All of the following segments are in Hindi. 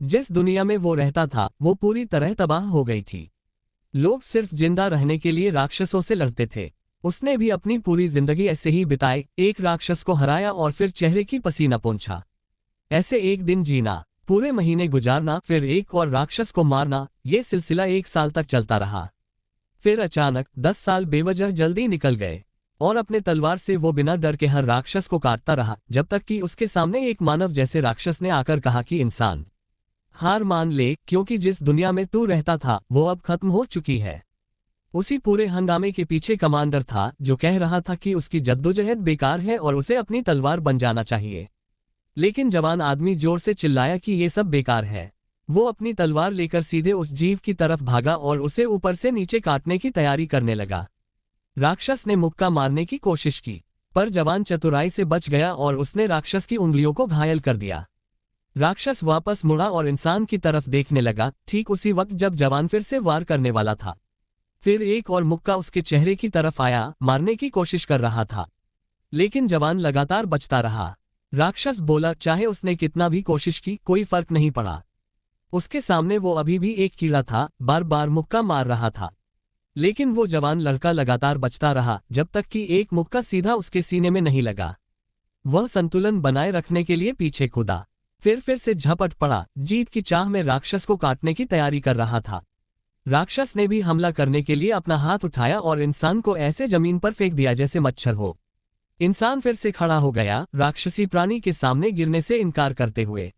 जिस दुनिया में वो रहता था वो पूरी तरह तबाह हो गई थी। लोग सिर्फ जिंदा रहने के लिए राक्षसों से लड़ते थे। उसने भी अपनी पूरी जिंदगी ऐसे ही बिताई, एक राक्षस को हराया और फिर चेहरे की पसीना पोंछा। ऐसे एक दिन जीना, पूरे महीने गुजारना, फिर एक और राक्षस को मारना, ये सिलसिला 1 साल तक चलता रहा। फिर अचानक 10 साल बेवजह जल्दी निकल गए और अपने तलवार से वो बिना डर के हर राक्षस को काटता रहा, जब तक कि उसके सामने एक मानव जैसे राक्षस ने आकर कहा कि इंसान, हार मान ले, क्योंकि जिस दुनिया में तू रहता था वो अब खत्म हो चुकी है। उसी पूरे हंगामे के पीछे कमांडर था जो कह रहा था कि उसकी जद्दोजहद बेकार है और उसे अपनी तलवार बन जाना चाहिए। लेकिन जवान आदमी जोर से चिल्लाया कि ये सब बेकार है। वो अपनी तलवार लेकर सीधे उस जीव की तरफ भागा और उसे ऊपर से नीचे काटने की तैयारी करने लगा। राक्षस ने मुक्का मारने की कोशिश की, पर जवान चतुराई से बच गया और उसने राक्षस की उंगलियों को घायल कर दिया। राक्षस वापस मुड़ा और इंसान की तरफ देखने लगा, ठीक उसी वक्त जब जवान फिर से वार करने वाला था। फिर एक और मुक्का उसके चेहरे की तरफ आया, मारने की कोशिश कर रहा था, लेकिन जवान लगातार बचता रहा। राक्षस बोला, चाहे उसने कितना भी कोशिश की कोई फर्क नहीं पड़ा। उसके सामने वो अभी भी एक कीड़ा था, बार बार मुक्का मार रहा था, लेकिन वो जवान लड़का लगातार बचता रहा जब तक कि एक मुक्का सीधा उसके सीने में नहीं लगा। वह संतुलन बनाए रखने के लिए पीछे कूदा, फिर से झपट पड़ा, जीत की चाह में राक्षस को काटने की तैयारी कर रहा था। राक्षस ने भी हमला करने के लिए अपना हाथ उठाया और इंसान को ऐसे जमीन पर फेंक दिया जैसे मच्छर हो। इंसान फिर से खड़ा हो गया, राक्षसी प्राणी के सामने गिरने से इनकार करते हुए,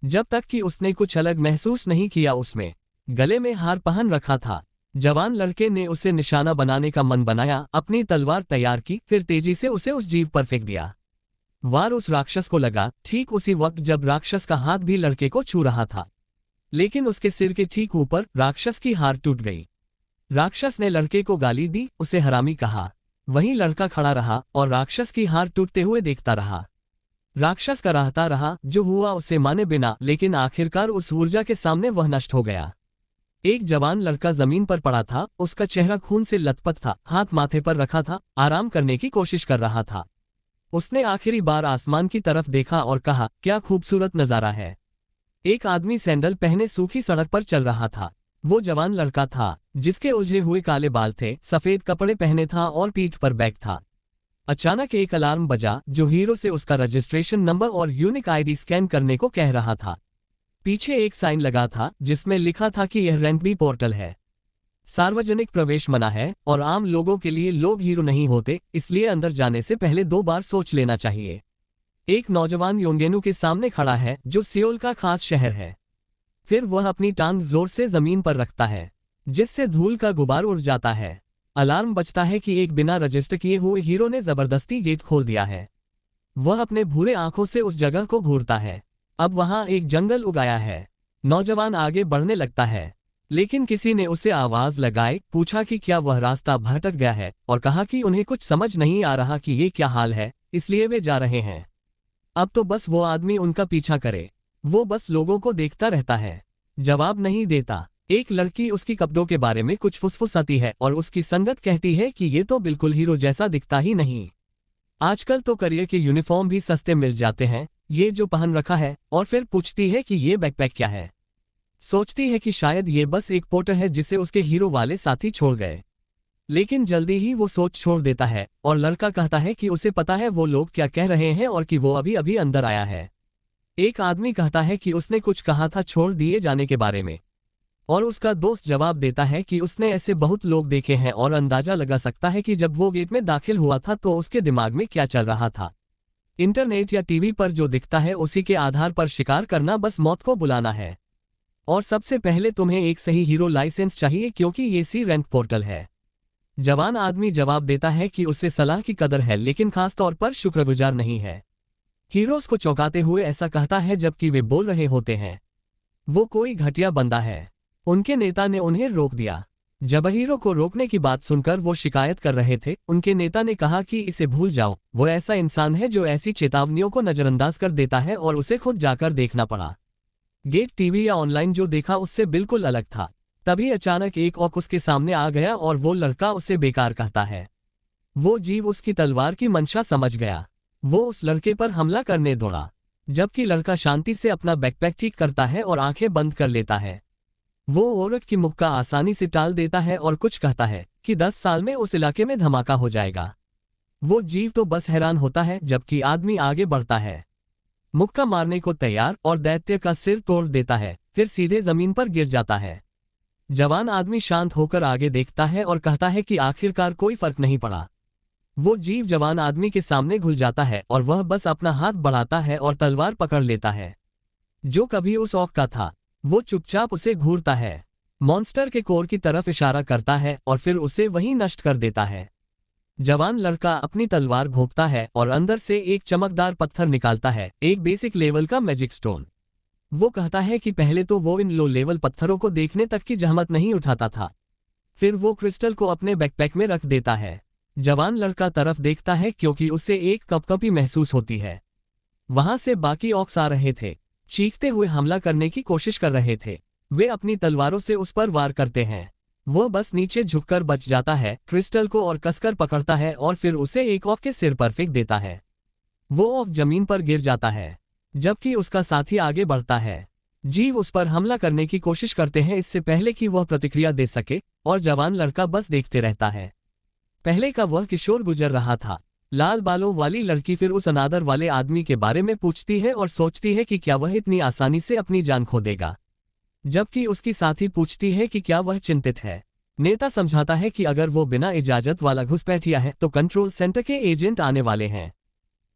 जब तक कि उसने कुछ अलग महसूस नहीं किया। उसमें गले में हार पहन रखा था। जवान लड़के ने उसे निशाना बनाने का मन बनाया, अपनी तलवार तैयार की, फिर तेजी से उसे उस जीव पर फेंक दिया। वार उस राक्षस को लगा ठीक उसी वक्त जब राक्षस का हाथ भी लड़के को छू रहा था, लेकिन उसके सिर के ठीक ऊपर राक्षस की हार टूट गई। राक्षस ने लड़के को गाली दी, उसे हरामी कहा। वहीं लड़का खड़ा रहा और राक्षस की हार टूटते हुए देखता रहा। राक्षस कराहता रहा, जो हुआ उसे माने बिना, लेकिन आखिरकार उस ऊर्जा के सामने वह नष्ट हो गया। एक जवान लड़का जमीन पर पड़ा था, उसका चेहरा खून से लथपथ था, हाथ माथे पर रखा था, आराम करने की कोशिश कर रहा था। उसने आखिरी बार आसमान की तरफ देखा और कहा, क्या खूबसूरत नजारा है। एक आदमी सैंडल पहने सूखी सड़क पर चल रहा था। वो जवान लड़का था जिसके उलझे हुए काले बाल थे, सफेद कपड़े पहने था और पीठ पर बैग था। अचानक एक अलार्म बजा जो हीरो से उसका रजिस्ट्रेशन नंबर और यूनिक आईडी स्कैन करने को कह रहा था। पीछे एक साइन लगा था जिसमें लिखा था कि यह रैंक बी पोर्टल है, सार्वजनिक प्रवेश मना है और आम लोगों के लिए लोग हीरो नहीं होते, इसलिए अंदर जाने से पहले 2 बार सोच लेना चाहिए। एक नौजवान योंगेनु के सामने खड़ा है जो सियोल का खास शहर है। फिर वह अपनी टांग जोर से जमीन पर रखता है जिससे धूल का गुबार उड़ जाता है। अलार्म बजता है कि एक बिना रजिस्टर किए हुए हीरो ने जबरदस्ती गेट खोल दिया है। वह अपने भूरे आंखों से उस जगह को घूरता है। अब वहां एक जंगल उगाया है। नौजवान आगे बढ़ने लगता है, लेकिन किसी ने उसे आवाज लगाई, पूछा कि क्या वह रास्ता भटक गया है और कहा कि उन्हें कुछ समझ नहीं आ रहा कि ये क्या हाल है, इसलिए वे जा रहे हैं। अब तो बस वो आदमी उनका पीछा करे। वो बस लोगों को देखता रहता है, जवाब नहीं देता। एक लड़की उसकी कपड़ों के बारे में कुछ फुसफुसाती है और उसकी संगत कहती है कि ये तो बिल्कुल हीरो जैसा दिखता ही नहीं। आजकल तो करियर के यूनिफॉर्म भी सस्ते मिल जाते हैं, ये जो पहन रखा है, और फिर पूछती है कि ये बैकपैक क्या है। सोचती है कि शायद ये बस एक पोर्टर है जिसे उसके हीरो वाले साथी छोड़ गए, लेकिन जल्दी ही वो सोच छोड़ देता है और लड़का कहता है कि उसे पता है वो लोग क्या कह रहे हैं और कि वो अभी अभी अंदर आया है। एक आदमी कहता है कि उसने कुछ कहा था छोड़ दिए जाने के बारे में, और उसका दोस्त जवाब देता है कि उसने ऐसे बहुत लोग देखे हैं और अंदाजा लगा सकता है कि जब वो गेट में दाखिल हुआ था तो उसके दिमाग में क्या चल रहा था। इंटरनेट या टीवी पर जो दिखता है उसी के आधार पर शिकार करना बस मौत को बुलाना है। और सबसे पहले तुम्हें एक सही हीरो लाइसेंस चाहिए, क्योंकि ये सी रैंक पोर्टल है। जवान आदमी जवाब देता है कि उसे सलाह की कदर है, लेकिन खास तौर पर शुक्रगुजार नहीं है। हीरोज को चौंकाते हुए ऐसा कहता है जबकि वे बोल रहे होते हैं। वो कोई घटिया बंदा है। उनके नेता ने उन्हें रोक दिया। जब हीरो को रोकने की बात सुनकर वो शिकायत कर रहे थे, उनके नेता ने कहा कि इसे भूल जाओ, वो ऐसा इंसान है जो ऐसी चेतावनियों को नजरअंदाज कर देता है और उसे खुद जाकर देखना पड़ा। गेट टीवी या ऑनलाइन जो देखा उससे बिल्कुल अलग था। तभी अचानक एक औक उसके सामने आ गया और वो लड़का उसे बेकार कहता है। वो जीव उसकी तलवार की मंशा समझ गया। वो उस लड़के पर हमला करने दौड़ा। जबकि लड़का शांति से अपना बैकपैक ठीक करता है और आंखें बंद कर लेता है। वो औरत की मुक्का आसानी से टाल देता है और कुछ कहता है कि 10 साल में उस इलाके में धमाका हो जाएगा। वो जीव तो बस हैरान होता है, जबकि आदमी आगे बढ़ता है, मुक्का मारने को तैयार, और दैत्य का सिर तोड़ देता है, फिर सीधे जमीन पर गिर जाता है। जवान आदमी शांत होकर आगे देखता है और कहता है कि आखिरकार कोई फर्क नहीं पड़ा। वो जीव जवान आदमी के सामने घुल जाता है और वह बस अपना हाथ बढ़ाता है और तलवार पकड़ लेता है। जो कभी उस औक का था, वो चुपचाप उसे घूरता है, मॉन्स्टर के कोर की तरफ इशारा करता है और फिर उसे वहीं नष्ट कर देता है। जवान लड़का अपनी तलवार घोंपता है और अंदर से एक चमकदार पत्थर निकालता है, एक बेसिक लेवल का मैजिक स्टोन। वो कहता है कि पहले तो वो इन लो लेवल पत्थरों को देखने तक की जहमत नहीं उठाता था। फिर वो क्रिस्टल को अपने बैकपैक में रख देता है। जवान लड़का तरफ देखता है क्योंकि उसे एक कपकपी महसूस होती है। वहां से बाकी ऑक्स आ रहे थे, चीखते हुए हमला करने की कोशिश कर रहे थे। वे अपनी तलवारों से उस पर वार करते हैं। वो बस नीचे झुककर बच जाता है, क्रिस्टल को और कसकर पकड़ता है और फिर उसे एक ऑक के सिर पर फेंक देता है। वो ऑक जमीन पर गिर जाता है, जबकि उसका साथी आगे बढ़ता है। जीव उस पर हमला करने की कोशिश करते हैं इससे पहले कि वह प्रतिक्रिया दे सके, और जवान लड़का बस देखते रहता है। पहले का वह किशोर गुजर रहा था। लाल बालों वाली लड़की फिर उस अनादर वाले आदमी के बारे में पूछती है और सोचती है कि क्या वह इतनी आसानी से अपनी जान खो देगा, जबकि उसकी साथी पूछती है कि क्या वह चिंतित है। नेता समझाता है कि अगर वो बिना इजाजत वाला घुसपैठिया है तो कंट्रोल सेंटर के एजेंट आने वाले हैं।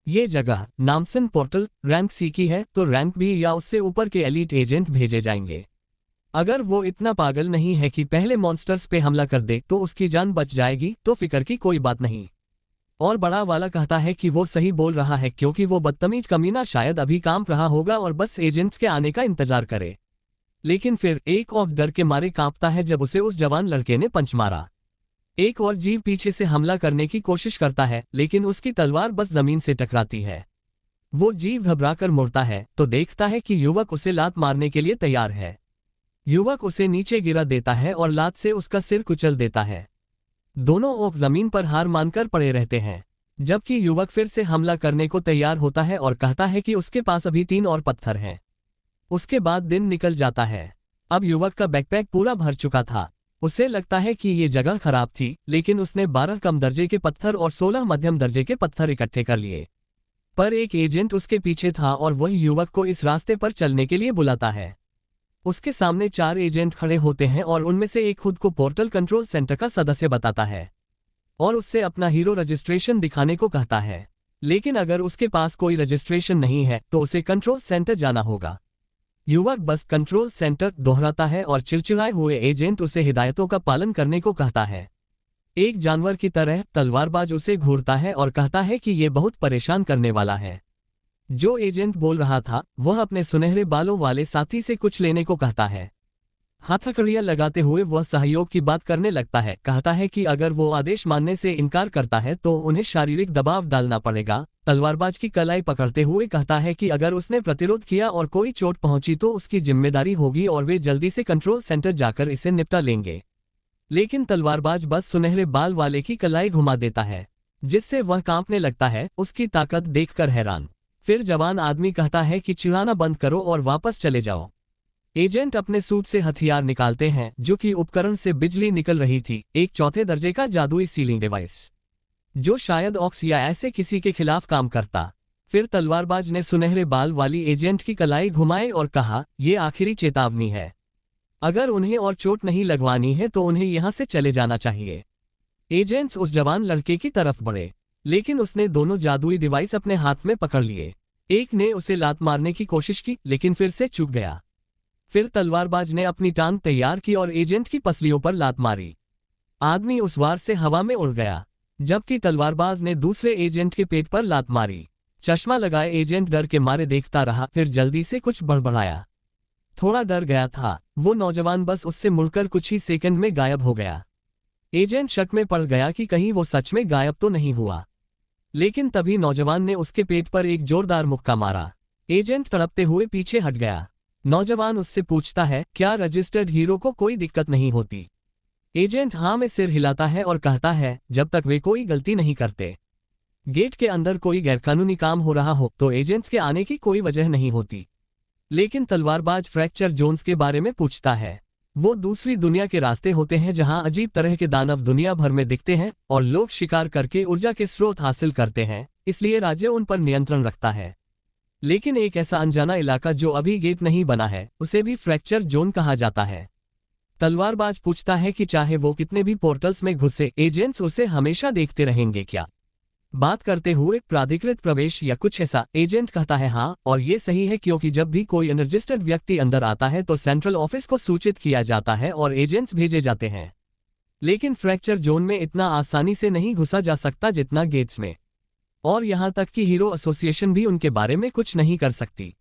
ये जगह नामसन पोर्टल रैंक सी की है, तो रैंक बी या उससे ऊपर के एलीट एजेंट भेजे जाएंगे। अगर वो इतना पागल नहीं है कि पहले मॉन्स्टर्स पे हमला कर दे तो उसकी जान बच जाएगी, तो फिक्र की कोई बात नहीं। और बड़ा वाला कहता है कि वो सही बोल रहा है, क्योंकि वो बदतमीज कमीना शायद अभी काम रहा होगा और बस एजेंट्स के आने का इंतजार करे। लेकिन फिर एक और डर के मारे कांपता है जब उसे उस जवान लड़के ने पंच मारा। एक और जीव पीछे से हमला करने की कोशिश करता है, लेकिन उसकी तलवार बस जमीन से टकराती है। वो जीव घबराकर मुड़ता है तो देखता है कि युवक उसे लात मारने के लिए तैयार है। युवक उसे नीचे गिरा देता है और लात से उसका सिर कुचल देता है। दोनों ओक जमीन पर हार मानकर पड़े रहते हैं, जबकि युवक फिर से हमला करने को तैयार होता है और कहता है कि उसके पास अभी 3 और पत्थर हैं। उसके बाद दिन निकल जाता है। अब युवक का बैकपैक पूरा भर चुका था। उसे लगता है कि ये जगह खराब थी, लेकिन उसने 12 कम दर्जे के पत्थर और 16 मध्यम दर्जे के पत्थर इकट्ठे कर लिए। पर एक एजेंट उसके पीछे था और वह युवक को इस रास्ते पर चलने के लिए बुलाता है। उसके सामने 4 एजेंट खड़े होते हैं और उनमें से एक खुद को पोर्टल कंट्रोल सेंटर का सदस्य बताता है और उससे अपना हीरो रजिस्ट्रेशन दिखाने को कहता है। लेकिन अगर उसके पास कोई रजिस्ट्रेशन नहीं है तो उसे कंट्रोल सेंटर जाना होगा। युवक बस कंट्रोल सेंटर दोहराता है और चिड़चिड़ाए हुए एजेंट उसे हिदायतों का पालन करने को कहता है। एक जानवर की तरह तलवारबाज उसे घूरता है और कहता है कि ये बहुत परेशान करने वाला है। जो एजेंट बोल रहा था वह अपने सुनहरे बालों वाले साथी से कुछ लेने को कहता है। हथकड़ियां लगाते हुए वह सहयोग की बात करने लगता है, कहता है कि अगर वो आदेश मानने से इनकार करता है तो उन्हें शारीरिक दबाव डालना पड़ेगा। तलवारबाज की कलाई पकड़ते हुए कहता है कि अगर उसने प्रतिरोध किया और कोई चोट पहुंची तो उसकी जिम्मेदारी होगी और वे जल्दी से कंट्रोल सेंटर जाकर इसे निपटा लेंगे। लेकिन तलवारबाज बस सुनहरे बाल वाले की कलाई घुमा देता है, जिससे वह कांपने लगता है, उसकी ताकत देखकर हैरान। फिर जवान आदमी कहता है कि चिढ़ाना बंद करो और वापस चले जाओ। एजेंट अपने सूट से हथियार निकालते हैं, जो कि उपकरण से बिजली निकल रही थी, एक चौथे दर्जे का जादुई सीलिंग डिवाइस, जो शायद ऑक्स या ऐसे किसी के खिलाफ काम करता। फिर तलवारबाज ने सुनहरे बाल वाली एजेंट की कलाई घुमाई और कहा, ये आखिरी चेतावनी है, अगर उन्हें और चोट नहीं लगवानी है तो उन्हें यहां से चले जाना चाहिए। एजेंट्स उस जवान लड़के की तरफ बढ़े, लेकिन उसने दोनों जादुई डिवाइस अपने हाथ में पकड़ लिए। एक ने उसे लात मारने की कोशिश की, लेकिन फिर से चूक गया। फिर तलवारबाज ने अपनी टांग तैयार की और एजेंट की पसलियों पर लात मारी। आदमी उस वार से हवा में उड़ गया, जबकि तलवारबाज ने दूसरे एजेंट के पेट पर लात मारी। चश्मा लगाए एजेंट डर के मारे देखता रहा, फिर जल्दी से कुछ बड़बड़ाया। थोड़ा डर गया था वो नौजवान, बस उससे मुड़कर कुछ ही सेकंड में गायब हो गया। एजेंट शक में पड़ गया कि कहीं वो सच में गायब तो नहीं हुआ। लेकिन तभी नौजवान ने उसके पेट पर एक जोरदार मुक्का मारा। एजेंट तड़पते हुए पीछे हट गया। नौजवान उससे पूछता है, क्या रजिस्टर्ड हीरो को कोई दिक्कत नहीं होती? एजेंट हाँ में सिर हिलाता है और कहता है, जब तक वे कोई गलती नहीं करते। गेट के अंदर कोई गैरकानूनी काम हो रहा हो तो एजेंट्स के आने की कोई वजह नहीं होती। लेकिन तलवारबाज फ्रैक्चर जोन्स के बारे में पूछता है। वो दूसरी दुनिया के रास्ते होते हैं जहां अजीब तरह के दानव दुनिया भर में दिखते हैं और लोग शिकार करके ऊर्जा के स्रोत हासिल करते हैं, इसलिए राज्य उन पर नियंत्रण रखता है। लेकिन एक ऐसा अनजाना इलाका जो अभी गेट नहीं बना है, उसे भी फ्रैक्चर जोन कहा जाता है। तलवारबाज पूछता है कि चाहे वो कितने भी पोर्टल्स में घुसे, एजेंट्स उसे हमेशा देखते रहेंगे क्या? बात करते हुए प्राधिकृत प्रवेश या कुछ ऐसा, एजेंट कहता है हाँ, और ये सही है क्योंकि जब भी कोई अनरजिस्टर्ड व्यक्ति अंदर आता है तो सेंट्रल ऑफिस को सूचित किया जाता है और एजेंट्स भेजे जाते हैं। लेकिन फ्रैक्चर जोन में इतना आसानी से नहीं घुसा जा सकता जितना गेट्स में, और यहाँ तक कि हीरो एसोसिएशन भी उनके बारे में कुछ नहीं कर सकती।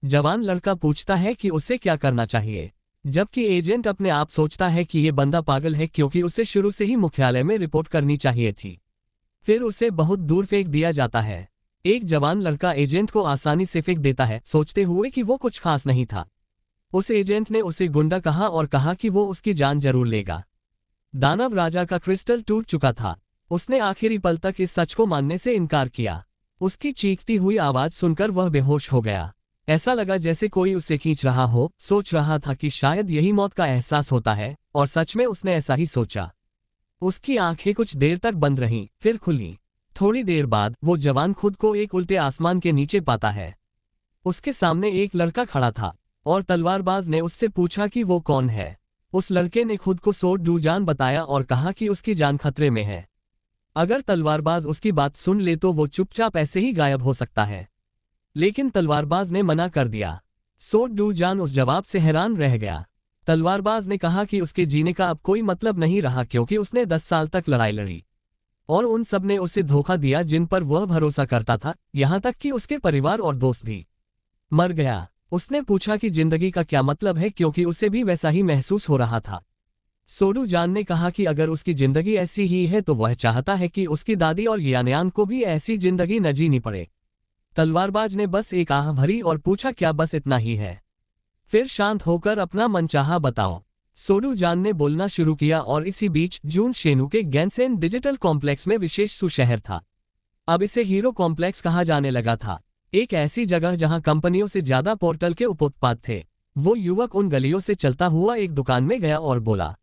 जवान लड़का पूछता है कि उसे क्या करना चाहिए, जबकि एजेंट अपने आप सोचता है कि ये बंदा पागल है क्योंकि उसे शुरू से ही मुख्यालय में रिपोर्ट करनी चाहिए थी। फिर उसे बहुत दूर फेंक दिया जाता है। एक जवान लड़का एजेंट को आसानी से फेंक देता है, सोचते हुए कि वो कुछ खास नहीं था। उस एजेंट ने उसे गुंडा कहा और कहा कि वो उसकी जान जरूर लेगा। दानव राजा का क्रिस्टल टूट चुका था। उसने आखिरी पल तक इस सच को मानने से इनकार किया। उसकी चीखती हुई आवाज सुनकर वह बेहोश हो गया। ऐसा लगा जैसे कोई उसे खींच रहा हो। सोच रहा था कि शायद यही मौत का एहसास होता है, और सच में उसने ऐसा ही सोचा। उसकी आंखें कुछ देर तक बंद रहीं, फिर खुली। थोड़ी देर बाद वो जवान खुद को एक उल्टे आसमान के नीचे पाता है। उसके सामने एक लड़का खड़ा था और तलवारबाज ने उससे पूछा कि वो कौन है। उस लड़के ने खुद को सो डूजान बताया और कहा कि उसकी जान खतरे में है। अगर तलवारबाज उसकी बात सुन ले तो वो चुपचाप ऐसे ही गायब हो सकता है, लेकिन तलवारबाज ने मना कर दिया। सो डूजान उस जवाब से हैरान रह गया। तलवारबाज ने कहा कि उसके जीने का अब कोई मतलब नहीं रहा क्योंकि उसने 10 साल तक लड़ाई लड़ी और उन सब ने उसे धोखा दिया जिन पर वह भरोसा करता था, यहाँ तक कि उसके परिवार और दोस्त भी मर गया। उसने पूछा कि जिंदगी का क्या मतलब है क्योंकि उसे भी वैसा ही महसूस हो रहा था। सोडू जान ने कहा कि अगर उसकी जिंदगी ऐसी ही है तो वह चाहता है कि उसकी दादी और यानयान को भी ऐसी जिंदगी न जीनी पड़े। तलवारबाज ने बस एक आह भरी और पूछा क्या बस इतना ही है? फिर शांत होकर अपना मनचाहा बताओ। सोडू जान ने बोलना शुरू किया और इसी बीच जून शेनु के गैंसेन डिजिटल कॉम्प्लेक्स में विशेष सुशहर था। अब इसे हीरो कॉम्प्लेक्स कहा जाने लगा था, एक ऐसी जगह जहां कंपनियों से ज्यादा पोर्टल के उपोत्पाद थे। वो युवक उन गलियों से चलता हुआ एक दुकान में गया और बोला,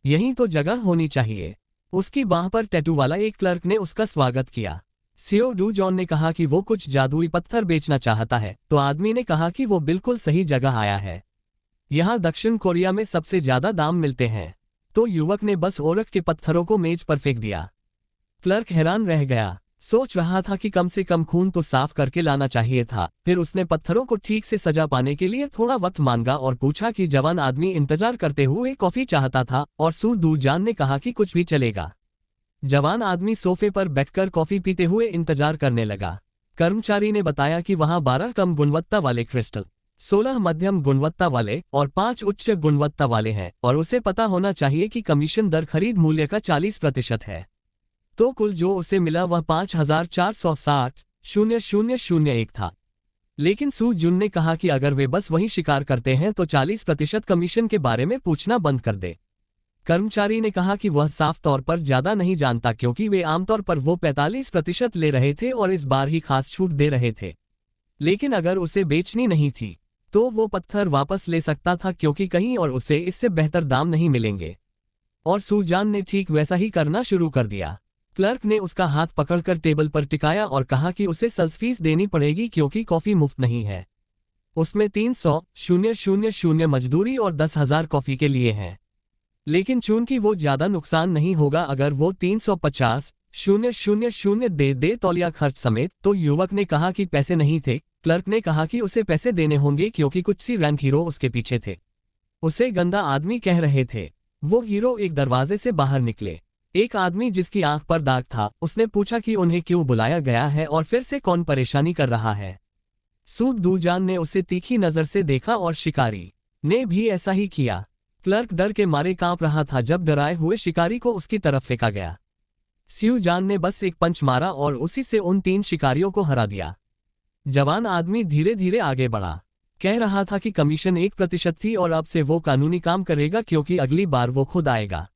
यही तो जगह होनी चाहिए। उसकी बाह पर टैटू वाला एक क्लर्क ने उसका स्वागत किया। सीओ डू जॉन ने कहा कि वो कुछ जादुई पत्थर बेचना चाहता है, तो आदमी ने कहा कि वो बिल्कुल सही जगह आया है। यहाँ दक्षिण कोरिया में सबसे ज्यादा दाम मिलते हैं। तो युवक ने बस ओरक के पत्थरों को मेज पर फेंक दिया। क्लर्क हैरान रह गया, सोच रहा था कि कम से कम खून तो साफ करके लाना चाहिए था। फिर उसने पत्थरों को ठीक से सजा पाने के लिए थोड़ा वक्त मांगा और पूछा कि जवान आदमी इंतजार करते हुए कॉफी चाहता था, और सू दूरजान ने कहा कि कुछ भी चलेगा। जवान आदमी सोफे पर बैठकर कॉफी पीते हुए इंतजार करने लगा। कर्मचारी ने बताया कि वहां 12 कम गुणवत्ता वाले क्रिस्टल, 16 मध्यम गुणवत्ता वाले और 5 उच्च गुणवत्ता वाले हैं, और उसे पता होना चाहिए कि कमीशन दर खरीद मूल्य का 40% है। तो कुल जो उसे मिला वह 5460,001 था। लेकिन सू जुन ने कहा कि अगर वे बस वही शिकार करते हैं तो 40% कमीशन के बारे में पूछना बंद कर दे। कर्मचारी ने कहा कि वह साफ तौर पर ज्यादा नहीं जानता क्योंकि वे आमतौर पर वो 45% ले रहे थे और इस बार ही खास छूट दे रहे थे। लेकिन अगर उसे बेचनी नहीं थी तो वो पत्थर वापस ले सकता था क्योंकि कहीं और उसे इससे बेहतर दाम नहीं मिलेंगे। और सूजान ने ठीक वैसा ही करना शुरू कर दिया। क्लर्क ने उसका हाथ पकड़कर टेबल पर टिकाया और कहा कि उसे सेल्स फीस देनी पड़ेगी क्योंकि कॉफी मुफ्त नहीं है। उसमें 300,000 मजदूरी और 10,000 कॉफी के लिए है। लेकिन चूंकि वो ज्यादा नुकसान नहीं होगा अगर वो 350,000 दे तौलिया खर्च समेत। तो युवक ने कहा कि पैसे नहीं थे। क्लर्क ने कहा कि उसे पैसे देने होंगे क्योंकि कुछ सी रैंक हीरो उसके पीछे थे। उसे गंदा आदमी कह रहे थे। वो हीरो एक दरवाजे से बाहर निकले। एक आदमी जिसकी आंख पर दाग था, उसने पूछा कि उन्हें क्यों बुलाया गया है और फिर से कौन परेशानी कर रहा है। सूद दूजान ने उसे तीखी नजर से देखा और शिकारी ने भी ऐसा ही किया। क्लर्क डर के मारे कांप रहा था जब डराए हुए शिकारी को उसकी तरफ फेंका गया। स्यू जान ने बस एक पंच मारा और उसी से उन 3 शिकारियों को हरा दिया। जवान आदमी धीरे धीरे आगे बढ़ा, कह रहा था कि कमीशन 1% थी और अब से वो कानूनी काम करेगा क्योंकि अगली बार वो खुद आएगा।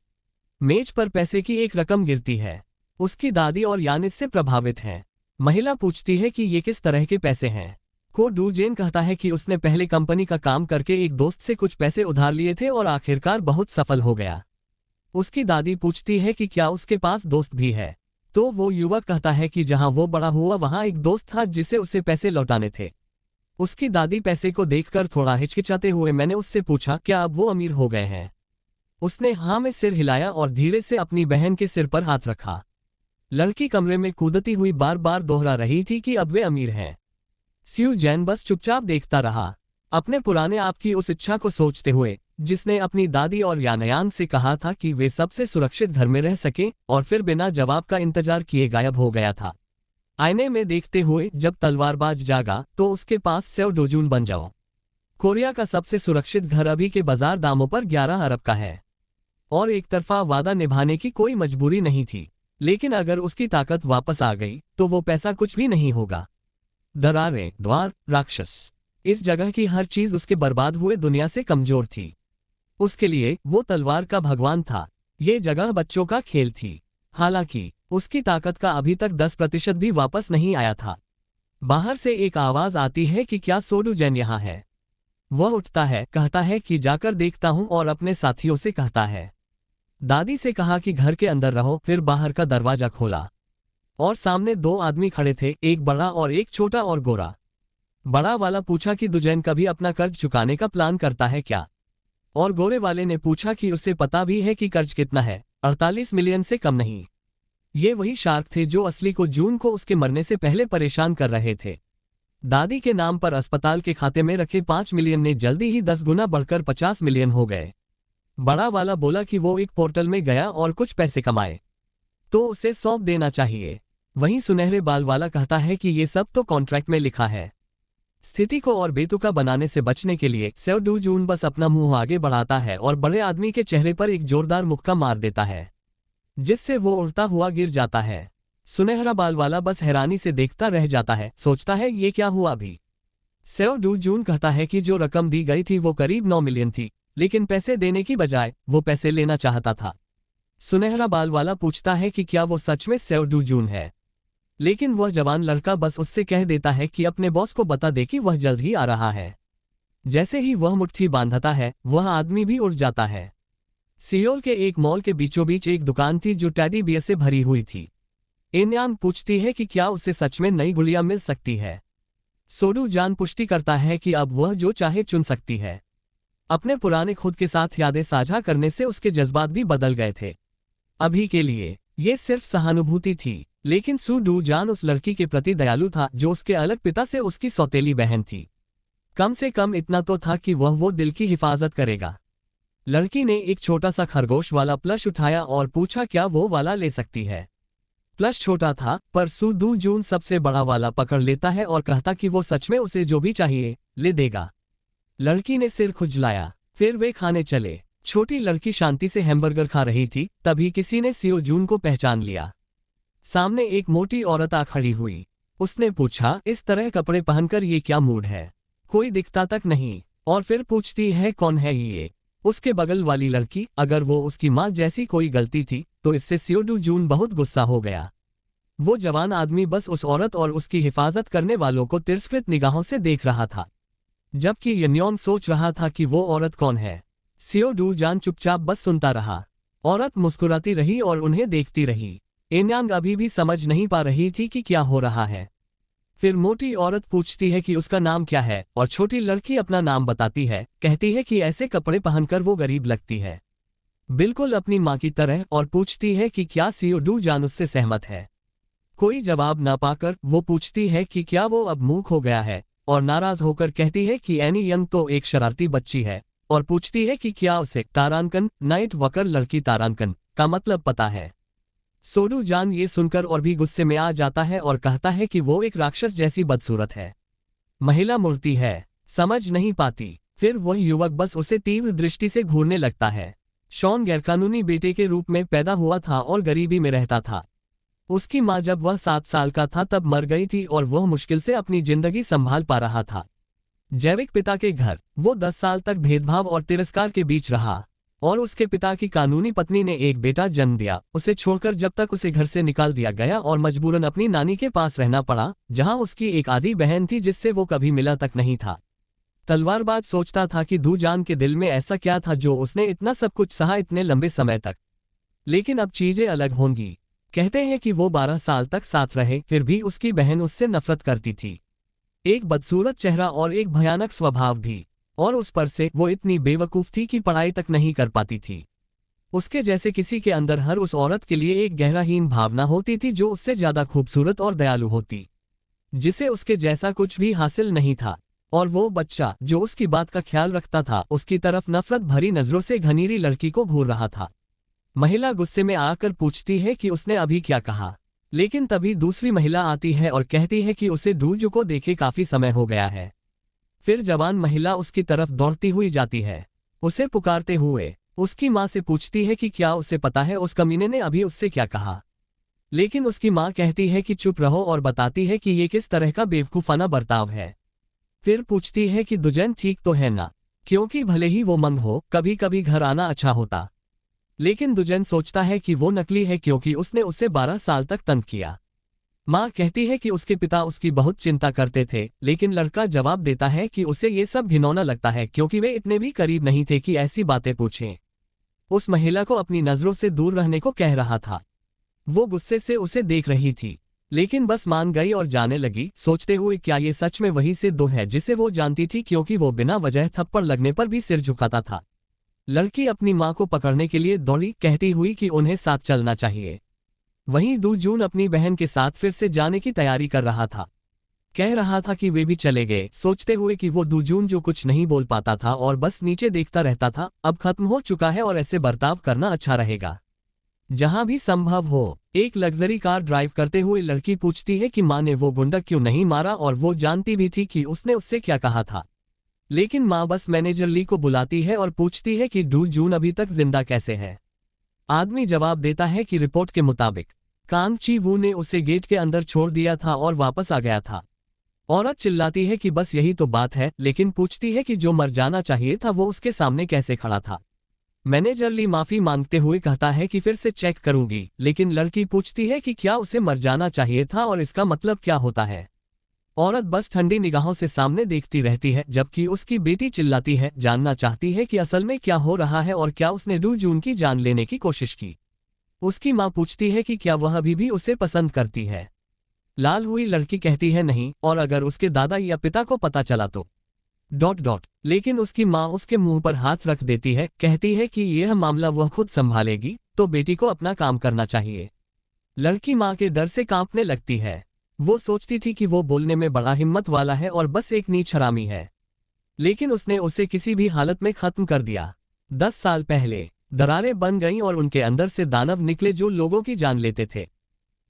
मेज पर पैसे की एक रकम गिरती है। उसकी दादी और यान इससे प्रभावित हैं। महिला पूछती है कि ये किस तरह के पैसे हैं। को डू जेन कहता है कि उसने पहले कंपनी का काम करके एक दोस्त से कुछ पैसे उधार लिए थे और आखिरकार बहुत सफल हो गया। उसकी दादी पूछती है कि क्या उसके पास दोस्त भी है, तो वो युवक कहता है कि जहां वो बड़ा हुआ वहां एक दोस्त था जिसे उसे पैसे लौटाने थे। उसकी दादी पैसे को देखकर थोड़ा हिचकिचाते हुए मैंने उससे पूछा, क्या अब वो अमीर हो गए हैं? उसने हाँ में सिर हिलाया और धीरे से अपनी बहन के सिर पर हाथ रखा। लड़की कमरे में कूदती हुई बार बार दोहरा रही थी कि अब वे अमीर हैं। स्यू जैन बस चुपचाप देखता रहा, अपने पुराने आप की उस इच्छा को सोचते हुए जिसने अपनी दादी और यानयान से कहा था कि वे सबसे सुरक्षित घर में रह सकें, और फिर बिना जवाब का इंतजार किए गायब हो गया था। आईने में देखते हुए जब तलवारबाज जागा तो उसके पास सेव डोजून बन जाओ। कोरिया का सबसे सुरक्षित घर अभी के बाजार दामों पर 11 अरब का है, और एक तरफा वादा निभाने की कोई मजबूरी नहीं थी। लेकिन अगर उसकी ताकत वापस आ गई तो वो पैसा कुछ भी नहीं होगा। दरारें, द्वार, राक्षस, इस जगह की हर चीज उसके बर्बाद हुए दुनिया से कमजोर थी। उसके लिए वो तलवार का भगवान था। ये जगह बच्चों का खेल थी। हालांकि उसकी ताकत का अभी तक 10% भी वापस नहीं आया था। बाहर से एक आवाज आती है कि क्या सोडू जैन यहाँ है? वह उठता है, कहता है कि जाकर देखता हूं, और अपने साथियों से कहता है। दादी से कहा कि घर के अंदर रहो, फिर बाहर का दरवाजा खोला और सामने 2 आदमी खड़े थे, एक बड़ा और एक छोटा और गोरा। बड़ा वाला पूछा कि दुजैन कभी अपना कर्ज चुकाने का प्लान करता है क्या? और गोरे वाले ने पूछा कि उसे पता भी है कि कर्ज कितना है। 48 मिलियन से कम नहीं। ये वही शार्क थे जो असली को जून को उसके मरने से पहले परेशान कर रहे थे। दादी के नाम पर अस्पताल के खाते में रखे 5 मिलियन ने जल्दी ही 10 गुना बढ़कर 50 मिलियन हो गए। बड़ा वाला बोला कि वो एक पोर्टल में गया और कुछ पैसे कमाए तो उसे सौंप देना चाहिए। वहीं सुनहरे बाल वाला कहता है कि ये सब तो कॉन्ट्रैक्ट में लिखा है। स्थिति को और बेतुका बनाने से बचने के लिए सेव डू जून बस अपना मुंह आगे बढ़ाता है और बड़े आदमी के चेहरे पर एक जोरदार मुक्का मार देता है, जिससे वो उड़ता हुआ गिर जाता है। सुनहरा बाल वाला बस हैरानी से देखता रह जाता है, सोचता है ये क्या हुआ अभी। सेव डू जून कहता है कि जो रकम दी गई थी वो करीब 9 मिलियन थी, लेकिन पैसे देने की बजाय वो पैसे लेना चाहता था। सुनहरा बाल वाला पूछता है कि क्या वो सच में सेव डू जून है, लेकिन वह जवान लड़का बस उससे कह देता है कि अपने बॉस को बता दे कि वह जल्द ही आ रहा है। जैसे ही वह मुट्ठी बांधता है वह आदमी भी उड़ जाता है। सियोल के एक मॉल के बीचों बीच एक दुकान थी जो टेडी बियर से भरी हुई थी। एनयांग पूछती है कि क्या उसे सच में नई गुड़िया मिल सकती है। सोडू जान पुष्टि करता है कि अब वह जो चाहे चुन सकती है। अपने पुराने खुद के साथ यादें साझा करने से उसके जज्बात भी बदल गए थे। अभी के लिए ये सिर्फ सहानुभूति थी, लेकिन सू डू जान उस लड़की के प्रति दयालु था जो उसके अलग पिता से उसकी सौतेली बहन थी। कम से कम इतना तो था कि वह वो दिल की हिफाजत करेगा। लड़की ने एक छोटा सा खरगोश वाला प्लश उठाया और पूछा क्या वो वाला ले सकती है। प्लश छोटा था, पर सू डू जून सबसे बड़ा वाला पकड़ लेता है और कहता कि वो सच में उसे जो भी चाहिए ले देगा। लड़की ने सिर खुजलाया, फिर वे खाने चले। छोटी लड़की शांति से हैमबर्गर खा रही थी, तभी किसी ने सियो जून को पहचान लिया। सामने एक मोटी औरत आ खड़ी हुई। उसने पूछा, इस तरह कपड़े पहनकर ये क्या मूड है? कोई दिखता तक नहीं। और फिर पूछती है, कौन है ये? उसके बगल वाली लड़की, अगर वो उसकी माँ जैसी कोई गलती थी तो इससे सियो डू जून बहुत गुस्सा हो गया। वो जवान आदमी बस उस औरत और उसकी हिफाजत करने वालों को तिरस्कृत निगाहों से देख रहा था, जबकि यन्योन सोच रहा था कि वो औरत कौन है। सियो डू जान चुपचाप बस सुनता रहा। औरत मुस्कुराती रही और उन्हें देखती रही। एनयांग अभी भी समझ नहीं पा रही थी कि क्या हो रहा है। फिर मोटी औरत पूछती है कि उसका नाम क्या है, और छोटी लड़की अपना नाम बताती है, कहती है कि ऐसे कपड़े पहनकर वो गरीब लगती है, बिल्कुल अपनी माँ की तरह, और पूछती है कि क्या सियो डू जान उससे सहमत है। कोई जवाब न पाकर वो पूछती है कि क्या वो अब मूक हो गया है, और नाराज होकर कहती है कि एनी यंग तो एक शरारती बच्ची है, और पूछती है कि क्या उसे तारांकन नाइट वकर लड़की तारांकन का मतलब पता है। सोडू जान ये सुनकर और भी गुस्से में आ जाता है और कहता है कि वो एक राक्षस जैसी बदसूरत है, महिला मूर्ति है, समझ नहीं पाती। फिर वह युवक बस उसे तीव्र दृष्टि से घूरने लगता है। शॉन गैरकानूनी बेटे के रूप में पैदा हुआ था और गरीबी में रहता था। उसकी माँ जब वह 7 साल का था तब मर गई थी और वह मुश्किल से अपनी जिंदगी संभाल पा रहा था। जैविक पिता के घर वो 10 साल तक भेदभाव और तिरस्कार के बीच रहा। और उसके पिता की कानूनी पत्नी ने एक बेटा जन्म दिया, उसे छोड़कर, जब तक उसे घर से निकाल दिया गया और मजबूरन अपनी नानी के पास रहना पड़ा, जहां उसकी एक आधी बहन थी जिससे वो कभी मिला तक नहीं था। तलवारबाज सोचता था कि दूजान के दिल में ऐसा क्या था जो उसने इतना सब कुछ सहा इतने लंबे समय तक। लेकिन अब चीजें अलग होंगी। कहते हैं कि वो 12 साल तक साथ रहे, फिर भी उसकी बहन उससे नफरत करती थी। एक बदसूरत चेहरा और एक भयानक स्वभाव भी। और उस पर से वो इतनी बेवकूफ थी कि पढ़ाई तक नहीं कर पाती थी। उसके जैसे किसी के अंदर हर उस औरत के लिए एक गहराहीन भावना होती थी जो उससे ज्यादा खूबसूरत और दयालु होती, जिसे उसके जैसा कुछ भी हासिल नहीं था। और वो बच्चा जो उसकी बात का ख्याल रखता था, उसकी तरफ नफरत भरी नजरों से घनीरी लड़की को घूर रहा था। महिला गुस्से में आकर पूछती है कि उसने अभी क्या कहा, लेकिन तभी दूसरी महिला आती है और कहती है कि उसे दूज को देखे काफी समय हो गया है। फिर जवान महिला उसकी तरफ दौड़ती हुई जाती है, उसे पुकारते हुए उसकी माँ से पूछती है कि क्या उसे पता है उस कमीने ने अभी उससे क्या कहा। लेकिन उसकी माँ कहती है कि चुप रहो और बताती है कि ये किस तरह का बेवकूफाना बर्ताव है। फिर पूछती है कि दुजन ठीक तो है ना, क्योंकि भले ही वो मंग हो, कभी कभी घर आना अच्छा होता। लेकिन दुजन सोचता है कि वो नकली है क्योंकि उसने उसे 12 साल तक तंग किया। माँ कहती है कि उसके पिता उसकी बहुत चिंता करते थे, लेकिन लड़का जवाब देता है कि उसे ये सब घिनौना लगता है क्योंकि वे इतने भी करीब नहीं थे कि ऐसी बातें पूछें। उस महिला को अपनी नजरों से दूर रहने को कह रहा था। वो गुस्से से उसे देख रही थी, लेकिन बस मान गई और जाने लगी, सोचते हुए क्या ये सच में वही से दो है जिसे वो जानती थी, क्योंकि वो बिना वजह थप्पड़ लगने पर भी सिर झुकाता था। लड़की अपनी माँ को पकड़ने के लिए दौड़ी, कहती हुई कि उन्हें साथ चलना चाहिए। वहीं दूजून अपनी बहन के साथ फिर से जाने की तैयारी कर रहा था। कह रहा था कि वे भी चले गए, सोचते हुए कि वो दूजून जो कुछ नहीं बोल पाता था और बस नीचे देखता रहता था, अब खत्म हो चुका है और ऐसे बर्ताव करना अच्छा रहेगा जहां भी संभव हो। एक लग्जरी कार ड्राइव करते हुए लड़की पूछती है कि माँ ने वो गुंडा क्यों नहीं मारा, और वो जानती भी थी कि उसने उससे क्या कहा था। लेकिन माँ बस मैनेजर ली को बुलाती है और पूछती है कि दूजून अभी तक जिंदा कैसे है। आदमी जवाब देता है कि रिपोर्ट के मुताबिक कांग ची वू ने उसे गेट के अंदर छोड़ दिया था और वापस आ गया था। औरत चिल्लाती है कि बस यही तो बात है, लेकिन पूछती है कि जो मर जाना चाहिए था वो उसके सामने कैसे खड़ा था। मैनेजर ली माफी मांगते हुए कहता है कि फिर से चेक करूंगी, लेकिन लड़की पूछती है कि क्या उसे मर जाना चाहिए था और इसका मतलब क्या होता है। औरत बस ठंडी निगाहों से सामने देखती रहती है, जबकि उसकी बेटी चिल्लाती है, जानना चाहती है कि असल में क्या हो रहा है और क्या उसने दू जून की जान लेने की कोशिश की। उसकी माँ पूछती है कि क्या वह अभी भी उसे पसंद करती है। लाल हुई लड़की कहती है नहीं, और अगर उसके दादा या पिता को पता चला तो लेकिन उसकी माँ उसके मुंह पर हाथ रख देती है, कहती है कि यह मामला वह खुद संभालेगी, तो बेटी को अपना काम करना चाहिए। लड़की माँ के डर से कांपने लगती है। वो सोचती थी कि वो बोलने में बड़ा हिम्मत वाला है और बस एक नीच हरामी है, लेकिन उसने उसे किसी भी हालत में खत्म कर दिया। 10 साल पहले दरारें बन गईं और उनके अंदर से दानव निकले जो लोगों की जान लेते थे।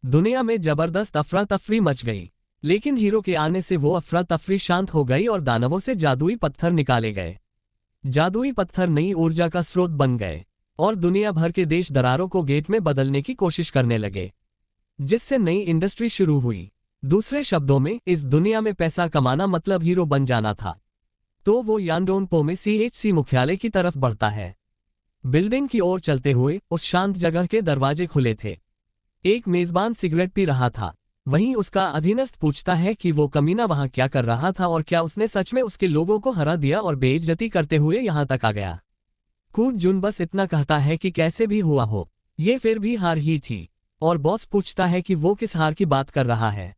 दुनिया में जबरदस्त अफरा तफरी मच गई, लेकिन हीरो के आने से वो अफरा तफरी शांत हो गई और दानवों से जादुई पत्थर निकाले गए। जादुई पत्थर नई ऊर्जा का स्रोत बन गए और दुनिया भर के देश दरारों को गेट में बदलने की कोशिश करने लगे, जिससे नई इंडस्ट्री शुरू हुई। दूसरे शब्दों में, इस दुनिया में पैसा कमाना मतलब हीरो बन जाना था। तो वो यांडोनपो में CHC मुख्यालय की तरफ बढ़ता है। बिल्डिंग की ओर चलते हुए उस शांत जगह के दरवाजे खुले थे। एक मेजबान सिगरेट पी रहा था। वहीं उसका अधीनस्थ पूछता है कि वो कमीना वहां क्या कर रहा था और क्या उसने सच में उसके लोगों को हरा दिया और बेइज्जती करते हुए यहां तक आ गया। कूट जुन बस इतना कहता है कि कैसे भी हुआ हो, ये फिर भी हार ही थी, और बॉस पूछता है कि वो किस हार की बात कर रहा है।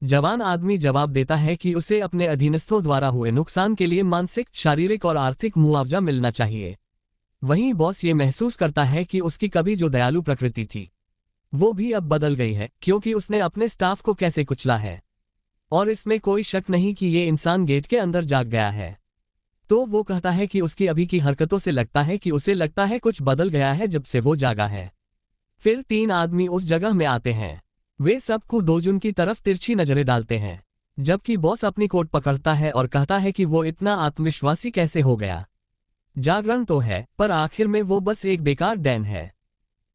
जवान आदमी जवाब देता है कि उसे अपने अधीनस्थों द्वारा हुए नुकसान के लिए मानसिक, शारीरिक और आर्थिक मुआवजा मिलना चाहिए। वहीं बॉस ये महसूस करता है कि उसकी कभी जो दयालु प्रकृति थी वो भी अब बदल गई है, क्योंकि उसने अपने स्टाफ को कैसे कुचला है। और इसमें कोई शक नहीं कि ये इंसान गेट के अंदर जाग गया है। तो वो कहता है कि उसकी अभी की हरकतों से लगता है कि उसे लगता है कुछ बदल गया है जब से वो जागा है। फिर 3 आदमी उस जगह में आते हैं। वे सबको दोजुन की तरफ तिरछी नजरें डालते हैं, जबकि बॉस अपनी कोट पकड़ता है और कहता है कि वो इतना आत्मविश्वासी कैसे हो गया। जागरण तो है, पर आखिर में वो बस एक बेकार डैन है,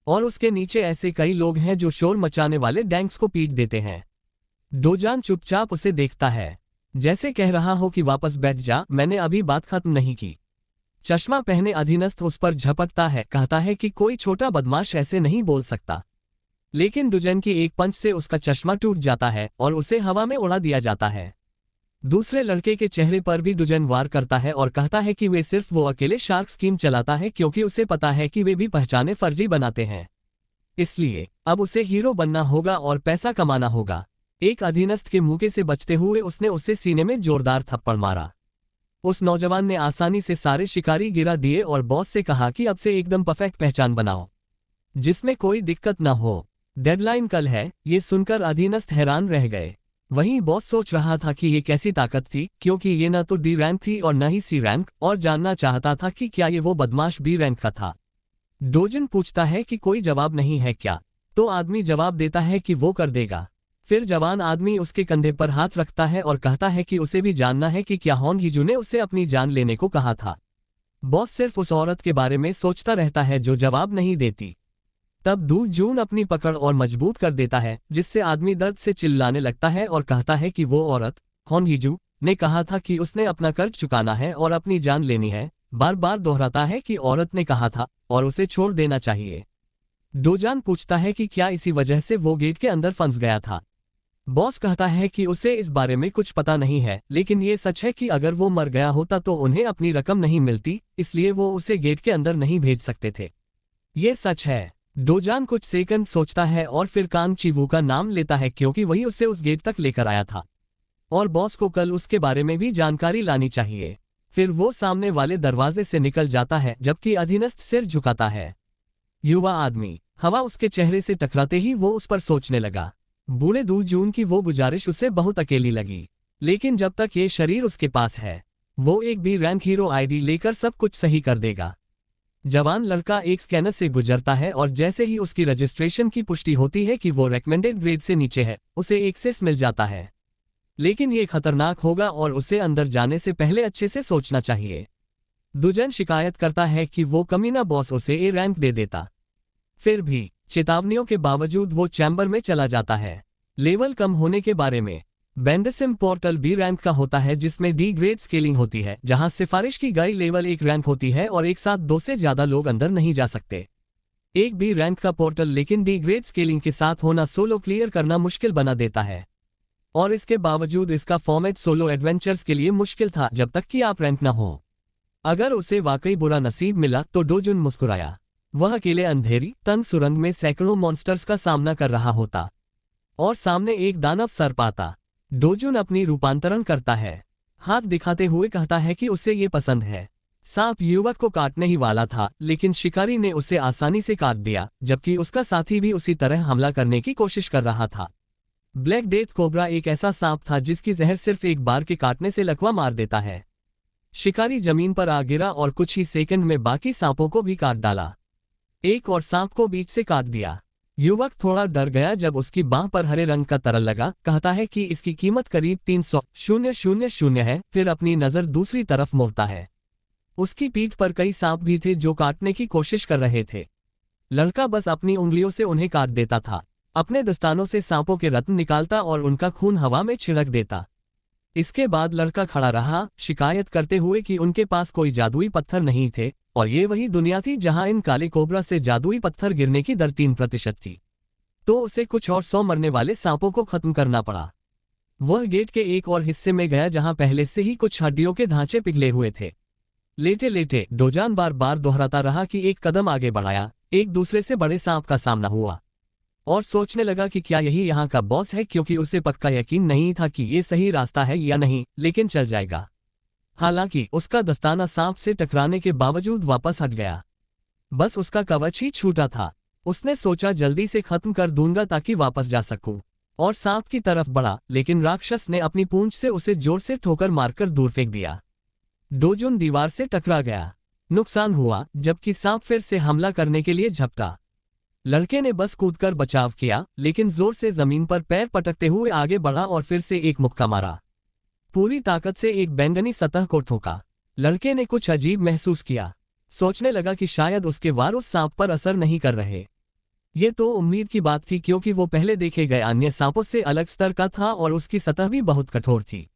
और उसके नीचे ऐसे कई लोग हैं जो शोर मचाने वाले डैंक्स को पीट देते हैं। दोजान चुपचाप उसे देखता है, जैसे कह रहा हो कि वापस बैठ जा, मैंने अभी बात खत्म नहीं की। चश्मा पहने अधीनस्थ उस पर झपटता है, कहता है कि कोई छोटा बदमाश ऐसे नहीं बोल सकता। लेकिन दुजन की एक पंच से उसका चश्मा टूट जाता है और उसे हवा में उड़ा दिया जाता है। दूसरे लड़के के चेहरे पर भी दुजन वार करता है और कहता है कि वे सिर्फ वो अकेले शार्क स्कीम चलाता है क्योंकि उसे पता है कि वे भी पहचाने फर्जी बनाते हैं। इसलिए अब उसे हीरो बनना होगा और पैसा कमाना होगा। एक अधीनस्थ के मुके से बचते हुए उसने उसे सीने में जोरदार थप्पड़ मारा। उस नौजवान ने आसानी से सारे शिकारी गिरा दिए और बॉस से कहा कि अब से एकदम परफेक्ट पहचान बनाओ, जिसमें कोई दिक्कत ना हो। डेडलाइन कल है। ये सुनकर अधीनस्थ हैरान रह गए। वहीं बॉस सोच रहा था कि ये कैसी ताकत थी, क्योंकि ये न तो डी रैंक थी और न ही सी रैंक, और जानना चाहता था कि क्या ये वो बदमाश बी रैंक का था। डोजन पूछता है कि कोई जवाब नहीं है क्या, तो आदमी जवाब देता है कि वो कर देगा। फिर जवान आदमी उसके कंधे पर हाथ रखता है और कहता है कि उसे भी जानना है कि क्या होन हीजू ने उसे अपनी जान लेने को कहा था। बॉस सिर्फ उस औरत के बारे में सोचता रहता है जो जवाब नहीं देती। तब दू जून अपनी पकड़ और मजबूत कर देता है, जिससे आदमी दर्द से चिल्लाने लगता है और कहता है कि वो औरत होन हीजू ने कहा था कि उसने अपना कर्ज चुकाना है और अपनी जान लेनी है। बार बार दोहराता है कि औरत ने कहा था और उसे छोड़ देना चाहिए। डोजान पूछता है कि क्या इसी वजह से वो गेट के अंदर फंस गया था। बॉस कहता है कि उसे इस बारे में कुछ पता नहीं है, लेकिन ये सच है कि अगर वो मर गया होता तो उन्हें अपनी रकम नहीं मिलती, इसलिए वो उसे गेट के अंदर नहीं भेज सकते थे। ये सच है। डोजान कुछ सेकंड सोचता है और फिर कांग चीवू का नाम लेता है क्योंकि वही उसे उस गेट तक लेकर आया था और बॉस को कल उसके बारे में भी जानकारी लानी चाहिए। फिर वो सामने वाले दरवाजे से निकल जाता है जबकि अधीनस्थ सिर झुकाता है। युवा आदमी। हवा उसके चेहरे से टकराते ही वो उस पर सोचने लगा। बूढ़े दू जून की वो गुजारिश उसे बहुत अकेली लगी, लेकिन जब तक ये शरीर उसके पास है वो एक बी रैंक हीरो आईडी लेकर सब कुछ सही कर देगा। जवान लड़का एक स्कैनर से गुजरता है और जैसे ही उसकी रजिस्ट्रेशन की पुष्टि होती है कि वो रेकमेंडेड ग्रेड से नीचे है, उसे एक्सेस मिल जाता है। लेकिन ये खतरनाक होगा और उसे अंदर जाने से पहले अच्छे से सोचना चाहिए। दुजन शिकायत करता है कि वो कमीना बॉस उसे ए रैंक दे देता। फिर भी चेतावनियों के बावजूद वो चैम्बर में चला जाता है। लेवल कम होने के बारे में। बेंडसिम पोर्टल बी रैंक का होता है जिसमें डी ग्रेड स्केलिंग होती है, जहां सिफारिश की गई लेवल 1 रैंक होती है और एक साथ 2 से ज्यादा लोग अंदर नहीं जा सकते। एक बी रैंक का पोर्टल लेकिन डी ग्रेड स्केलिंग के साथ होना सोलो क्लियर करना मुश्किल बना देता है, और इसके बावजूद इसका फॉर्मेट सोलो एडवेंचर्स के लिए मुश्किल था जब तक कि आप रैंक न हो। अगर उसे वाकई बुरा नसीब मिला तो डोजुन मुस्कुराया। वह अकेले अंधेरी तंग सुरंग में सैकड़ों मॉन्स्टर्स का सामना कर रहा होता और सामने एक दानव सर्प आता। डोजुन अपनी रूपांतरण करता है, हाथ दिखाते हुए कहता है कि उसे ये पसंद है। सांप युवक को काटने ही वाला था, लेकिन शिकारी ने उसे आसानी से काट दिया, जबकि उसका साथी भी उसी तरह हमला करने की कोशिश कर रहा था। ब्लैक डेथ कोबरा एक ऐसा सांप था जिसकी जहर सिर्फ एक बार के काटने से लकवा मार देता है। शिकारी जमीन पर आ गिरा और कुछ ही सेकंड में बाकी सांपों को भी काट डाला। एक और सांप को बीच से काट दिया। युवक थोड़ा डर गया जब उसकी बांह पर हरे रंग का तरल लगा। कहता है कि इसकी कीमत करीब 300,000 है। फिर अपनी नजर दूसरी तरफ मोड़ता है। उसकी पीठ पर कई सांप भी थे जो काटने की कोशिश कर रहे थे। लड़का बस अपनी उंगलियों से उन्हें काट देता था, अपने दस्तानों से सांपों के रत्न निकालता और उनका खून हवा में छिड़क देता। इसके बाद लड़का खड़ा रहा, शिकायत करते हुए कि उनके पास कोई जादुई पत्थर नहीं थे, और ये वही दुनिया थी जहां इन काले कोबरा से जादुई पत्थर गिरने की दर 3% थी। तो उसे कुछ और 100 मरने वाले सांपों को खत्म करना पड़ा। वह गेट के एक और हिस्से में गया जहां पहले से ही कुछ हड्डियों के ढांचे पिघले हुए थे। लेटे लेटे डोजान बार बार दोहराता रहा कि एक कदम आगे बढ़ाया, एक दूसरे से बड़े सांप का सामना हुआ, और सोचने लगा कि क्या यही यहाँ का बॉस है, क्योंकि उसे पक्का यकीन नहीं था कि ये सही रास्ता है या नहीं, लेकिन चल जाएगा। हालांकि उसका दस्ताना सांप से टकराने के बावजूद वापस हट गया। बस उसका कवच ही छूटा था। उसने सोचा जल्दी से खत्म कर दूंगा ताकि वापस जा सकूं, और सांप की तरफ बढ़ा, लेकिन राक्षस ने अपनी पूंछ से उसे जोर से ठोकर मारकर दूर फेंक दिया। डोजुन दीवार से टकरा गया। नुकसान हुआ, जबकि सांप फिर से हमला करने के लिए झपटा। लड़के ने बस कूदकर बचाव किया, लेकिन जोर से जमीन पर पैर पटकते हुए आगे बढ़ा और फिर से एक मुक्का मारा। पूरी ताकत से एक बैंगनी सतह को ठोका। लड़के ने कुछ अजीब महसूस किया। सोचने लगा कि शायद उसके वार उस सांप पर असर नहीं कर रहे। ये तो उम्मीद की बात थी, क्योंकि वो पहले देखे गए अन्य सांपों से अलग स्तर का था और उसकी सतह भी बहुत कठोर थी।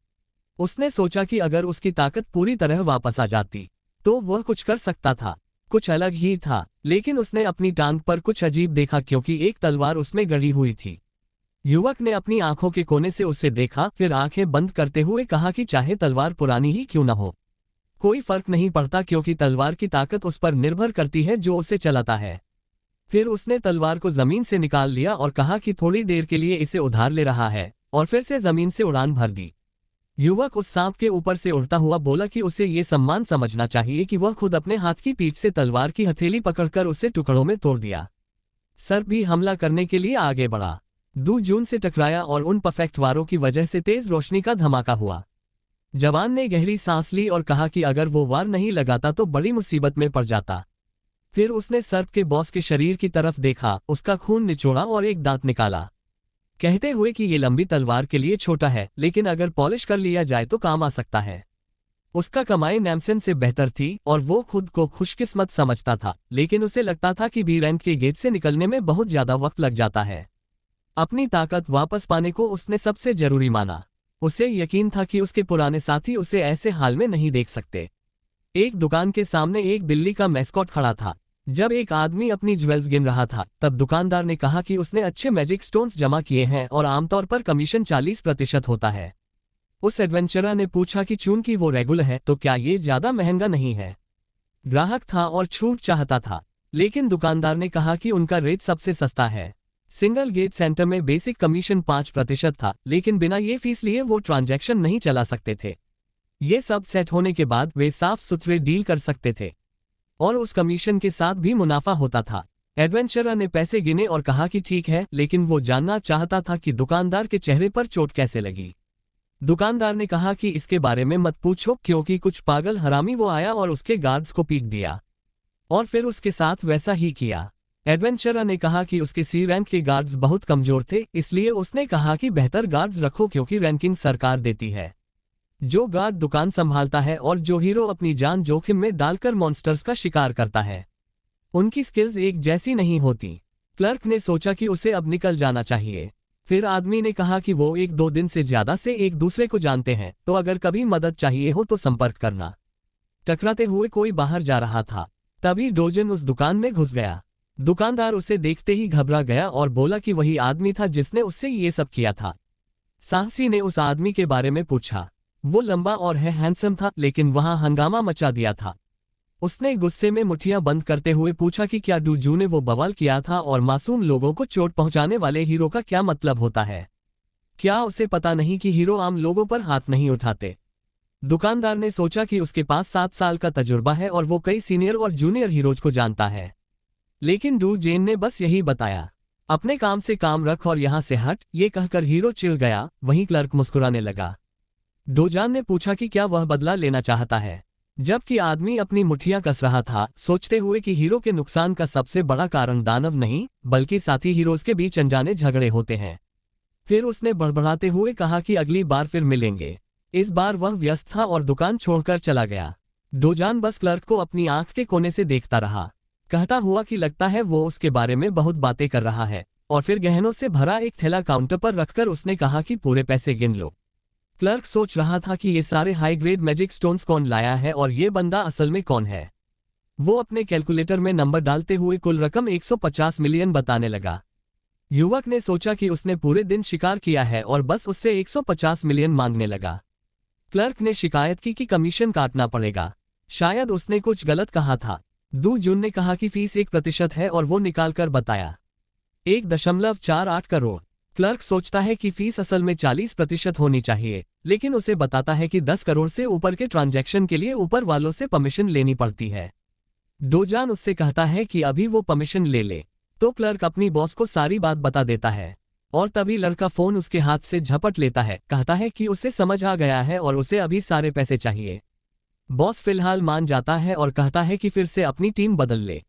उसने सोचा कि अगर उसकी ताकत पूरी तरह वापस आ जाती तो वह कुछ कर सकता था। कुछ अलग ही था, लेकिन उसने अपनी टांग पर कुछ अजीब देखा क्योंकि एक तलवार उसमें गड़ी हुई थी। युवक ने अपनी आंखों के कोने से उसे देखा, फिर आंखें बंद करते हुए कहा कि चाहे तलवार पुरानी ही क्यों न हो, कोई फर्क नहीं पड़ता क्योंकि तलवार की ताकत उस पर निर्भर करती है जो उसे चलाता है। फिर उसने तलवार को जमीन से निकाल लिया और कहा कि थोड़ी देर के लिए इसे उधार ले रहा है, और फिर से जमीन से उड़ान भर दी। युवक उस सांप के ऊपर से उड़ता हुआ बोला कि उसे ये सम्मान समझना चाहिए कि वह खुद अपने हाथ की पीठ से तलवार की हथेली पकड़कर उसे टुकड़ों में तोड़ दिया। सर्प भी हमला करने के लिए आगे बढ़ा, जून से टकराया और उन परफेक्ट वारों की वजह से तेज रोशनी का धमाका हुआ। जवान ने गहरी सांस ली और कहा कि अगर वो वार नहीं लगाता तो बड़ी मुसीबत में पड़ जाता। फिर उसने सर्प के बॉस के शरीर की तरफ देखा, उसका खून निचोड़ा और एक दांत निकाला, कहते हुए कि ये लंबी तलवार के लिए छोटा है, लेकिन अगर पॉलिश कर लिया जाए तो काम आ सकता है। उसका कमाई नैमसन से बेहतर थी और वो खुद को खुशकिस्मत समझता था, लेकिन उसे लगता था कि बी रैंक के गेट से निकलने में बहुत ज्यादा वक्त लग जाता है। अपनी ताकत वापस पाने को उसने सबसे जरूरी माना। उसे यकीन था कि उसके पुराने साथी उसे ऐसे हाल में नहीं देख सकते। एक दुकान के सामने एक बिल्ली का मैस्कॉट खड़ा था। जब एक आदमी अपनी ज्वेल्स गिन रहा था, तब दुकानदार ने कहा कि उसने अच्छे मैजिक स्टोन्स जमा किए हैं और आमतौर पर कमीशन 40% होता है। उस एडवेंचरर ने पूछा कि चूंकि वो रेगुलर है तो क्या ये ज्यादा महंगा नहीं है। ग्राहक था और छूट चाहता था, लेकिन दुकानदार ने कहा कि उनका रेट सबसे सस्ता है। सिंगल गेट सेंटर में बेसिक कमीशन 5% था, लेकिन बिना ये फीस लिए वो ट्रांजैक्शन नहीं चला सकते थे। ये सब सेट होने के बाद वे साफ सुथरे डील कर सकते थे और उस कमीशन के साथ भी मुनाफा होता था। एडवेंचरर ने पैसे गिने और कहा कि ठीक है, लेकिन वो जानना चाहता था कि दुकानदार के चेहरे पर चोट कैसे लगी। दुकानदार ने कहा कि इसके बारे में मत पूछो, क्योंकि कुछ पागल हरामी वो आया और उसके गार्ड्स को पीट दिया और फिर उसके साथ वैसा ही किया। एडवेंचरर ने कहा कि उसके सी रैंक के गार्ड्स बहुत कमजोर थे, इसलिए उसने कहा कि बेहतर गार्ड्स रखो क्योंकि रैंकिंग सरकार देती है। जो गार्ड दुकान संभालता है और जो हीरो अपनी जान जोखिम में डालकर मॉन्स्टर्स का शिकार करता है, उनकी स्किल्स एक जैसी नहीं होती। क्लर्क ने सोचा कि उसे अब निकल जाना चाहिए। फिर आदमी ने कहा कि वो 1-2 दिन से ज्यादा से एक दूसरे को जानते हैं, तो अगर कभी मदद चाहिए हो तो संपर्क करना। टकराते हुए कोई बाहर जा रहा था, तभी डोजन उस दुकान में घुस गया। दुकानदार उसे देखते ही घबरा गया और बोला कि वही आदमी था जिसने उससे ये सब किया था। साहसी ने उस आदमी के बारे में पूछा। वो लंबा और हैंडसम था, लेकिन वहां हंगामा मचा दिया था। उसने गुस्से में मुट्ठियां बंद करते हुए पूछा कि क्या डूजू ने वो बवाल किया था और मासूम लोगों को चोट पहुंचाने वाले हीरो का क्या मतलब होता है। क्या उसे पता नहीं कि हीरो आम लोगों पर हाथ नहीं उठाते। दुकानदार ने सोचा कि उसके पास 7 साल का तजुर्बा है और वो कई सीनियर और जूनियर हीरोज को जानता है, लेकिन डू जेन ने बस यही बताया, अपने काम से काम रख और यहाँ से हट। ये कहकर हीरो चिढ़ गया। वहीं क्लर्क मुस्कुराने लगा। डोजान ने पूछा कि क्या वह बदला लेना चाहता है, जबकि आदमी अपनी मुट्ठियां कस रहा था, सोचते हुए कि हीरो के नुकसान का सबसे बड़ा कारण दानव नहीं बल्कि साथी हीरोज के बीच अनजाने झगड़े होते हैं। फिर उसने बड़बड़ाते हुए कहा कि अगली बार फिर मिलेंगे। इस बार वह व्यस्त था और दुकान छोड़कर चला गया। डोजान बस क्लर्क को अपनी आंख के कोने से देखता रहा, कहता हुआ कि लगता है वो उसके बारे में बहुत बातें कर रहा है, और फिर गहनों से भरा एक थैला काउंटर पर रखकर उसने कहा कि पूरे पैसे गिन लो। क्लर्क सोच रहा था कि ये सारे हाई ग्रेड मैजिक स्टोन्स कौन लाया है और ये बंदा असल में कौन है। वो अपने कैलकुलेटर में नंबर डालते हुए कुल रकम 150 मिलियन बताने लगा। युवक ने सोचा कि उसने पूरे दिन शिकार किया है और बस उससे 150 मिलियन मांगने लगा। क्लर्क ने शिकायत की कि कमीशन काटना पड़ेगा। शायद उसने कुछ गलत कहा था। डू जून ने कहा कि फीस 1% है और वो निकालकर बताया 1.48 करोड़। क्लर्क सोचता है कि फीस असल में 40% होनी चाहिए, लेकिन उसे बताता है कि 10 करोड़ से ऊपर के ट्रांजैक्शन के लिए ऊपर वालों से परमिशन लेनी पड़ती है। डोजान उससे कहता है कि अभी वो परमिशन ले ले, तो क्लर्क अपनी बॉस को सारी बात बता देता है और तभी लड़का फोन उसके हाथ से झपट लेता है, कहता है कि उसे समझ आ गया है और उसे अभी सारे पैसे चाहिए। बॉस फिलहाल मान जाता है और कहता है कि फिर से अपनी टीम बदल ले।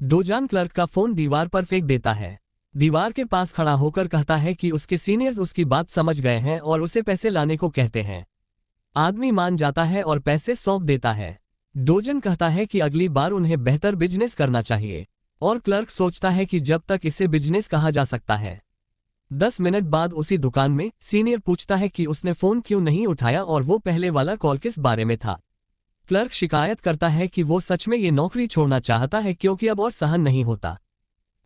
डोजान क्लर्क का फोन दीवार पर फेंक देता है। दीवार के पास खड़ा होकर कहता है कि उसके सीनियर्स उसकी बात समझ गए हैं और उसे पैसे लाने को कहते हैं। आदमी मान जाता है और पैसे सौंप देता है। डोजन कहता है कि अगली बार उन्हें बेहतर बिजनेस करना चाहिए और क्लर्क सोचता है कि जब तक इसे बिजनेस कहा जा सकता है। 10 मिनट बाद उसी दुकान में सीनियर पूछता है कि उसने फोन क्यों नहीं उठाया और वो पहले वाला कॉल किस बारे में था। क्लर्क शिकायत करता है कि वो सच में ये नौकरी छोड़ना चाहता है क्योंकि अब और सहन नहीं होता।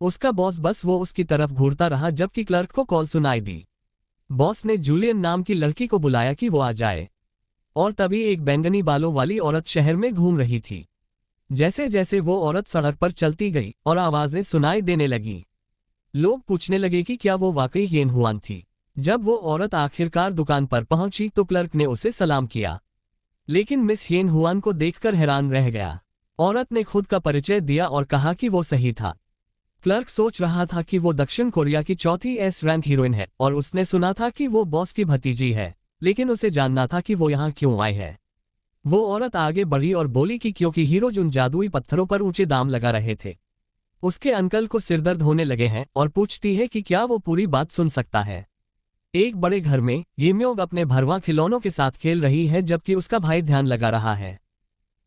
उसका बॉस बस वो उसकी तरफ घूरता रहा जबकि क्लर्क को कॉल सुनाई दी। बॉस ने जूलियन नाम की लड़की को बुलाया कि वो आ जाए, और तभी एक बैंगनी बालों वाली औरत शहर में घूम रही थी। जैसे जैसे वो औरत सड़क पर चलती गई और आवाजें सुनाई देने लगी, लोग पूछने लगे कि क्या वो वाकई येन हुआन थी। जब वो औरत आखिरकार दुकान पर पहुंची तो क्लर्क ने उसे सलाम किया, लेकिन मिस येन हुआन को देखकर हैरान रह गया। औरत ने खुद का परिचय दिया और कहा कि वो सही था। क्लर्क सोच रहा था कि वो दक्षिण कोरिया की चौथी एस रैंक हीरोइन है और उसने सुना था कि वो बॉस की भतीजी है, लेकिन उसे जानना था कि वो यहाँ क्यों आई है। वो औरत आगे बढ़ी और बोली कि क्योंकि हीरो उन जादुई पत्थरों पर ऊंचे दाम लगा रहे थे। उसके अंकल को सिरदर्द होने लगे हैं और पूछती है कि क्या वो पूरी बात सुन सकता है। एक बड़े घर में येम्योग अपने भरवा खिलौनों के साथ खेल रही है जबकि उसका भाई ध्यान लगा रहा है।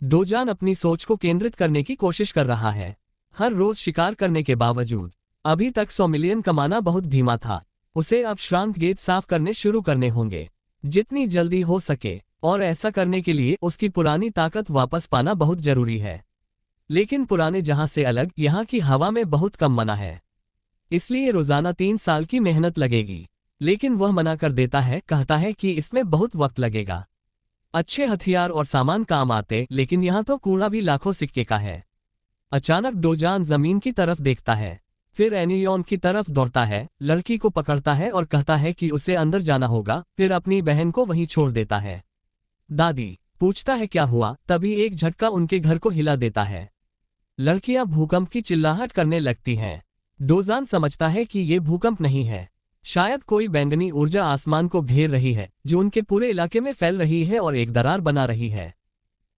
डोजान अपनी सोच को केंद्रित करने की कोशिश कर रहा है। हर रोज शिकार करने के बावजूद अभी तक 100 मिलियन कमाना बहुत धीमा था। उसे अब श्रांक गेट साफ करने शुरू करने होंगे, जितनी जल्दी हो सके, और ऐसा करने के लिए उसकी पुरानी ताकत वापस पाना बहुत जरूरी है। लेकिन पुराने जहां से अलग यहाँ की हवा में बहुत कम मना है, इसलिए रोजाना 3 साल की मेहनत लगेगी। लेकिन वह मना कर देता है, कहता है कि इसमें बहुत वक्त लगेगा। अच्छे हथियार और सामान काम आते, लेकिन यहाँ तो कूड़ा भी लाखों सिक्के का है। अचानक डोजान जमीन की तरफ देखता है, फिर एनियोन की तरफ दौड़ता है, लड़की को पकड़ता है और कहता है कि उसे अंदर जाना होगा, फिर अपनी बहन को वहीं छोड़ देता है। दादी पूछता है क्या हुआ, तभी एक झटका उनके घर को हिला देता है। लड़कियां भूकंप की चिल्लाहट करने लगती हैं। डोजान समझता है कि ये भूकंप नहीं है, शायद कोई बैंगनी ऊर्जा आसमान को घेर रही है जो उनके पूरे इलाके में फैल रही है और एक दरार बना रही है।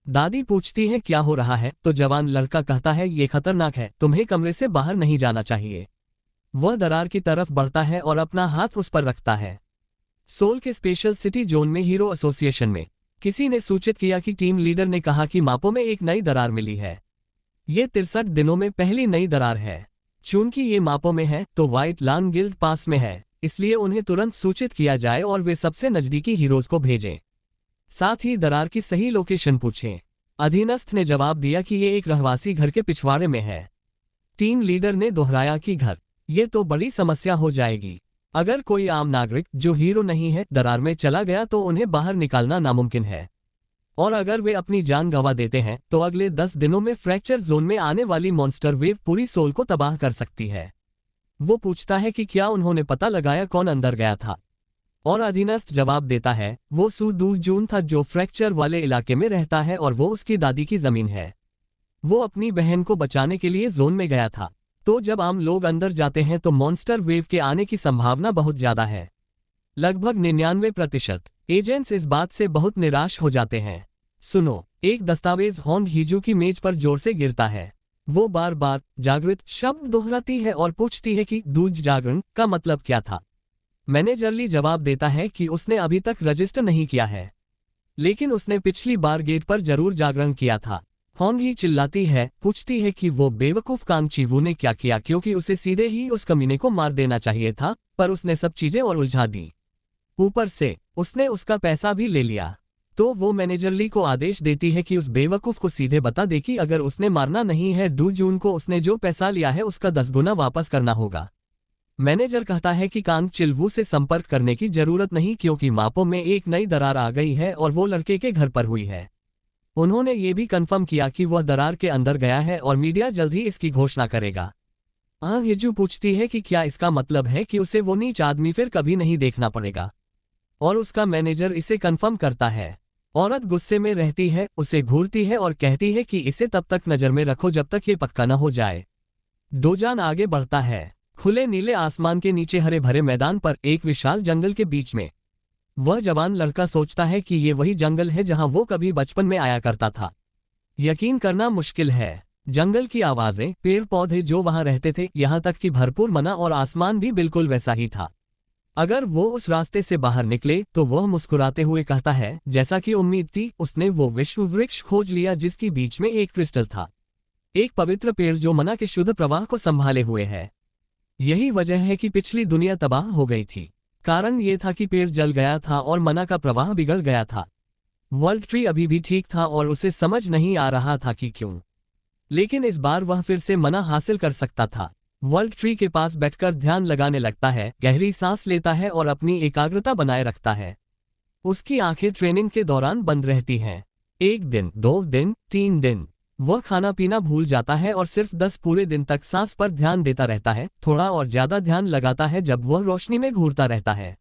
दादी पूछती है क्या हो रहा है, तो जवान लड़का कहता है ये खतरनाक है, तुम्हें कमरे से बाहर नहीं जाना चाहिए। वह दरार की तरफ बढ़ता है और अपना हाथ उस पर रखता है। सोल के स्पेशल सिटी जोन में हीरो एसोसिएशन में किसी ने सूचित किया कि टीम लीडर ने कहा कि मापो में एक नई दरार मिली है। ये 63 दिनों में पहली नई दरार है। चूंकि ये मापो में है तो व्हाइट लान गिल्ड पास में है, इसलिए उन्हें तुरंत सूचित किया जाए और वे सबसे नजदीकी हीरोज को भेजें। साथ ही दरार की सही लोकेशन पूछें। अधीनस्थ ने जवाब दिया कि ये एक रहवासी घर के पिछवाड़े में है। टीम लीडर ने दोहराया कि घर, ये तो बड़ी समस्या हो जाएगी। अगर कोई आम नागरिक जो हीरो नहीं है दरार में चला गया तो उन्हें बाहर निकालना नामुमकिन है, और अगर वे अपनी जान गंवा देते हैं तो अगले 10 दिनों में फ्रैक्चर जोन में आने वाली मॉन्स्टर वेव पूरी सोल को तबाह कर सकती है। वो पूछता है कि क्या उन्होंने पता लगाया कौन अंदर गया था, और अधीनस्थ जवाब देता है वो सू दू जून था जो फ्रैक्चर वाले इलाके में रहता है और वो उसकी दादी की जमीन है। वो अपनी बहन को बचाने के लिए जोन में गया था। तो जब आम लोग अंदर जाते हैं तो मॉन्स्टर वेव के आने की संभावना बहुत ज्यादा है। लगभग 99% एजेंट्स इस बात से बहुत निराश हो जाते हैं। सुनो, एक दस्तावेज होंग हीजू की मेज पर जोर से गिरता है। वो बार बार जागृत शब्द दोहराती है और पूछती है कि दूज जागरण का मतलब क्या था। मैनेजर ली जवाब देता है कि उसने अभी तक रजिस्टर नहीं किया है, लेकिन उसने पिछली बार गेट पर जरूर जागरण किया था। होंग ही चिल्लाती है, पूछती है कि वो बेवकूफ कांग चीवू ने क्या किया, क्योंकि उसे सीधे ही उस कमीने को मार देना चाहिए था, पर उसने सब चीजें और उलझा दी। ऊपर से उसने उसका पैसा भी ले लिया। तो वो मैनेजर ली को आदेश देती है कि उस बेवकूफ को सीधे बता दे कि अगर उसने मारना नहीं है डू जून को, उसने जो पैसा लिया है उसका 10 गुना वापस करना होगा। मैनेजर कहता है कि कांग चिलवू से संपर्क करने की जरूरत नहीं क्योंकि मापो में एक नई दरार आ गई है और वो लड़के के घर पर हुई है। उन्होंने ये भी कंफर्म किया कि वह दरार के अंदर गया है और मीडिया जल्द ही इसकी घोषणा करेगा। हिजू पूछती है कि क्या इसका मतलब है कि उसे वो नीच आदमी फिर कभी नहीं देखना पड़ेगा, और उसका मैनेजर इसे कंफर्म करता है। औरत गुस्से में रहती है, उसे घूरती है और कहती है कि इसे तब तक नजर में रखो जब तक ये पक्का न हो जाए। डोजान आगे बढ़ता है। खुले नीले आसमान के नीचे हरे भरे मैदान पर एक विशाल जंगल के बीच में वह जवान लड़का सोचता है कि ये वही जंगल है जहां वो कभी बचपन में आया करता था। यकीन करना मुश्किल है, जंगल की आवाजें, पेड़ पौधे जो वहां रहते थे, यहाँ तक कि भरपूर मना और आसमान भी बिल्कुल वैसा ही था। अगर वो उस रास्ते से बाहर निकले तो वह मुस्कुराते हुए कहता है, जैसा कि उम्मीद थी, उसने वो विश्व वृक्ष खोज लिया जिसकी बीच में एक क्रिस्टल था, एक पवित्र पेड़ जो मना के शुद्ध प्रवाह को संभाले हुए है। यही वजह है कि पिछली दुनिया तबाह हो गई थी। कारण ये था कि पेड़ जल गया था और मना का प्रवाह बिगड़ गया था। वर्ल्ड ट्री अभी भी ठीक था और उसे समझ नहीं आ रहा था कि क्यों, लेकिन इस बार वह फिर से मना हासिल कर सकता था। वर्ल्ड ट्री के पास बैठकर ध्यान लगाने लगता है, गहरी सांस लेता है और अपनी एकाग्रता बनाए रखता है। उसकी आंखें ट्रेनिंग के दौरान बंद रहती हैं। 1 दिन, 2 दिन, 3 दिन, वह खाना पीना भूल जाता है और सिर्फ 10 पूरे दिन तक सांस पर ध्यान देता रहता है। थोड़ा और ज्यादा ध्यान लगाता है जब वह रोशनी में घूरता रहता है।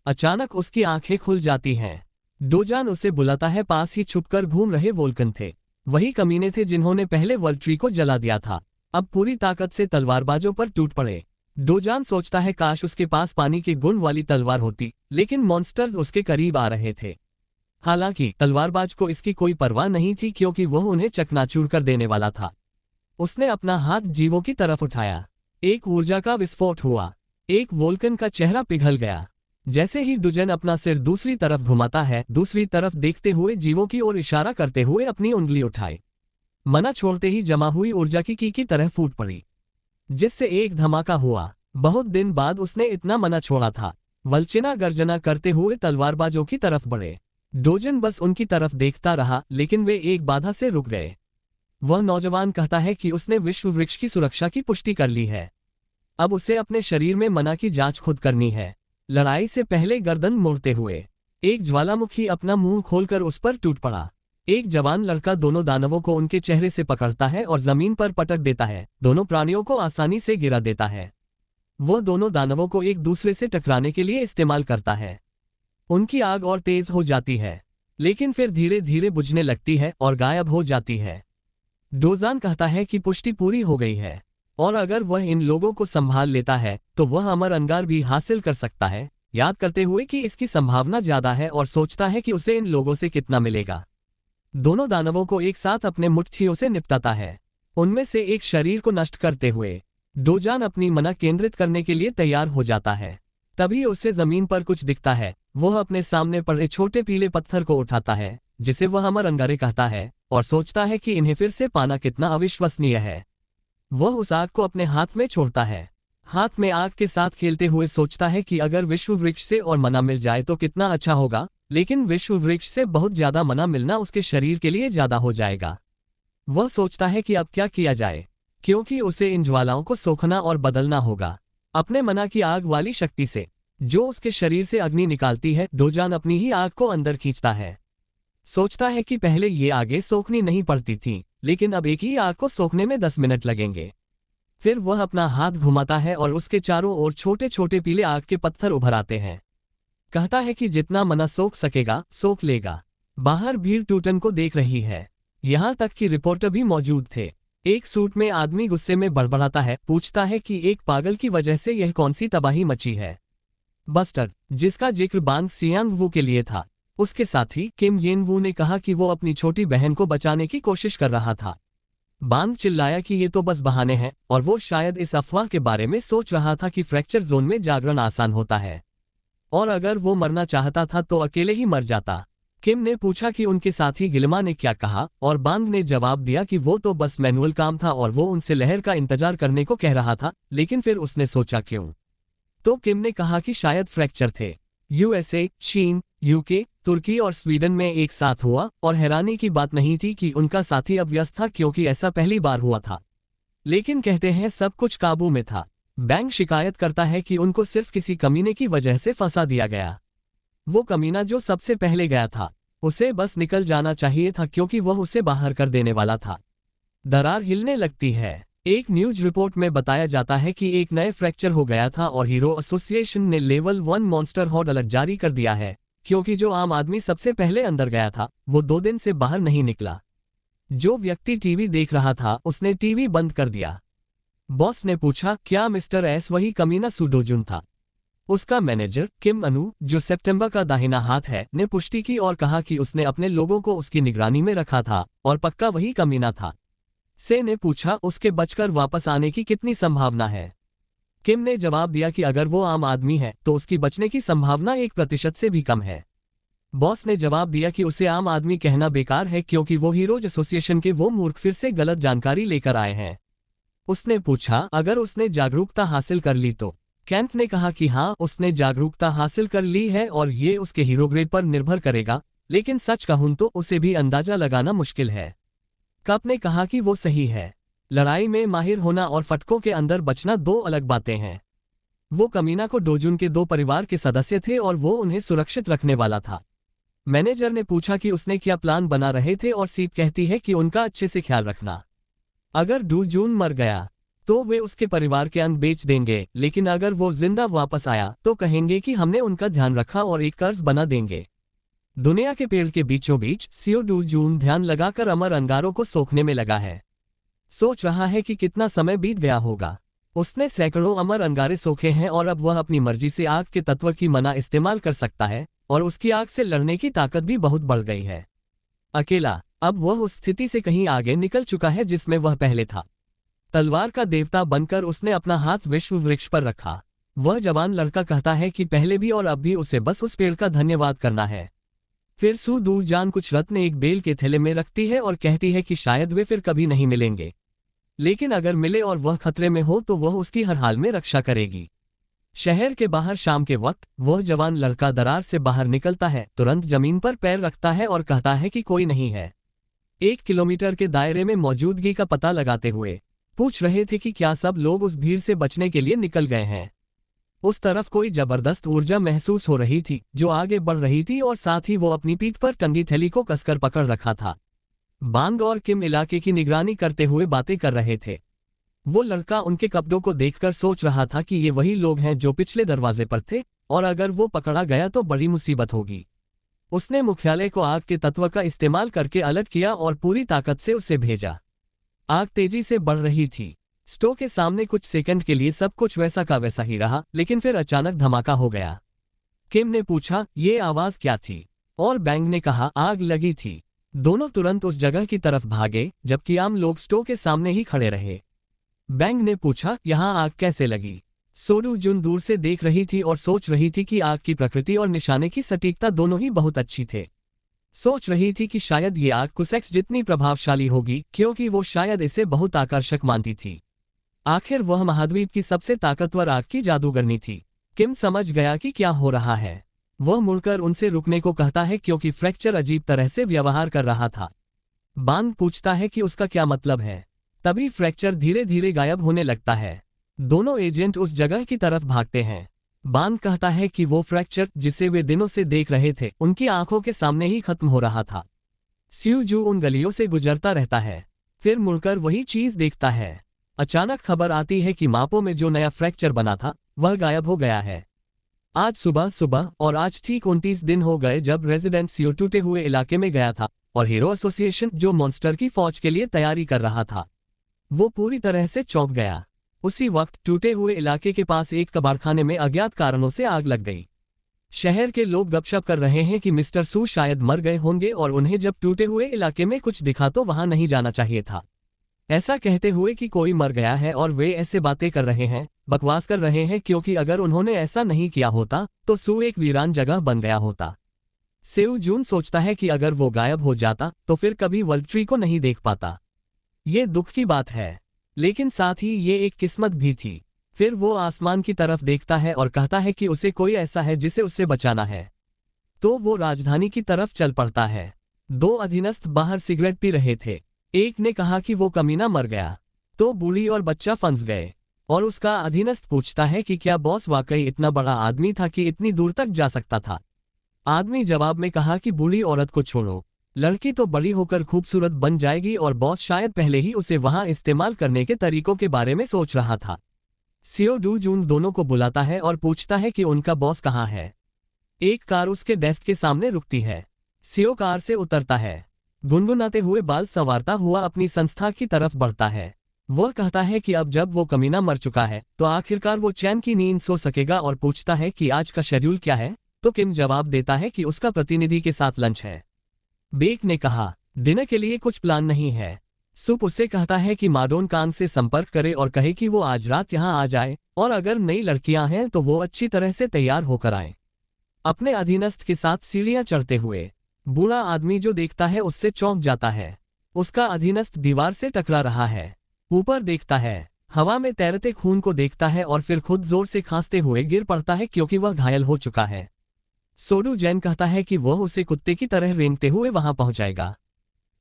अचानक उसकी आंखें खुल जाती हैं। डोजान उसे बुलाता है। पास ही छुपकर घूम रहे वोल्कन थे। वही कमीने थे जिन्होंने पहले वर्ल्ड ट्री को जला दिया था। अब पूरी ताकत से तलवारबाजों पर टूट पड़े। डोजान सोचता है काश उसके पास पानी के गुण वाली तलवार होती, लेकिन मॉन्स्टर्स उसके करीब आ रहे थे। हालांकि तलवारबाज को इसकी कोई परवाह नहीं थी क्योंकि वह उन्हें चकनाचूर कर देने वाला था। उसने अपना हाथ जीवों की तरफ उठाया। एक ऊर्जा का विस्फोट हुआ। एक वोल्कन का चेहरा पिघल गया। जैसे ही डुजन अपना सिर दूसरी तरफ घुमाता है, दूसरी तरफ देखते हुए जीवों की ओर इशारा करते हुए अपनी उंगली उठाए। मना छोड़ते ही जमा हुई ऊर्जा की तरह फूट पड़ी, जिससे एक धमाका हुआ। बहुत दिन बाद उसने इतना मना छोड़ा था। वल्चिना गर्जना करते हुए तलवारबाजों की तरफ बढ़े। डोजन बस उनकी तरफ देखता रहा, लेकिन वे एक बाधा से रुक गए। वह नौजवान कहता है कि उसने विश्व वृक्ष की सुरक्षा की पुष्टि कर ली है। अब उसे अपने शरीर में मना की जांच खुद करनी है। लड़ाई से पहले गर्दन मोड़ते हुए एक ज्वालामुखी अपना मुंह खोलकर उस पर टूट पड़ा। एक जवान लड़का दोनों दानवों को उनके चेहरे से पकड़ता है और जमीन पर पटक देता है। दोनों प्राणियों को आसानी से गिरा देता है। वह दोनों दानवों को एक दूसरे से टकराने के लिए इस्तेमाल करता है। उनकी आग और तेज हो जाती है, लेकिन फिर धीरे धीरे बुझने लगती है और गायब हो जाती है। डोजान कहता है कि पुष्टि पूरी हो गई है और अगर वह इन लोगों को संभाल लेता है तो वह अमर अंगार भी हासिल कर सकता है, याद करते हुए कि इसकी संभावना ज्यादा है और सोचता है कि उसे इन लोगों से कितना मिलेगा। दोनों दानवों को एक साथ अपने मुट्ठियों से निपटाता है, उनमें से एक शरीर को नष्ट करते हुए। डोजान अपनी मना केंद्रित करने के लिए तैयार हो जाता है। तभी उसे जमीन पर कुछ दिखता है। वह अपने सामने पड़े छोटे पीले पत्थर को उठाता है, जिसे वह अमर अंगारे कहता है, और सोचता है कि इन्हें फिर से पाना कितना अविश्वसनीय है। वह उस आग को अपने हाथ में छोड़ता है। हाथ में आग के साथ खेलते हुए सोचता है कि अगर विश्व वृक्ष से और मना मिल जाए तो कितना अच्छा होगा, लेकिन विश्व वृक्ष से बहुत ज्यादा मना मिलना उसके शरीर के लिए ज्यादा हो जाएगा। वह सोचता है कि अब क्या किया जाए, क्योंकि उसे इन ज्वालाओं को सोखना और बदलना होगा अपने मना की आग वाली शक्ति से, जो उसके शरीर से अग्नि निकालती है। डोजान अपनी ही आग को अंदर खींचता है। सोचता है कि पहले ये आगे सोखनी नहीं पड़ती थी, लेकिन अब एक ही आग को सोखने में 10 मिनट लगेंगे। फिर वह अपना हाथ घुमाता है और उसके चारों ओर छोटे छोटे पीले आग के पत्थर उभर आते हैं। कहता है कि जितना मना सोख सकेगा सोख लेगा। बाहर भीड़ टूटन को देख रही है, यहाँ तक कि रिपोर्टर भी मौजूद थे। एक सूट में आदमी गुस्से में बड़बड़ाता है, पूछता है कि एक पागल की वजह से यह कौन सी तबाही मची है। बस्टर, जिसका जिक्र बांग सियांग वू के लिए था, उसके साथी किम येन वू ने कहा कि वो अपनी छोटी बहन को बचाने की कोशिश कर रहा था। बांग चिल्लाया कि ये तो बस बहाने हैं और वो शायद इस अफवाह के बारे में सोच रहा था कि फ्रैक्चर जोन में जागरण आसान होता है और अगर वो मरना चाहता था तो अकेले ही मर जाता। किम ने पूछा कि उनके साथी गिल्मा ने क्या कहा और बांग ने जवाब दिया कि वो तो बस मैनुअल काम था और वो उनसे लहर का इंतजार करने को कह रहा था, लेकिन फिर उसने सोचा क्यों, तो किम ने कहा कि शायद फ्रैक्चर थे। यूएसए, चीन, यूके, तुर्की और स्वीडन में एक साथ हुआ और हैरानी की बात नहीं थी कि उनका साथी अब व्यस्त था क्योंकि ऐसा पहली बार हुआ था। लेकिन कहते हैं सब कुछ काबू में था। बैंक शिकायत करता है कि उनको सिर्फ किसी कमीने की वजह से फंसा दिया गया। वो कमीना जो सबसे पहले गया था, उसे बस निकल जाना चाहिए था क्योंकि वह उसे बाहर कर देने वाला था। दरार हिलने लगती है। एक न्यूज रिपोर्ट में बताया जाता है कि एक नए फ्रैक्चर हो गया था और हीरो एसोसिएशन ने लेवल 1 मॉन्स्टर हॉर्ड अलर्ट जारी कर दिया है क्योंकि जो आम आदमी सबसे पहले अंदर गया था वो 2 दिन से बाहर नहीं निकला। जो व्यक्ति टीवी देख रहा था उसने टीवी बंद कर दिया। बॉस ने पूछा, क्या मिस्टर एस वही कमीना सुडोजुन था? उसका मैनेजर किम अनु, जो सितंबर का दाहिना हाथ है, ने पुष्टि की और कहा कि उसने अपने लोगों को उसकी निगरानी में रखा था और पक्का वही कमीना था। से ने पूछा, उसके बचकर वापस आने की कितनी संभावना है? किम ने जवाब दिया कि अगर वो आम आदमी है तो उसकी बचने की संभावना 1% से भी कम है। बॉस ने जवाब दिया कि उसे आम आदमी कहना बेकार है क्योंकि वो हीरोज एसोसिएशन के वो मूर्ख फिर से गलत जानकारी लेकर आए हैं। उसने पूछा, अगर उसने जागरूकता हासिल कर ली तो? कैंट ने कहा कि हाँ, उसने जागरूकता हासिल कर ली है और ये उसके हीरो ग्रेड पर निर्भर करेगा। लेकिन सच कहूं तो उसे भी अंदाजा लगाना मुश्किल है। कप ने कहा कि वो सही है। लड़ाई में माहिर होना और फटकों के अंदर बचना दो अलग बातें हैं। वो कमीना को डोजुन के दो परिवार के सदस्य थे और वो उन्हें सुरक्षित रखने वाला था। मैनेजर ने पूछा कि उसने क्या प्लान बना रहे थे और सीप कहती है कि उनका अच्छे से ख्याल रखना। अगर डोजुन मर गया तो वे उसके परिवार के अंग बेच देंगे, लेकिन अगर वो जिंदा वापस आया तो कहेंगे कि हमने उनका ध्यान रखा और एक कर्ज बना देंगे। दुनिया के पेड़ के बीचों बीच सियो डोजुन ध्यान लगाकर अमर अंगारों को सोखने में लगा है। सोच रहा है कि कितना समय बीत गया होगा। उसने सैकड़ों अमर अंगारे सोखे हैं और अब वह अपनी मर्जी से आग के तत्व की मना इस्तेमाल कर सकता है और उसकी आग से लड़ने की ताकत भी बहुत बढ़ गई है। अकेला अब वह उस स्थिति से कहीं आगे निकल चुका है जिसमें वह पहले था। तलवार का देवता बनकर उसने अपना हाथ विश्व वृक्ष पर रखा। वह जवान लड़का कहता है कि पहले भी और अब भी उसे बस उस पेड़ का धन्यवाद करना है। फिर सू डोजुन कुछ रत्न एक बेल के थैले में रखती है और कहती है कि शायद वे फिर कभी नहीं मिलेंगे, लेकिन अगर मिले और वह खतरे में हो तो वह उसकी हर हाल में रक्षा करेगी। शहर के बाहर शाम के वक्त वह जवान लड़का दरार से बाहर निकलता है, तुरंत जमीन पर पैर रखता है और कहता है कि कोई नहीं है। 1 किलोमीटर के दायरे में मौजूदगी का पता लगाते हुए पूछ रहे थे कि क्या सब लोग उस भीड़ से बचने के लिए निकल गए हैं। उस तरफ कोई जबरदस्त ऊर्जा महसूस हो रही थी जो आगे बढ़ रही थी और साथ ही वो अपनी पीठ पर टंगी थैली को कसकर पकड़ रखा था। बांग और किम इलाके की निगरानी करते हुए बातें कर रहे थे। वो लड़का उनके कपड़ों को देखकर सोच रहा था कि ये वही लोग हैं जो पिछले दरवाजे पर थे और अगर वो पकड़ा गया तो बड़ी मुसीबत होगी। उसने मुख्यालय को आग के तत्व का इस्तेमाल करके अलर्ट किया और पूरी ताकत से उसे भेजा। आग तेजी से बढ़ रही थी। स्टो के सामने कुछ सेकंड के लिए सब कुछ वैसा का वैसा ही रहा, लेकिन फिर अचानक धमाका हो गया। किम ने पूछा, ये आवाज क्या थी? और बैंग ने कहा, आग लगी थी। दोनों तुरंत उस जगह की तरफ भागे जबकि आम लोग स्टो के सामने ही खड़े रहे। बैंग ने पूछा, यहाँ आग कैसे लगी? सू डोजुन दूर से देख रही थी और सोच रही थी कि आग की प्रकृति और निशाने की सटीकता दोनों ही बहुत अच्छी थे। सोच रही थी कि शायद ये आग कुसेक्स जितनी प्रभावशाली होगी क्योंकि वो शायद इसे बहुत आकर्षक मानती थी। आखिर वह महाद्वीप की सबसे ताकतवर आग की जादूगरनी थी। किम समझ गया कि क्या हो रहा है। वह मुड़कर उनसे रुकने को कहता है क्योंकि फ्रैक्चर अजीब तरह से व्यवहार कर रहा था। बांग पूछता है कि उसका क्या मतलब है। तभी फ्रैक्चर धीरे धीरे गायब होने लगता है। दोनों एजेंट उस जगह की तरफ भागते हैं। बांग कहता है कि वो फ्रैक्चर जिसे वे दिनों से देख रहे थे उनकी आंखों के सामने ही खत्म हो रहा था। स्यूजू उन गलियों से गुजरता रहता है, फिर मुड़कर वही चीज देखता है। अचानक खबर आती है कि मापो में जो नया फ्रैक्चर बना था वह गायब हो गया है। आज सुबह और आज ठीक 29 दिन हो गए जब रेजिडेंट सियो टूटे हुए इलाके में गया था और हीरो एसोसिएशन जो मॉन्स्टर की फौज के लिए तैयारी कर रहा था वो पूरी तरह से चौंक गया। उसी वक्त टूटे हुए इलाके के पास एक कबाड़खाने में अज्ञात कारणों से आग लग गई। शहर के लोग गपशप कर रहे हैं कि मिस्टर सू शायद मर गए होंगे और उन्हें जब टूटे हुए इलाके में कुछ दिखा तो वहां नहीं जाना चाहिए था। ऐसा कहते हुए कि कोई मर गया है और वे ऐसे बातें कर रहे हैं, बकवास कर रहे हैं क्योंकि अगर उन्होंने ऐसा नहीं किया होता तो सू एक वीरान जगह बन गया होता। सेऊ जून सोचता है कि अगर वो गायब हो जाता तो फिर कभी वर्ल्ड ट्री को नहीं देख पाता। ये दुख की बात है, लेकिन साथ ही ये एक किस्मत भी थी। फिर वो आसमान की तरफ देखता है और कहता है कि उसे कोई ऐसा है जिसे उससे बचाना है। तो वो राजधानी की तरफ चल पड़ता है। 2 अधीनस्थ बाहर सिगरेट पी रहे थे। एक ने कहा कि वो कमीना मर गया, तो बूढ़ी और बच्चा फंस गए और उसका अधीनस्थ पूछता है कि क्या बॉस वाकई इतना बड़ा आदमी था कि इतनी दूर तक जा सकता था। आदमी जवाब में कहा कि बूढ़ी औरत को छोड़ो, लड़की तो बड़ी होकर खूबसूरत बन जाएगी और बॉस शायद पहले ही उसे वहां इस्तेमाल करने के तरीकों के बारे में सोच रहा था। सियो डोजुन दोनों को बुलाता है और पूछता है कि उनका बॉस कहाँ है। एक कार उसके डेस्क के सामने रुकती है। सियो कार से उतरता है, गुनगुनाते हुए बाल संवारता हुआ अपनी संस्था की तरफ बढ़ता है। वह कहता है कि अब जब वो कमीना मर चुका है तो आखिरकार वो चैन की नींद सो सकेगा और पूछता है कि आज का शेड्यूल क्या है, तो किम जवाब देता है कि उसका प्रतिनिधि के साथ लंच है। बेक ने कहा, डिनर के लिए कुछ प्लान नहीं है। सुप उससे कहता है कि माडोन कांग से संपर्क करे और कहे कि वो आज रात यहाँ आ जाए और अगर नई लड़कियां हैं तो वो अच्छी तरह से तैयार होकर आए। अपने अधीनस्थ के साथ सीढ़ियां चढ़ते हुए बूढ़ा आदमी जो देखता है उससे चौंक जाता है। उसका अधीनस्थ दीवार से टकरा रहा है। ऊपर देखता है, हवा में तैरते खून को देखता है और फिर खुद जोर से खांसते हुए गिर पड़ता है क्योंकि वह घायल हो चुका है। सोडू जैन कहता है कि वह उसे कुत्ते की तरह रेंगते हुए वहां पहुंचाएगा।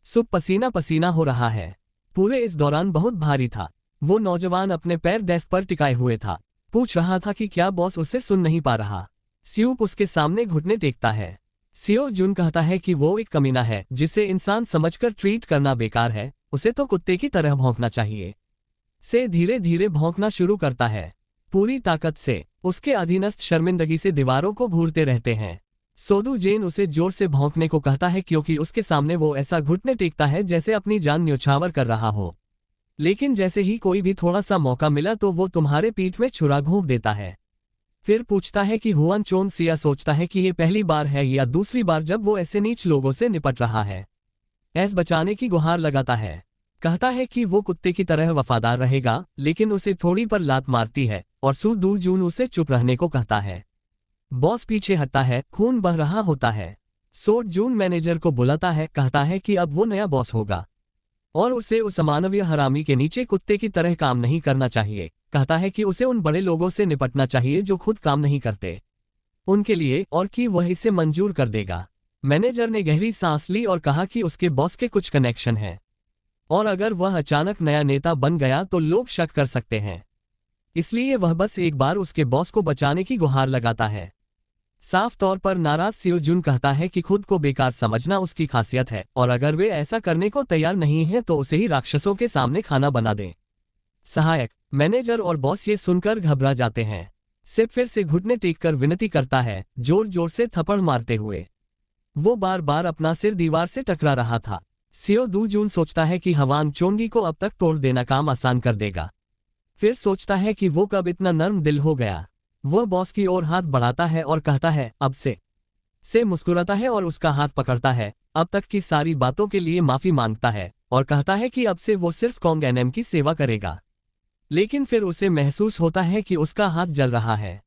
सुप पसीना पसीना हो रहा है। पूरे इस दौरान बहुत भारी था। वो नौजवान अपने पैर डेस्क पर टिकाए हुए था। पूछ रहा था कि क्या बॉस उसे सुन नहीं पा रहा। स्यूप उसके सामने घुटने टेकता है। सियो जुन कहता है कि वो एक कमीना है जिसे इंसान समझकर ट्रीट करना बेकार है, उसे तो कुत्ते की तरह भौंकना चाहिए। से धीरे धीरे भौंकना शुरू करता है, पूरी ताकत से। उसके अधीनस्थ शर्मिंदगी से दीवारों को घूरते रहते हैं। सोडू जैन उसे जोर से भौंकने को कहता है क्योंकि उसके सामने वो ऐसा घुटने टेकता है जैसे अपनी जान न्यौछावर कर रहा हो। लेकिन जैसे ही कोई भी थोड़ा सा मौका मिला तो वो तुम्हारे पीठ में छुरा घोंप देता है। फिर पूछता है कि हुआन चोन सिया सोचता है कि ये पहली बार है या दूसरी बार जब वो ऐसे नीच लोगों से निपट रहा है। ऐस बचाने की गुहार लगाता है। कहता है कि वो कुत्ते की तरह वफादार रहेगा, लेकिन उसे थोड़ी पर लात मारती है और सू दू जून उसे चुप रहने को कहता है। बॉस पीछे हटता है, खून बह रहा होता है। सो जून मैनेजर को बुलाता है, कहता है कि अब वो नया बॉस होगा और उसे उस अमानवीय हरामी के नीचे कुत्ते की तरह काम नहीं करना चाहिए। कहता है कि उसे उन बड़े लोगों से निपटना चाहिए जो खुद काम नहीं करते उनके लिए, और कि वह इसे मंजूर कर देगा। मैनेजर ने गहरी सांस ली और कहा कि उसके बॉस के कुछ कनेक्शन है और अगर वह अचानक नया नेता बन गया तो लोग शक कर सकते हैं। इसलिए वह बस एक बार उसके बॉस को बचाने की गुहार लगाता है। साफ तौर पर नाराज सियो जुन कहता है कि खुद को बेकार समझना उसकी खासियत है और अगर वे ऐसा करने को तैयार नहीं हैं तो उसे ही राक्षसों के सामने खाना बना दें। सहायक, मैनेजर और बॉस ये सुनकर घबरा जाते हैं। सिप फिर से घुटने टेककर विनती करता है, जोर जोर से थप्पड़ मारते हुए। वो बार बार अपना सिर दीवार से टकरा रहा था। सियो दू जून सोचता है कि हवान चोंगी को अब तक तोड़ देना काम आसान कर देगा। फिर सोचता है कि वो कब इतना नर्म दिल हो गया। वह बॉस की ओर हाथ बढ़ाता है और कहता है अब से मुस्कुराता है और उसका हाथ पकड़ता है। अब तक की सारी बातों के लिए माफी मांगता है और कहता है कि अब से वो सिर्फ कॉन्ग एनएम की सेवा करेगा। लेकिन फिर उसे महसूस होता है कि उसका हाथ जल रहा है।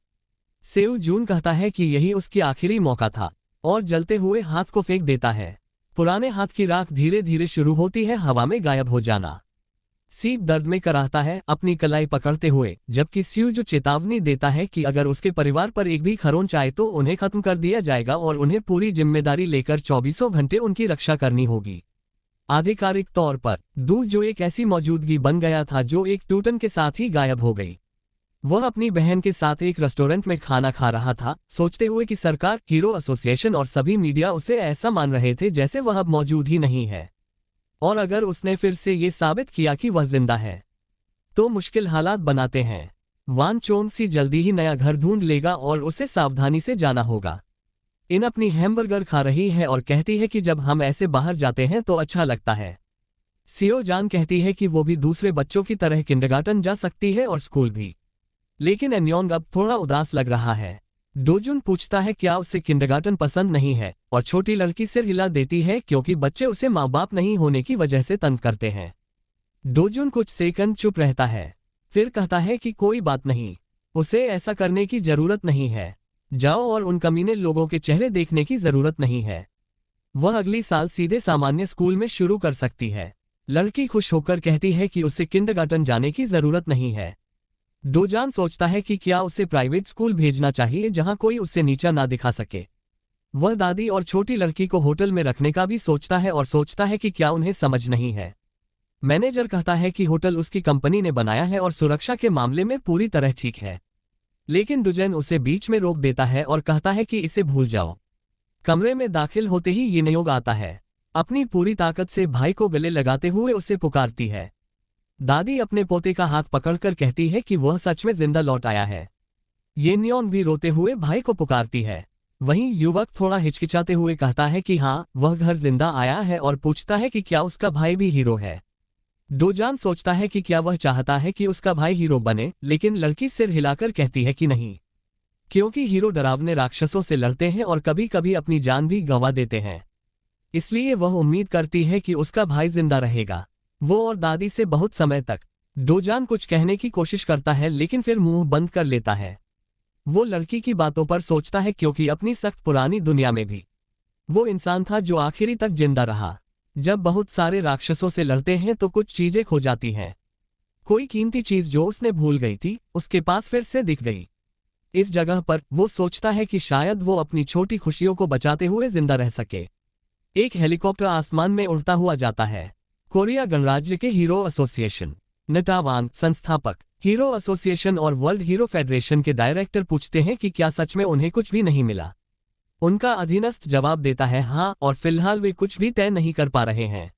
सेऊ जून कहता है कि यही उसकी आखिरी मौका था और जलते हुए हाथ को फेंक देता है। पुराने हाथ की राख धीरे धीरे शुरू होती है हवा में गायब हो जाना। सीप दर्द में कराहता है अपनी कलाई पकड़ते हुए, जबकि स्यू जो चेतावनी देता है कि अगर उसके परिवार पर एक भी खरोंच आए तो उन्हें खत्म कर दिया जाएगा और उन्हें पूरी जिम्मेदारी लेकर 24 घंटे उनकी रक्षा करनी होगी। आधिकारिक तौर पर दू जो एक ऐसी मौजूदगी बन गया था जो एक टूटन के साथ ही गायब हो गई। वह अपनी बहन के साथ एक रेस्टोरेंट में खाना खा रहा था, सोचते हुए कि सरकार, हीरो एसोसिएशन और सभी मीडिया उसे ऐसा मान रहे थे जैसे वह अब मौजूद ही नहीं है। और अगर उसने फिर से ये साबित किया कि वह जिंदा है तो मुश्किल हालात बनाते हैं। वान चोन सी जल्दी ही नया घर ढूंढ लेगा और उसे सावधानी से जाना होगा। इन अपनी हैमबर्गर खा रही है और कहती है कि जब हम ऐसे बाहर जाते हैं तो अच्छा लगता है। सियो जान कहती है कि वो भी दूसरे बच्चों की तरह किंडरगार्टन जा सकती है और स्कूल भी। लेकिन एन्योंग अब थोड़ा उदास लग रहा है। डोजुन पूछता है क्या उसे किंडरगार्टन पसंद नहीं है और छोटी लड़की सिर हिला देती है क्योंकि बच्चे उसे माँ बाप नहीं होने की वजह से तंग करते हैं। डोजुन कुछ सेकंड चुप रहता है, फिर कहता है कि कोई बात नहीं, उसे ऐसा करने की जरूरत नहीं है। जाओ और उन कमीने लोगों के चेहरे देखने की जरूरत नहीं है। वह अगली साल सीधे सामान्य स्कूल में शुरू कर सकती है। लड़की खुश होकर कहती है कि उसे किंडरगार्टन जाने की जरूरत नहीं है। डोजान सोचता है कि क्या उसे प्राइवेट स्कूल भेजना चाहिए जहां कोई उसे नीचा ना दिखा सके। वह दादी और छोटी लड़की को होटल में रखने का भी सोचता है और सोचता है कि क्या उन्हें समझ नहीं है। मैनेजर कहता है कि होटल उसकी कंपनी ने बनाया है और सुरक्षा के मामले में पूरी तरह ठीक है। लेकिन डुजैन उसे बीच में रोक देता है और कहता है कि इसे भूल जाओ। कमरे में दाखिल होते ही यिनयोंग आता है। अपनी पूरी ताकत से भाई को गले लगाते हुए उसे पुकारती है। दादी अपने पोते का हाथ पकड़कर कहती है कि वह सच में जिंदा लौट आया है। येन्योन भी रोते हुए भाई को पुकारती है। वहीं युवक थोड़ा हिचकिचाते हुए कहता है कि हाँ, वह घर जिंदा आया है और पूछता है कि क्या उसका भाई भी हीरो है। डोजान सोचता है कि क्या वह चाहता है कि उसका भाई हीरो बने, लेकिन लड़की सिर हिलाकर कहती है कि नहीं, क्योंकि हीरो डरावने राक्षसों से लड़ते हैं और कभी कभी अपनी जान भी गंवा देते हैं। इसलिए वह उम्मीद करती है कि उसका भाई जिंदा रहेगा। वो और दादी से बहुत समय तक। डोजान कुछ कहने की कोशिश करता है लेकिन फिर मुंह बंद कर लेता है। वो लड़की की बातों पर सोचता है क्योंकि अपनी सख्त पुरानी दुनिया में भी वो इंसान था जो आखिरी तक जिंदा रहा। जब बहुत सारे राक्षसों से लड़ते हैं तो कुछ चीजें खो जाती हैं। कोई कीमती चीज जो उसने भूल गई थी उसके पास फिर से दिख गई। इस जगह पर वो सोचता है कि शायद वो अपनी छोटी खुशियों को बचाते हुए जिंदा रह सके। एक हेलीकॉप्टर आसमान में उड़ता हुआ जाता है। कोरिया गणराज्य के हीरो एसोसिएशन नेतावान संस्थापक हीरो एसोसिएशन और वर्ल्ड हीरो फेडरेशन के डायरेक्टर पूछते हैं कि क्या सच में उन्हें कुछ भी नहीं मिला। उनका अधीनस्थ जवाब देता है हाँ, और फिलहाल वे कुछ भी तय नहीं कर पा रहे हैं।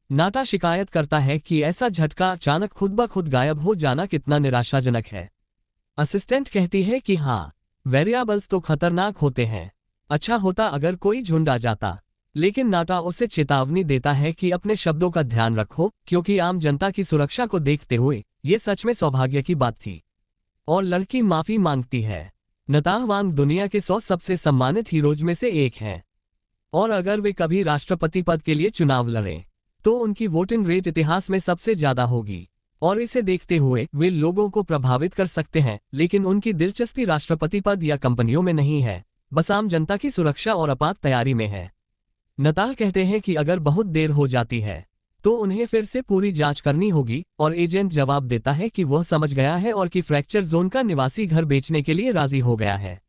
नाटा शिकायत करता है कि ऐसा झटका अचानक खुद ब खुद गायब हो जाना कितना निराशाजनक है। असिस्टेंट कहती है कि हाँ, वेरिएबल्स तो खतरनाक होते हैं, अच्छा होता अगर कोई झुंड आ जाता। लेकिन नाटा उसे चेतावनी देता है कि अपने शब्दों का ध्यान रखो, क्योंकि आम जनता की सुरक्षा को देखते हुए ये सच में सौभाग्य की बात थी। और लड़की माफी मांगती है। नताहवांग दुनिया के 100 सबसे सम्मानित हीरोज में से एक हैं, और अगर वे कभी राष्ट्रपति पद के लिए चुनाव लड़ें तो उनकी वोटिंग रेट इतिहास में सबसे ज्यादा होगी, और इसे देखते हुए वे लोगों को प्रभावित कर सकते हैं। लेकिन उनकी दिलचस्पी राष्ट्रपति पद या कंपनियों में नहीं है, बस आम जनता की सुरक्षा और आपात तैयारी में है। नताह कहते हैं कि अगर बहुत देर हो जाती है तो उन्हें फिर से पूरी जांच करनी होगी, और एजेंट जवाब देता है कि वह समझ गया है और कि फ्रैक्चर जोन का निवासी घर बेचने के लिए राजी हो गया है।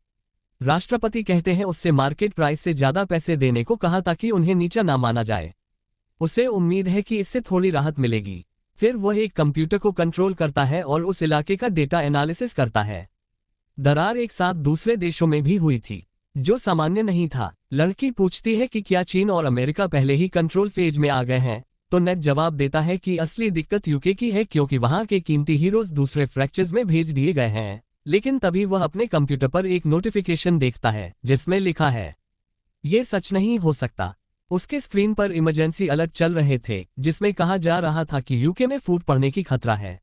राष्ट्रपति कहते हैं उससे मार्केट प्राइस से ज्यादा पैसे देने को कहा ताकि उन्हें नीचा ना माना जाए। उसे उम्मीद है कि इससे थोड़ी राहत मिलेगी। फिर वह एक कंप्यूटर को कंट्रोल करता है और उस इलाके का डेटा एनालिसिस करता है। दरार एक साथ दूसरे देशों में भी हुई थी, जो सामान्य नहीं था। लड़की पूछती है कि क्या चीन और अमेरिका पहले ही कंट्रोल फेज में आ गए हैं, तो नेट जवाब देता है कि असली दिक्कत यूके की है, क्योंकि वहां के कीमती हीरोज दूसरे फ्रैक्चर्स में भेज दिए गए हैं। लेकिन तभी वह अपने कंप्यूटर पर एक नोटिफिकेशन देखता है जिसमें लिखा है, ये सच नहीं हो सकता। उसके स्क्रीन पर इमरजेंसी अलर्ट चल रहे थे, जिसमें कहा जा रहा था कि यूके में फूट पड़ने की खतरा है।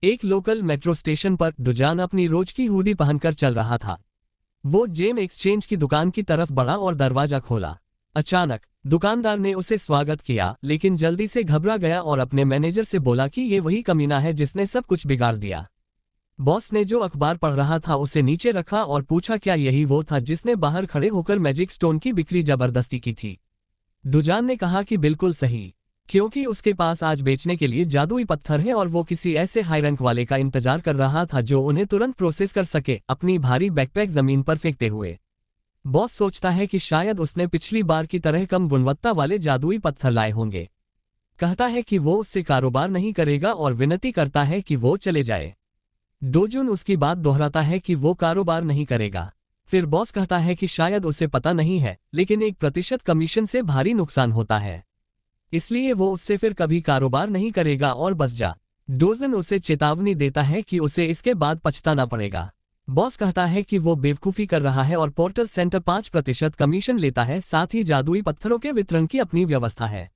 एक लोकल मेट्रो स्टेशन पर डुजान अपनी रोज की हुडी पहनकर चल रहा था। वो जेम एक्सचेंज की दुकान की तरफ बढ़ा और दरवाजा खोला। अचानक दुकानदार ने उसे स्वागत किया, लेकिन जल्दी से घबरा गया और अपने मैनेजर से बोला कि ये वही कमीना है जिसने सब कुछ बिगाड़ दिया। बॉस ने जो अखबार पढ़ रहा था उसे नीचे रखा और पूछा क्या यही वो था जिसने बाहर खड़े होकर मैजिक स्टोन की बिक्री जबरदस्ती की थी। डुजान ने कहा कि बिल्कुल सही, क्योंकि उसके पास आज बेचने के लिए जादुई पत्थर है और वो किसी ऐसे हाई रैंक वाले का इंतजार कर रहा था जो उन्हें तुरंत प्रोसेस कर सके, अपनी भारी बैकपैक जमीन पर फेंकते हुए। बॉस सोचता है कि शायद उसने पिछली बार की तरह कम गुणवत्ता वाले जादुई पत्थर लाए होंगे। कहता है कि वो उससे कारोबार नहीं करेगा और विनती करता है कि वो चले जाए। डोजुन उसकी बात दोहराता है कि वो कारोबार नहीं करेगा। फिर बॉस कहता है कि शायद उसे पता नहीं है, लेकिन 1% कमीशन से भारी नुकसान होता है, इसलिए वो उससे फिर कभी कारोबार नहीं करेगा और बस जा। डोजन उसे चेतावनी देता है कि उसे इसके बाद पछताना पड़ेगा। बॉस कहता है कि वो बेवकूफ़ी कर रहा है और पोर्टल सेंटर 5% कमीशन लेता है, साथ ही जादुई पत्थरों के वितरण की अपनी व्यवस्था है,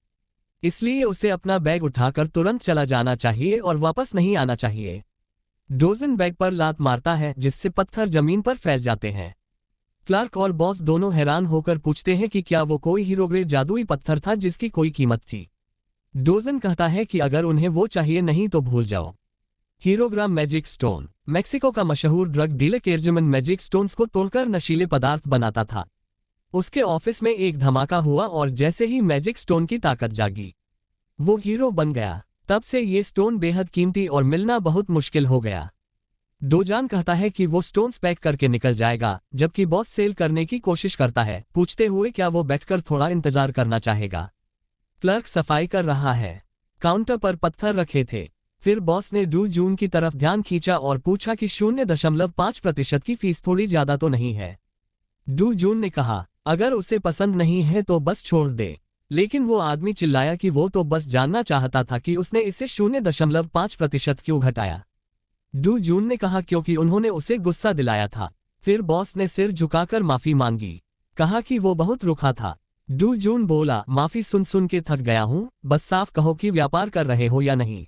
इसलिए उसे अपना बैग उठाकर तुरंत चला जाना चाहिए और वापस नहीं आना चाहिए। डोजन बैग पर लात मारता है जिससे पत्थर जमीन पर फैल जाते हैं। क्लार्क और बॉस दोनों हैरान होकर पूछते हैं कि क्या वो कोई हीरोग्रेड जादुई पत्थर था जिसकी कोई कीमत थी। डोजन कहता है कि अगर उन्हें वो चाहिए नहीं तो भूल जाओ। हीरोग्राम मैजिक स्टोन मेक्सिको का मशहूर ड्रग डीलर केर्जमन मैजिक स्टोन्स को तोड़कर नशीले पदार्थ बनाता था। उसके ऑफिस में एक धमाका हुआ और जैसे ही मैजिक स्टोन की ताकत जागी, वो हीरो बन गया। तब से ये स्टोन बेहद कीमती और मिलना बहुत मुश्किल हो गया। डोजान कहता है कि वो स्टोन्स पैक करके निकल जाएगा, जबकि बॉस सेल करने की कोशिश करता है, पूछते हुए क्या वो बैठकर थोड़ा इंतजार करना चाहेगा। क्लर्क सफाई कर रहा है। काउंटर पर पत्थर रखे थे। फिर बॉस ने डू जून की तरफ ध्यान खींचा और पूछा कि 0.5% की फीस थोड़ी ज्यादा तो नहीं है। डू जून ने कहा अगर उसे पसंद नहीं है तो बस छोड़ दे, लेकिन वो आदमी चिल्लाया कि वो तो बस जानना चाहता था कि उसने इसे 0.5% क्यों घटाया। डू जून ने कहा क्योंकि उन्होंने उसे गुस्सा दिलाया था। फिर बॉस ने सिर झुकाकर माफी मांगी, कहा कि वो बहुत रूखा था। डू जून बोला माफी सुन सुन के थक गया हूं, बस साफ कहो कि व्यापार कर रहे हो या नहीं।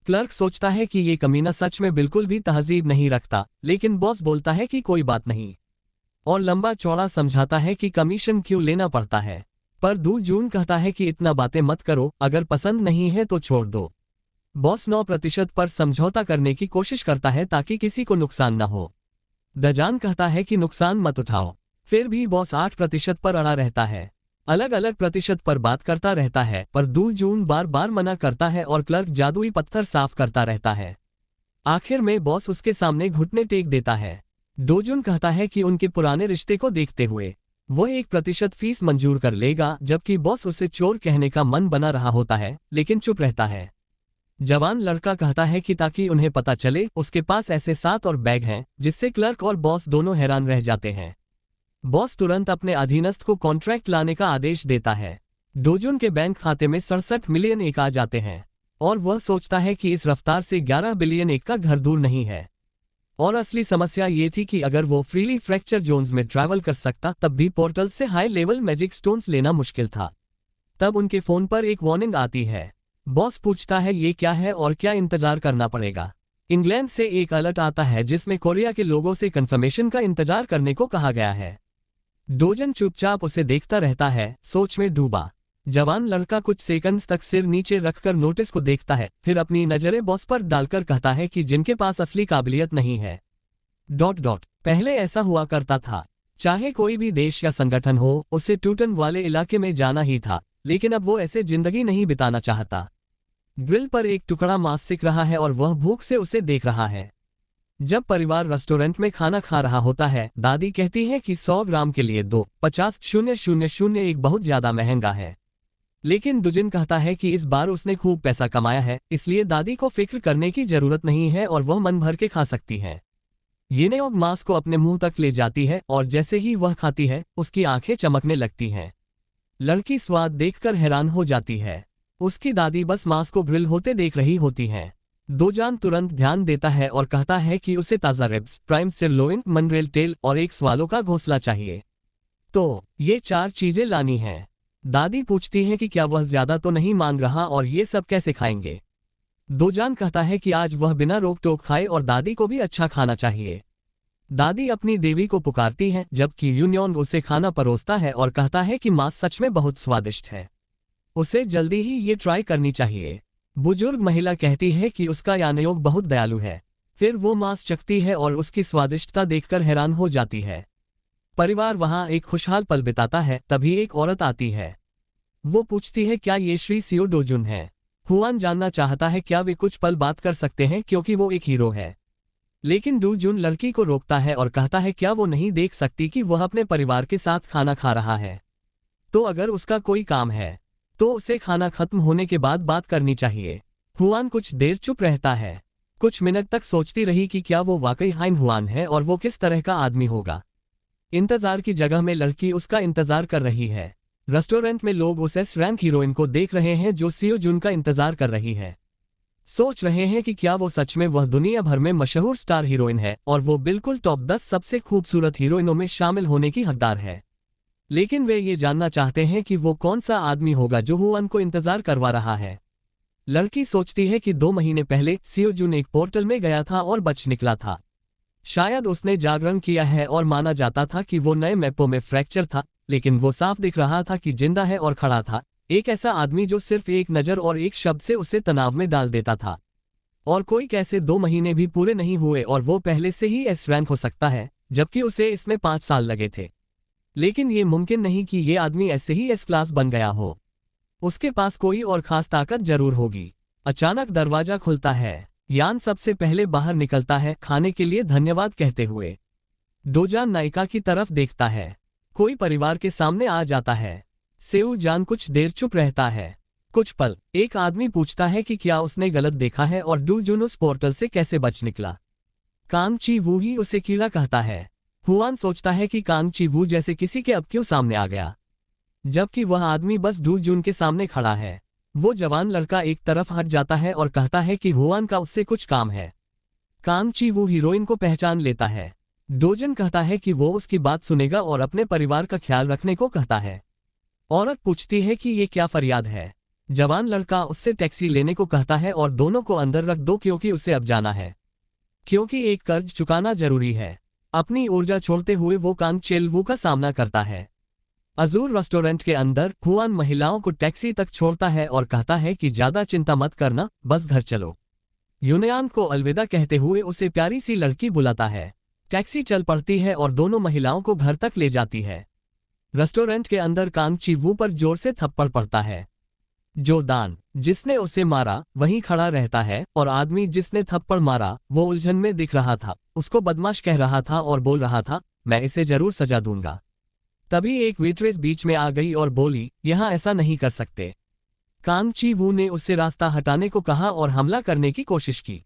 क्लर्क सोचता है कि ये कमीना सच में बिल्कुल भी तहजीब नहीं रखता, लेकिन बॉस बोलता है कि कोई बात नहीं, और लंबा चौड़ा समझाता है कि कमीशन क्यों लेना पड़ता है। पर डू जून कहता है कि इतना बातें मत करो, अगर पसंद नहीं है तो छोड़ दो। बॉस 9% पर समझौता करने की कोशिश करता है ताकि किसी को नुकसान न हो। दजान कहता है कि नुकसान मत उठाओ, फिर भी बॉस 8% पर अड़ा रहता है। अलग अलग प्रतिशत पर बात करता रहता है, पर डू जून बार बार मना करता है और क्लर्क जादुई पत्थर साफ करता रहता है। आखिर में बॉस उसके सामने घुटने टेक देता है। डोजुन कहता है कि उनके पुराने रिश्ते को देखते हुए वो 1% फीस मंजूर कर लेगा, जबकि बॉस उसे चोर कहने का मन बना रहा होता है लेकिन चुप रहता है। जवान लड़का कहता है कि ताकि उन्हें पता चले उसके पास ऐसे 7 और बैग हैं, जिससे क्लर्क और बॉस दोनों हैरान रह जाते हैं। बॉस तुरंत अपने अधीनस्थ को कॉन्ट्रैक्ट लाने का आदेश देता है। डोजुन के बैंक खाते में 67 मिलियन एक आ जाते हैं और वह सोचता है कि इस रफ्तार से 11 बिलियन एक का घर दूर नहीं है। और असली समस्या ये थी कि अगर वो फ्रीली फ्रैक्चर जोन्स में ट्रैवल कर सकता तब भी पोर्टल से हाई लेवल मैजिक स्टोन्स लेना मुश्किल था। तब उनके फोन पर एक वार्निंग आती है। बॉस पूछता है ये क्या है और क्या इंतजार करना पड़ेगा। इंग्लैंड से एक अलर्ट आता है जिसमें कोरिया के लोगों से कंफर्मेशन का इंतजार करने को कहा गया है। डोजन चुपचाप उसे देखता रहता है, सोच में डूबा। जवान लड़का कुछ सेकंड्स तक सिर नीचे रखकर नोटिस को देखता है, फिर अपनी नजरें बॉस पर डालकर कहता है कि जिनके पास असली काबिलियत नहीं है। पहले ऐसा हुआ करता था। चाहे कोई भी देश या संगठन हो, उसे टूटन वाले इलाके में जाना ही था, लेकिन अब वो ऐसे जिंदगी नहीं बिताना चाहता। ग्रिल पर एक टुकड़ा मांस सिक रहा है और वह भूख से उसे देख रहा है। जब परिवार रेस्टोरेंट में खाना खा रहा होता है, दादी कहती है कि 100 ग्राम के लिए 2.50,000 एक बहुत ज्यादा महंगा है। लेकिन डुजिन कहता है कि इस बार उसने खूब पैसा कमाया है, इसलिए दादी को फिक्र करने की जरूरत नहीं है और वह मन भर के खा सकती है। येनेओग मांस को अपने मुंह तक ले जाती है और जैसे ही वह खाती है उसकी आंखें चमकने लगती हैं। लड़की स्वाद देखकर हैरान हो जाती है। उसकी दादी बस मांस को ग्रिल होते देख रही होती हैं। डोजान तुरंत ध्यान देता है और कहता है कि उसे ताज़ा रिब्स, प्राइम सिरलोइन, मनरेल टेल और एक स्वालों का घोंसला चाहिए। तो ये 4 चीजें लानी हैं। दादी पूछती है कि क्या वह ज्यादा तो नहीं मांग रहा और ये सब कैसे खाएंगे। डोजान कहता है कि आज वह बिना रोक टोक खाए और दादी को भी अच्छा खाना चाहिए। दादी अपनी देवी को पुकारती है, जबकि यूनियन उसे खाना परोसता है और कहता है कि मांस सच में बहुत स्वादिष्ट है, उसे जल्दी ही ये ट्राई करनी चाहिए। बुजुर्ग महिला कहती है कि उसका यानयोग बहुत दयालु है। फिर वो मांस चखती है और उसकी स्वादिष्टता देखकर हैरान हो जाती है। परिवार वहां एक खुशहाल पल बिताता है, तभी एक औरत आती है। वो पूछती है क्या ये श्री सियो डोजुन है। हुआन जानना चाहता है क्या वे कुछ पल बात कर सकते हैं क्योंकि वो एक हीरो है। लेकिन डोजुन लड़की को रोकता है और कहता है क्या वो नहीं देख सकती कि वह अपने परिवार के साथ खाना खा रहा है। तो अगर उसका कोई काम है तो उसे खाना खत्म होने के बाद बात करनी चाहिए। हुआन कुछ देर चुप रहता है। कुछ मिनट तक सोचती रही कि क्या वो वाकई हाइन हुआन है और वो किस तरह का आदमी होगा। इंतजार की जगह में लड़की उसका इंतजार कर रही है। रेस्टोरेंट में लोग उस एस रैंक हीरोइन को देख रहे हैं जो सियो जुन का इंतजार कर रही है। सोच रहे हैं कि क्या वो सच में वह दुनिया भर में मशहूर स्टार हीरोइन है और वो बिल्कुल टॉप 10 सबसे खूबसूरत हीरोइनों में शामिल होने की हकदार है। लेकिन वे ये जानना चाहते हैं कि वो कौन सा आदमी होगा जो हुआन को इंतजार करवा रहा है। लड़की सोचती है कि 2 महीने पहले सियो जुन एक पोर्टल में गया था और बच निकला था। शायद उसने जागरण किया है और माना जाता था कि वो नए मैपों में फ्रैक्चर था, लेकिन वो साफ दिख रहा था कि जिंदा है और खड़ा था, एक ऐसा आदमी जो सिर्फ एक नज़र और एक शब्द से उसे तनाव में डाल देता था। और कोई कैसे 2 महीने भी पूरे नहीं हुए और वो पहले से ही एस रैंक हो सकता है, जबकि उसे इसमें 5 साल लगे थे। लेकिन ये मुमकिन नहीं कि ये आदमी ऐसे ही एस क्लास बन गया हो। उसके पास कोई और खास ताकत जरूर होगी। अचानक दरवाजा खुलता है। यान सबसे पहले बाहर निकलता है, खाने के लिए धन्यवाद कहते हुए। डोजान नायिका की तरफ देखता है। कोई परिवार के सामने आ जाता है। सेऊ जान कुछ देर चुप रहता है। कुछ पल एक आदमी पूछता है कि क्या उसने गलत देखा है और डू जुन उस पोर्टल से कैसे बच निकला। कांग ची वू ही उसे कीड़ा कहता है। हुआन सोचता है कि कांग ची वू जैसे किसी के अब क्यों सामने आ गया, जबकि वह आदमी बस डू जुन के सामने खड़ा है। वो जवान लड़का एक तरफ हट जाता है और कहता है कि हुआन का उससे कुछ काम है। कांग ची वू हीरोइन को पहचान लेता है। डोजन कहता है कि वो उसकी बात सुनेगा और अपने परिवार का ख्याल रखने को कहता है। औरत पूछती है कि ये क्या फरियाद है। जवान लड़का उससे टैक्सी लेने को कहता है और दोनों को अंदर रख दो क्योंकि उसे अब जाना है, क्योंकि एक कर्ज चुकाना जरूरी है। अपनी ऊर्जा छोड़ते हुए वो कांग चेलवू का सामना करता है। अजूर रेस्टोरेंट के अंदर हुआन महिलाओं को टैक्सी तक छोड़ता है और कहता है कि ज्यादा चिंता मत करना, बस घर चलो। यूनियान को अलविदा कहते हुए उसे प्यारी सी लड़की बुलाता है। टैक्सी चल पड़ती है और दोनों महिलाओं को घर तक ले जाती है। रेस्टोरेंट के अंदर कांग ची वू पर जोर से थप्पड़ पड़ता है। जो दान जिसने उसे मारा वहीं खड़ा रहता है और आदमी जिसने थप्पड़ मारा वो उलझन में दिख रहा था, उसको बदमाश कह रहा था और बोल रहा था, मैं इसे जरूर सजा दूंगा। तभी एक वेट्रेस बीच में आ गई और बोली, यहाँ ऐसा नहीं कर सकते। कांग ची वू ने उससे रास्ता हटाने को कहा और हमला करने की कोशिश की।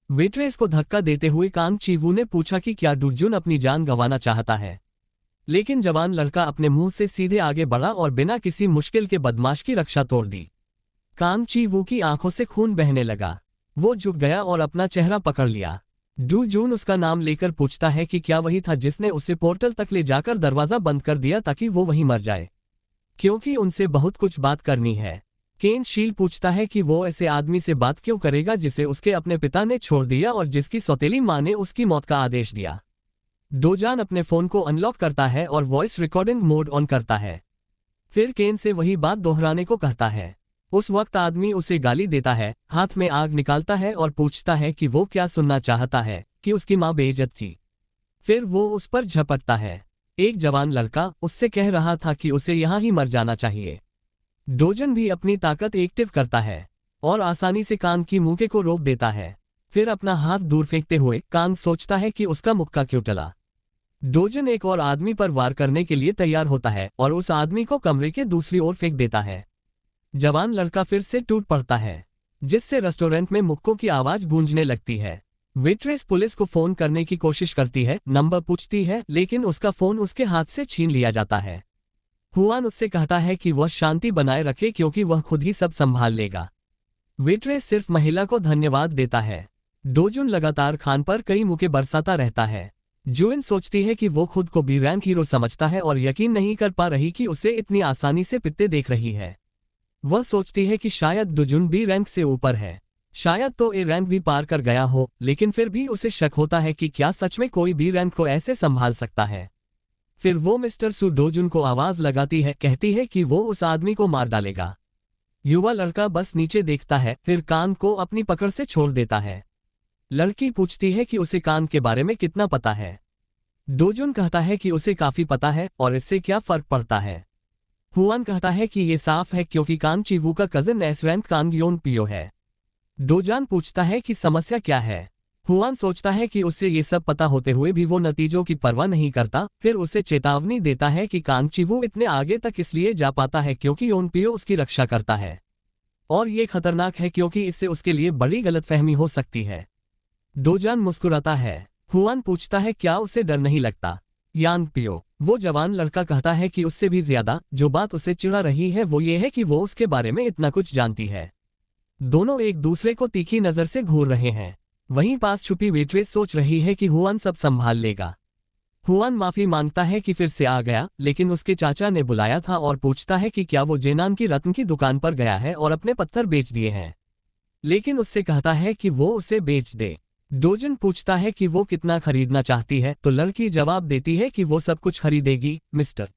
वेट्रेस को धक्का देते हुए कांग ची वू ने पूछा कि क्या डुजुन अपनी जान गंवाना चाहता है, लेकिन जवान लड़का अपने मुंह से सीधे आगे बढ़ा और बिना किसी मुश्किल के बदमाश की रक्षा तोड़ दी। कांग ची वू की आंखों से खून बहने लगा। वो झुक गया और अपना चेहरा पकड़ लिया। डू जून उसका नाम लेकर पूछता है कि क्या वही था जिसने उसे पोर्टल तक ले जाकर दरवाजा बंद कर दिया ताकि वो वहीं मर जाए, क्योंकि उनसे बहुत कुछ बात करनी है। केन शील पूछता है कि वो ऐसे आदमी से बात क्यों करेगा जिसे उसके अपने पिता ने छोड़ दिया और जिसकी सौतेली माँ ने उसकी मौत का आदेश दिया। डोजान अपने फोन को अनलॉक करता है और वॉइस रिकॉर्डिंग मोड ऑन करता है। फिर केन से वही बात दोहराने को कहता है। उस वक्त आदमी उसे गाली देता है, हाथ में आग निकालता है और पूछता है कि वो क्या सुनना चाहता है, कि उसकी माँ बेइज्जत थी। फिर वो उस पर झपटता है। एक जवान लड़का उससे कह रहा था कि उसे यहाँ ही मर जाना चाहिए। डोजन भी अपनी ताकत एक्टिव करता है और आसानी से कांग की मुक्के को रोक देता है। फिर अपना हाथ दूर फेंकते हुए कांग सोचता है कि उसका मुक्का क्यों टला। डोजन एक और आदमी पर वार करने के लिए तैयार होता है और उस आदमी को कमरे के दूसरी ओर फेंक देता है। जवान लड़का फिर से टूट पड़ता है, जिससे रेस्टोरेंट में मुक्कों की आवाज गूंजने लगती है। वेट्रेस पुलिस को फोन करने की कोशिश करती है, नंबर पूछती है, लेकिन उसका फोन उसके हाथ से छीन लिया जाता है। हुआन उससे कहता है कि वह शांति बनाए रखे क्योंकि वह खुद ही सब संभाल लेगा। वेट्रेस सिर्फ महिला को धन्यवाद देता है। डोजुन लगातार खान पर कई मुक्के बरसाता रहता है। जुइन सोचती है कि वो खुद को बी रैंक हीरो समझता है और यकीन नहीं कर पा रही कि उसे इतनी आसानी से पित्ते देख रही है। वह सोचती है कि शायद डुजुन बी रैंक से ऊपर है, शायद तो ए रैंक भी पार कर गया हो, लेकिन फिर भी उसे शक होता है कि क्या सच में कोई बी रैंक को ऐसे संभाल सकता है। फिर वो मिस्टर सु डोजुन को आवाज लगाती है, कहती है कि वो उस आदमी को मार डालेगा। युवा लड़का बस नीचे देखता है, फिर कांग को अपनी पकड़ से छोड़ देता है। लड़की पूछती है कि उसे कांग के बारे में कितना पता है। डोजुन कहता है कि उसे काफी पता है और इससे क्या फर्क पड़ता है। हुआन कहता है कि ये साफ है क्योंकि कांग चीवू का कजिन एस रैंक कांग योन पियो है। डोजान पूछता है कि समस्या क्या है। हुआन सोचता है कि उससे ये सब पता होते हुए भी वो नतीजों की परवाह नहीं करता। फिर उसे चेतावनी देता है कि कांग चीवू इतने आगे तक इसलिए जा पाता है क्योंकि योन पियो उसकी रक्षा करता है, और ये खतरनाक है क्योंकि इससे उसके लिए बड़ी गलतफहमी हो सकती है। डोजान मुस्कुराता है। हुआन पूछता है क्या उसे डर नहीं लगता। यांग पियो, वो जवान लड़का कहता है कि उससे भी ज्यादा जो बात उसे चिढ़ा रही है वो ये है कि वो उसके बारे में इतना कुछ जानती है। दोनों एक दूसरे को तीखी नजर से घूर रहे हैं। वहीं पास छुपी वेट्रेस सोच रही है कि हुआन सब संभाल लेगा। हुआन माफी मांगता है कि फिर से आ गया, लेकिन उसके चाचा ने बुलाया था और पूछता है कि क्या वो जेनान की रत्न की दुकान पर गया है और अपने पत्थर बेच दिए हैं, लेकिन उससे कहता है कि वो उसे बेच दे। डोजन पूछता है कि वो कितना खरीदना चाहती है, तो लड़की जवाब देती है कि वो सब कुछ खरीदेगी, मिस्टर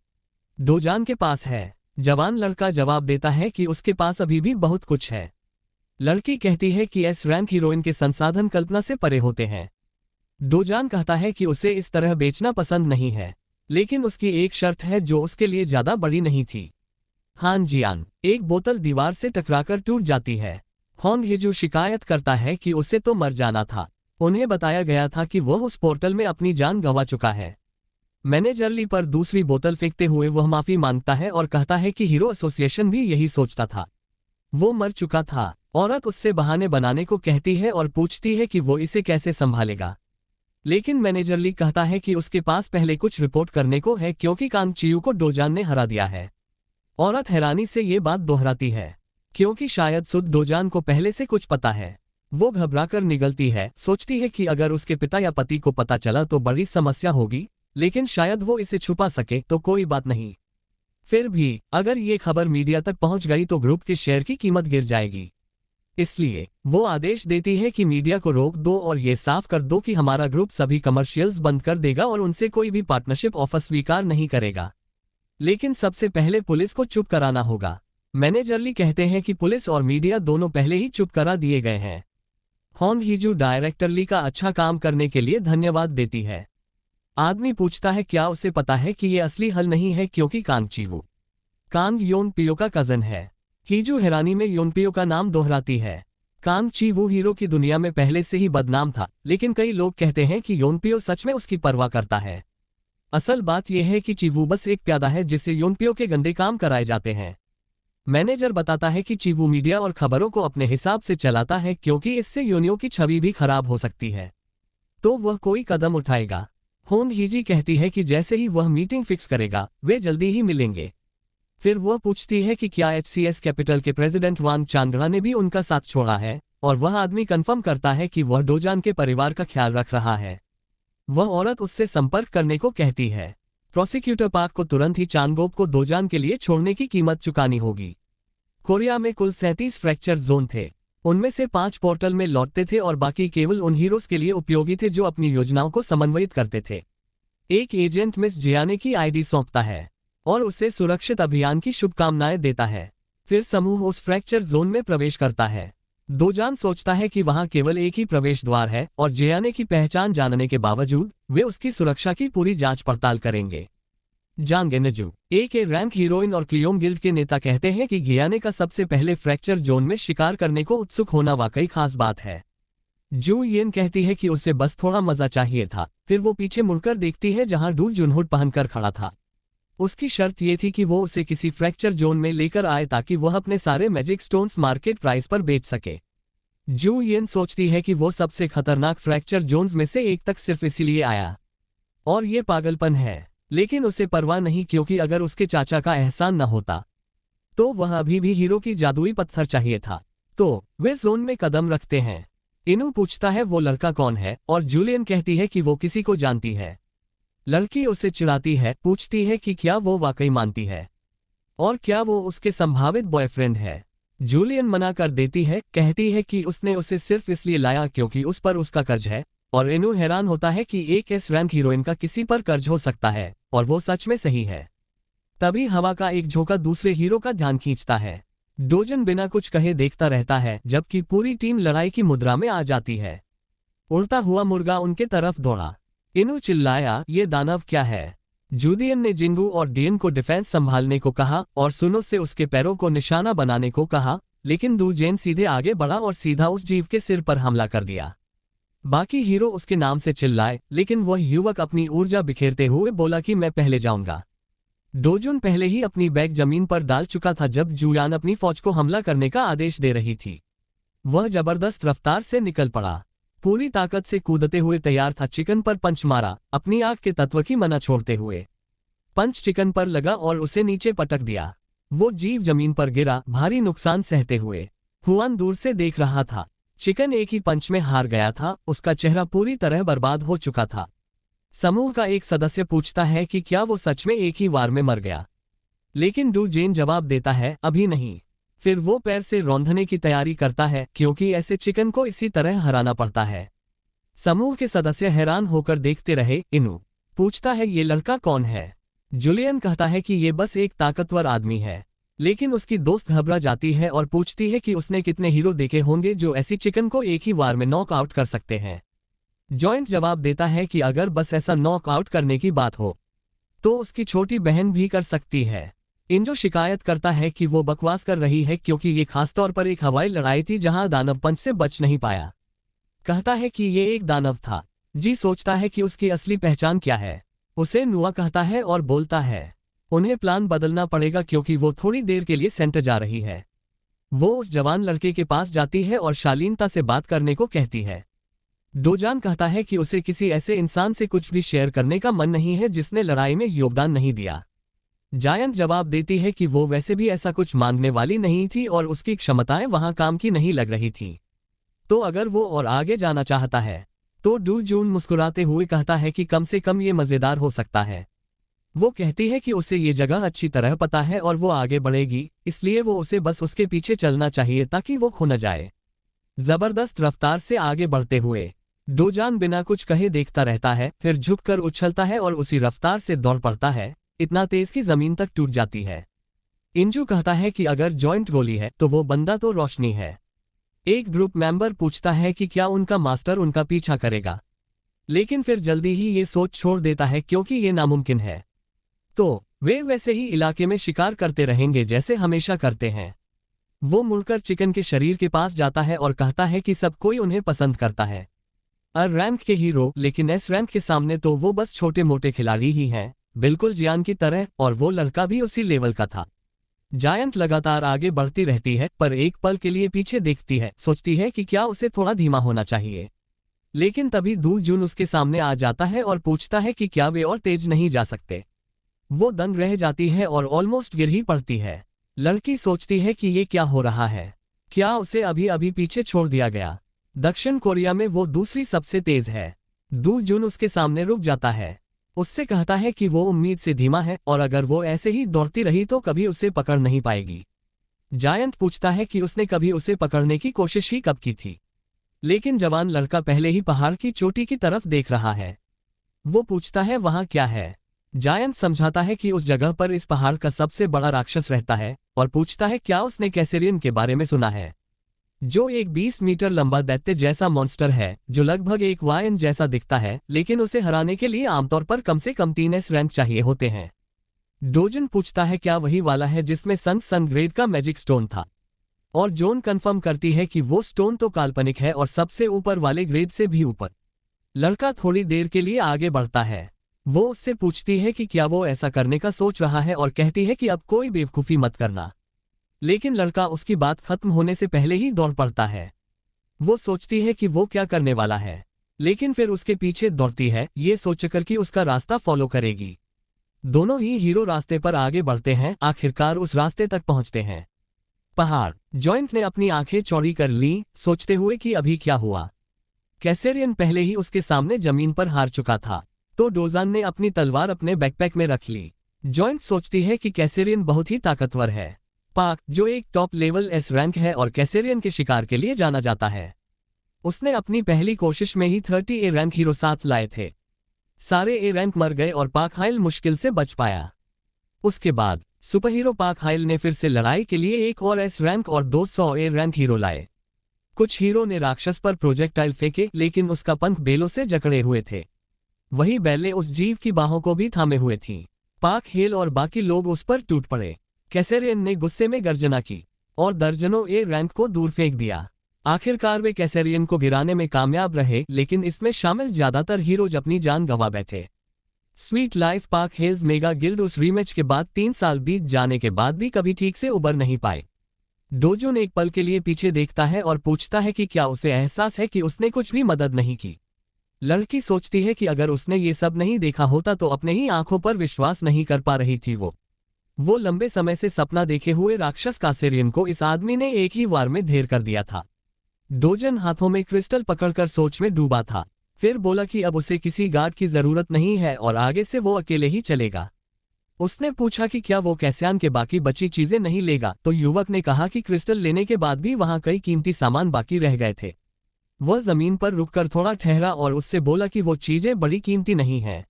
डोजान के पास है। जवान लड़का जवाब देता है कि उसके पास अभी भी बहुत कुछ है। लड़की कहती है कि एस रैंक हीरोइन के संसाधन कल्पना से परे होते हैं। डोजान कहता है कि उसे इस तरह बेचना पसंद नहीं है, लेकिन उसकी एक शर्त है जो उसके लिए ज्यादा बड़ी नहीं थी। हान जियान, एक बोतल दीवार से टकराकर टूट जाती है। होंग हिजू शिकायत करता है कि उसे तो मर जाना था। उन्हें बताया गया था कि वह उस पोर्टल में अपनी जान गंवा चुका है। मैनेजर ली पर दूसरी बोतल फेंकते हुए वह माफी मांगता है और कहता है कि हीरो एसोसिएशन भी यही सोचता था, वो मर चुका था। औरत उससे बहाने बनाने को कहती है और पूछती है कि वो इसे कैसे संभालेगा, लेकिन मैनेजर ली कहता है कि उसके पास पहले कुछ रिपोर्ट करने को है क्योंकि कांग चियू को डोजान ने हरा दिया है। औरत हैरानी से ये बात दोहराती है क्योंकि शायद सुद डोजान को पहले से कुछ पता है। वो घबराकर निगलती है, सोचती है कि अगर उसके पिता या पति को पता चला तो बड़ी समस्या होगी, लेकिन शायद वो इसे छुपा सके तो कोई बात नहीं। फिर भी अगर ये खबर मीडिया तक पहुंच गई तो ग्रुप के शेयर की कीमत गिर जाएगी, इसलिए वो आदेश देती है कि मीडिया को रोक दो और ये साफ कर दो कि हमारा ग्रुप सभी कमर्शियल्स बंद कर देगा और उनसे कोई भी पार्टनरशिप ऑफर स्वीकार नहीं करेगा। लेकिन सबसे पहले पुलिस को चुप कराना होगा। मैनेजर ली कहते हैं कि पुलिस और मीडिया दोनों पहले ही चुप करा दिए गए हैं। होंग हिजू डायरेक्टर ली का अच्छा काम करने के लिए धन्यवाद देती है। आदमी पूछता है क्या उसे पता है कि ये असली हल नहीं है क्योंकि कांग चीवू कांग योन पियो का कजन है। हीजू हैरानी में योनपियो का नाम दोहराती है। कांग ची वू हीरो की दुनिया में पहले से ही बदनाम था, लेकिन कई लोग कहते हैं कि योनपियो सच में उसकी परवाह करता है। असल बात यह है कि चीवू बस एक प्यादा है जिससे योनपियो के गंदे काम कराए जाते हैं। मैनेजर बताता है कि चीवू मीडिया और खबरों को अपने हिसाब से चलाता है क्योंकि इससे योनियो की छवि भी खराब हो सकती है, तो वह कोई कदम उठाएगा। होन हीजी कहती है कि जैसे ही वह मीटिंग फिक्स करेगा वे जल्दी ही मिलेंगे। फिर वह पूछती है कि क्या HCS कैपिटल के प्रेसिडेंट वांग चांगड़ा ने भी उनका साथ छोड़ा है, और वह आदमी कंफर्म करता है कि वह डोजान के परिवार का ख्याल रख रहा है। वह औरत उससे संपर्क करने को कहती है। प्रोसिक्यूटर पार्क को तुरंत ही चांगोप को डोजान के लिए छोड़ने की कीमत चुकानी होगी। कोरिया में कुल 37 फ्रैक्चर जोन थे। उनमें से 5 पोर्टल में लौटते थे और बाकी केवल उन हीरोज के लिए उपयोगी थे जो अपनी योजनाओं को समन्वयित करते थे। एक एजेंट मिस जियाने की आईडी सौंपता है और उसे सुरक्षित अभियान की शुभकामनाएं देता है। फिर समूह उस फ्रैक्चर जोन में प्रवेश करता है। डोजान सोचता है कि वहां केवल एक ही प्रवेश द्वार है और जियाने की पहचान जानने के बावजूद वे उसकी सुरक्षा की पूरी जांच पड़ताल करेंगे। जांग एनजू एक रैंक हीरोइन और क्लियोम गिल्ड के नेता कहते हैं कि जियाने का सबसे पहले फ्रैक्चर जोन में शिकार करने को उत्सुक होना वाकई खास बात है। जू येन कहती है कि उसे बस थोड़ा मजा चाहिए था। फिर वो पीछे मुड़कर देखती है जहां डू जुनहुड पहनकर खड़ा था। उसकी शर्त ये थी कि वो उसे किसी फ्रैक्चर जोन में लेकर आए ताकि वह अपने सारे मैजिक स्टोन्स मार्केट प्राइस पर बेच सके। जू येन सोचती है कि वो सबसे खतरनाक फ्रैक्चर जोन्स में से एक तक सिर्फ इसीलिए आया और ये पागलपन है, लेकिन उसे परवाह नहीं क्योंकि अगर उसके चाचा का एहसान न होता तो वह अभी भी हीरो की जादुई पत्थर चाहिए था। तो वे जोन में कदम रखते हैं। इनू पूछता है वो लड़का कौन है और जूलियन कहती है कि वो किसी को जानती है। लड़की उसे चिढ़ाती है, पूछती है कि क्या वो वाकई मानती है और क्या वो उसके संभावित बॉयफ्रेंड है। जूलियन मना कर देती है, कहती है कि उसने उसे सिर्फ इसलिए लाया क्योंकि उस पर उसका कर्ज है, और इनू हैरान होता है कि एक एस रैंक हीरोइन का किसी पर कर्ज हो सकता है, और वो सच में सही है। तभी हवा का एक झोंका दूसरे हीरो का ध्यान खींचता है। डोजन बिना कुछ कहे देखता रहता है जबकि पूरी टीम लड़ाई की मुद्रा में आ जाती है। उड़ता हुआ मुर्गा उनके तरफ दौड़ा। इनू चिल्लाया, ये दानव क्या है। जूदियन ने जिंगू और डियन को डिफेंस संभालने को कहा और सुनो से उसके पैरों को निशाना बनाने को कहा, लेकिन दू जेन सीधे आगे बढ़ा और सीधा उस जीव के सिर पर हमला कर दिया। बाकी हीरो उसके नाम से चिल्लाए, लेकिन वह युवक अपनी ऊर्जा बिखेरते हुए बोला कि मैं पहले जाऊंगा। डोजुन पहले ही अपनी बैग जमीन पर डाल चुका था जब जुयान अपनी फौज को हमला करने का आदेश दे रही थी। वह जबरदस्त रफ्तार से निकल पड़ा, पूरी ताकत से कूदते हुए तैयार था। चिकन पर पंच मारा, अपनी आग के तत्व की मना छोड़ते हुए। पंच चिकन पर लगा और उसे नीचे पटक दिया। वो जीव जमीन पर गिरा, भारी नुकसान सहते हुए। हुआन दूर से देख रहा था। चिकन एक ही पंच में हार गया था, उसका चेहरा पूरी तरह बर्बाद हो चुका था। समूह का एक सदस्य पूछता है कि क्या वो सच में एक ही वार में मर गया, लेकिन डू जेन जवाब देता है, अभी नहीं। फिर वो पैर से रौंदने की तैयारी करता है क्योंकि ऐसे चिकन को इसी तरह हराना पड़ता है। समूह के सदस्य हैरान होकर देखते रहे। इनू पूछता है, ये लड़का कौन है। जूलियन कहता है कि ये बस एक ताकतवर आदमी है, लेकिन उसकी दोस्त घबरा जाती है और पूछती है कि उसने कितने हीरो देखे होंगे जो ऐसी चिकन को एक ही वार में नॉक आउट कर सकते हैं। जॉइंट जवाब देता है कि अगर बस ऐसा नॉक आउट करने की बात हो तो उसकी छोटी बहन भी कर सकती है। इंजो शिकायत करता है कि वो बकवास कर रही है क्योंकि ये खासतौर पर एक हवाई लड़ाई थी जहां दानव पंच से बच नहीं पाया। कहता है कि ये एक दानव था। जी सोचता है कि उसकी असली पहचान क्या है। उसे नुआ कहता है और बोलता है उन्हें प्लान बदलना पड़ेगा क्योंकि वो थोड़ी देर के लिए सेंटर जा रही है। वो उस जवान लड़के के पास जाती है और शालीनता से बात करने को कहती है। डोजान कहता है कि उसे किसी ऐसे इंसान से कुछ भी शेयर करने का मन नहीं है जिसने लड़ाई में योगदान नहीं दिया। जायंट जवाब देती है कि वो वैसे भी ऐसा कुछ मांगने वाली नहीं थी और उसकी क्षमताएं वहां काम की नहीं लग रही थी, तो अगर वो और आगे जाना चाहता है तो डू जून मुस्कुराते हुए कहता है कि कम से कम ये मजेदार हो सकता है। वो कहती है कि उसे ये जगह अच्छी तरह पता है और वो आगे बढ़ेगी, इसलिए वो उसे बस उसके पीछे चलना चाहिए ताकि वो खो न जाए। जबरदस्त रफ्तार से आगे बढ़ते हुए डोजान बिना कुछ कहे देखता रहता है, फिर झुककर उछलता है और उसी रफ्तार से दौड़ पड़ता है, इतना तेज कि जमीन तक टूट जाती है। इंजू कहता है कि अगर जॉइंट गोली है तो वो बंदा तो रोशनी है। एक ग्रुप मेंबर पूछता है कि क्या उनका मास्टर उनका पीछा करेगा, लेकिन फिर जल्दी ही ये सोच छोड़ देता है क्योंकि ये नामुमकिन है। तो वे वैसे ही इलाके में शिकार करते रहेंगे जैसे हमेशा करते हैं। वो मुड़कर चिकन के शरीर के पास जाता है और कहता है कि सब कोई उन्हें पसंद करता है। रैंक के हीरो, लेकिन एस रैंक के सामने तो वो बस छोटे मोटे खिलाड़ी ही हैं, बिल्कुल जियान की तरह, और वो लड़का भी उसी लेवल का था। जायंट लगातार आगे बढ़ती रहती है, पर एक पल के लिए पीछे देखती है, सोचती है कि क्या उसे थोड़ा धीमा होना चाहिए। लेकिन तभी दू जून उसके सामने आ जाता है और पूछता है कि क्या वे और तेज नहीं जा सकते। वो दंग रह जाती है और ऑलमोस्ट गिर ही पड़ती है। लड़की सोचती है कि ये क्या हो रहा है, क्या उसे अभी अभी पीछे छोड़ दिया गया। दक्षिण कोरिया में वो दूसरी सबसे तेज है। दू जून उसके सामने रुक जाता है, उससे कहता है कि वो उम्मीद से धीमा है और अगर वो ऐसे ही दौड़ती रही तो कभी उसे पकड़ नहीं पाएगी। जायंट पूछता है कि उसने कभी उसे पकड़ने की कोशिश ही कब की थी, लेकिन जवान लड़का पहले ही पहाड़ की चोटी की तरफ देख रहा है। वो पूछता है वहां क्या है। जायंट समझाता है कि उस जगह पर इस पहाड़ का सबसे बड़ा राक्षस रहता है, और पूछता है क्या उसने कैसेरियन के बारे में सुना है, जो एक 20 मीटर लंबा दैत्य जैसा मॉन्स्टर है जो लगभग एक वायन जैसा दिखता है, लेकिन उसे हराने के लिए आमतौर पर कम से कम 3S रैंक चाहिए होते हैं। डोजन पूछता है क्या वही वाला है जिसमें सन ग्रेड का मैजिक स्टोन था, और जोन कंफर्म करती है कि वो स्टोन तो काल्पनिक है और सबसे ऊपर वाले ग्रेड से भी ऊपर। लड़का थोड़ी देर के लिए आगे बढ़ता है। वो उससे पूछती है कि क्या वो ऐसा करने का सोच रहा है और कहती है कि अब कोई बेवकूफ़ी मत करना, लेकिन लड़का उसकी बात खत्म होने से पहले ही दौड़ पड़ता है। वो सोचती है कि वो क्या करने वाला है, लेकिन फिर उसके पीछे दौड़ती है, ये सोचकर कि उसका रास्ता फॉलो करेगी। दोनों ही हीरो रास्ते पर आगे बढ़ते हैं, आखिरकार उस रास्ते तक पहुंचते हैं। पहाड़। जॉइंट ने अपनी आंखें चौड़ी कर ली, सोचते हुए कि अभी क्या हुआ। कैसेरियन पहले ही उसके सामने जमीन पर हार चुका था, तो डोजान ने अपनी तलवार अपने बैकपैक में रख ली। जॉइंट सोचती है कि कैसेरियन बहुत ही ताकतवर है। पाक, जो एक टॉप लेवल एस रैंक है और कैसेरियन के शिकार के लिए जाना जाता है, उसने अपनी पहली कोशिश में ही 30 ए रैंक हीरो साथ लाए थे। सारे ए रैंक मर गए और पाक हाइल मुश्किल से बच पाया। उसके बाद सुपरहीरो पाक हाइल ने फिर से लड़ाई के लिए एक और एस रैंक और 200 ए रैंक हीरो लाए। कुछ हीरो ने राक्षस पर प्रोजेक्टाइल फेंके, लेकिन उसका पंख बेलों से जकड़े हुए थे। वही बैलें उस जीव की बाहों को भी थामे हुए थीं। पाक हेल और बाकी लोग उस पर टूट पड़े। कैसेरियन ने गुस्से में गर्जना की और दर्जनों ए रैंक को दूर फेंक दिया। आखिरकार वे कैसेरियन को गिराने में कामयाब रहे, लेकिन इसमें शामिल ज्यादातर हीरोज अपनी जान गंवा बैठे। स्वीट लाइफ पाक हेल्स मेगा गिल्ड उस रीमैच के बाद 3 साल बीत जाने के बाद भी कभी ठीक से उबर नहीं पाए। डोजोन एक पल के लिए पीछे देखता है और पूछता है कि क्या उसे एहसास है कि उसने कुछ भी मदद नहीं की। लड़की सोचती है कि अगर उसने ये सब नहीं देखा होता तो अपने ही आंखों पर विश्वास नहीं कर पा रही थी। वो लंबे समय से सपना देखे हुए राक्षस कैसेरियन को इस आदमी ने एक ही वार में ढेर कर दिया था। डोजन हाथों में क्रिस्टल पकड़कर सोच में डूबा था, फिर बोला कि अब उसे किसी गार्ड की जरूरत नहीं है और आगे से वो अकेले ही चलेगा। उसने पूछा कि क्या वो कैसियान के बाकी बची चीजें नहीं लेगा, तो युवक ने कहा कि क्रिस्टल लेने के बाद भी वहां कई कीमती सामान बाकी रह गए थे। वह जमीन पर रुककर थोड़ा ठहरा और उससे बोला कि वो चीजें बड़ी कीमती नहीं हैं।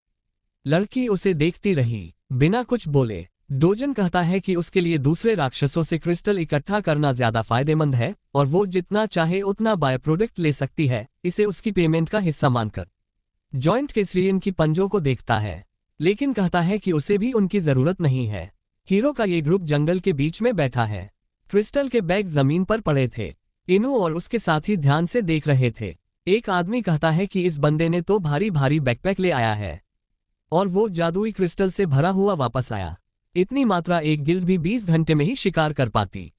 लड़की उसे देखती रही, बिना कुछ बोले। डोजन कहता है कि उसके लिए दूसरे राक्षसों से क्रिस्टल इकट्ठा करना ज्यादा फायदेमंद है और वो जितना चाहे उतना बाय प्रोडक्ट ले सकती है, इसे उसकी पेमेंट का हिस्सा मानकर। जॉइंट कैसेरियन की पंजों को देखता है, लेकिन कहता है कि उसे भी उनकी जरूरत नहीं है। हीरो का ये ग्रुप जंगल के बीच में बैठा है। क्रिस्टल के बैग जमीन पर पड़े थे। इनू और उसके साथी ध्यान से देख रहे थे। एक आदमी कहता है कि इस बंदे ने तो भारी भारी बैकपैक ले आया है, और वो जादुई क्रिस्टल से भरा हुआ वापस आया। इतनी मात्रा एक गिल्ड भी 20 घंटे में ही शिकार कर पाती,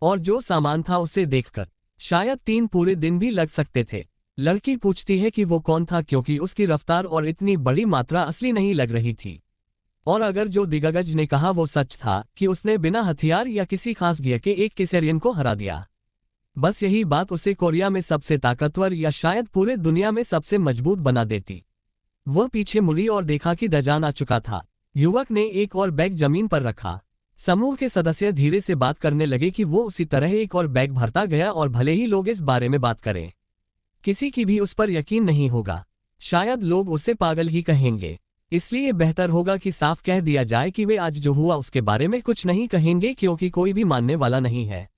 और जो सामान था उसे देखकर शायद 3 पूरे दिन भी लग सकते थे। लड़की पूछती है कि वो कौन था, क्योंकि उसकी रफ्तार और इतनी बड़ी मात्रा असली नहीं लग रही थी। और अगर जो दिग्गज ने कहा वो सच था कि उसने बिना हथियार या किसी खास गियर के एक कैसेरियन को हरा दिया, बस यही बात उसे कोरिया में सबसे ताकतवर या शायद पूरे दुनिया में सबसे मजबूत बना देती। वह पीछे मुड़ी और देखा कि दजान आ चुका था। युवक ने एक और बैग जमीन पर रखा। समूह के सदस्य धीरे से बात करने लगे कि वो उसी तरह एक और बैग भरता गया, और भले ही लोग इस बारे में बात करें, किसी की भी उस पर यकीन नहीं होगा। शायद लोग उसे पागल ही कहेंगे, इसलिए बेहतर होगा कि साफ कह दिया जाए कि वे आज जो हुआ उसके बारे में कुछ नहीं कहेंगे, क्योंकि कोई भी मानने वाला नहीं है।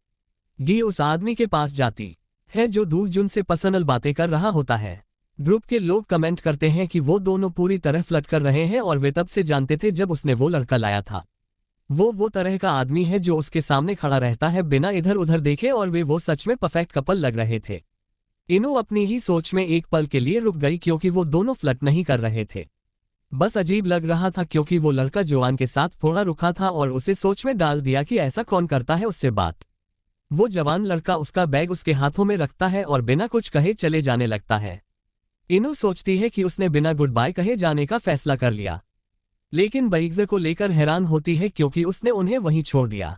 गी उस आदमी के पास जाती है जो दूर जुन से पर्सनल बातें कर रहा होता है। ग्रुप के लोग कमेंट करते हैं कि वो दोनों पूरी तरह फ्लर्ट कर रहे हैं और वे तब से जानते थे जब उसने वो लड़का लाया था। वो तरह का आदमी है जो उसके सामने खड़ा रहता है बिना इधर उधर देखे, और वो सच में परफेक्ट कपल लग रहे थे। इनु अपनी ही सोच में एक पल के लिए रुक गई क्योंकि वो दोनों फ्लर्ट नहीं कर रहे थे। बस अजीब लग रहा था क्योंकि वो लड़का जोआन के साथ थोड़ा रुका था और उसे सोच में डाल दिया कि ऐसा कौन करता है उससे बात। वो जवान लड़का उसका बैग उसके हाथों में रखता है और बिना कुछ कहे चले जाने लगता है। इनु सोचती है कि उसने बिना गुड बाय कहे जाने का फैसला कर लिया, लेकिन बैग्स को लेकर हैरान होती है क्योंकि उसने उन्हें वहीं छोड़ दिया।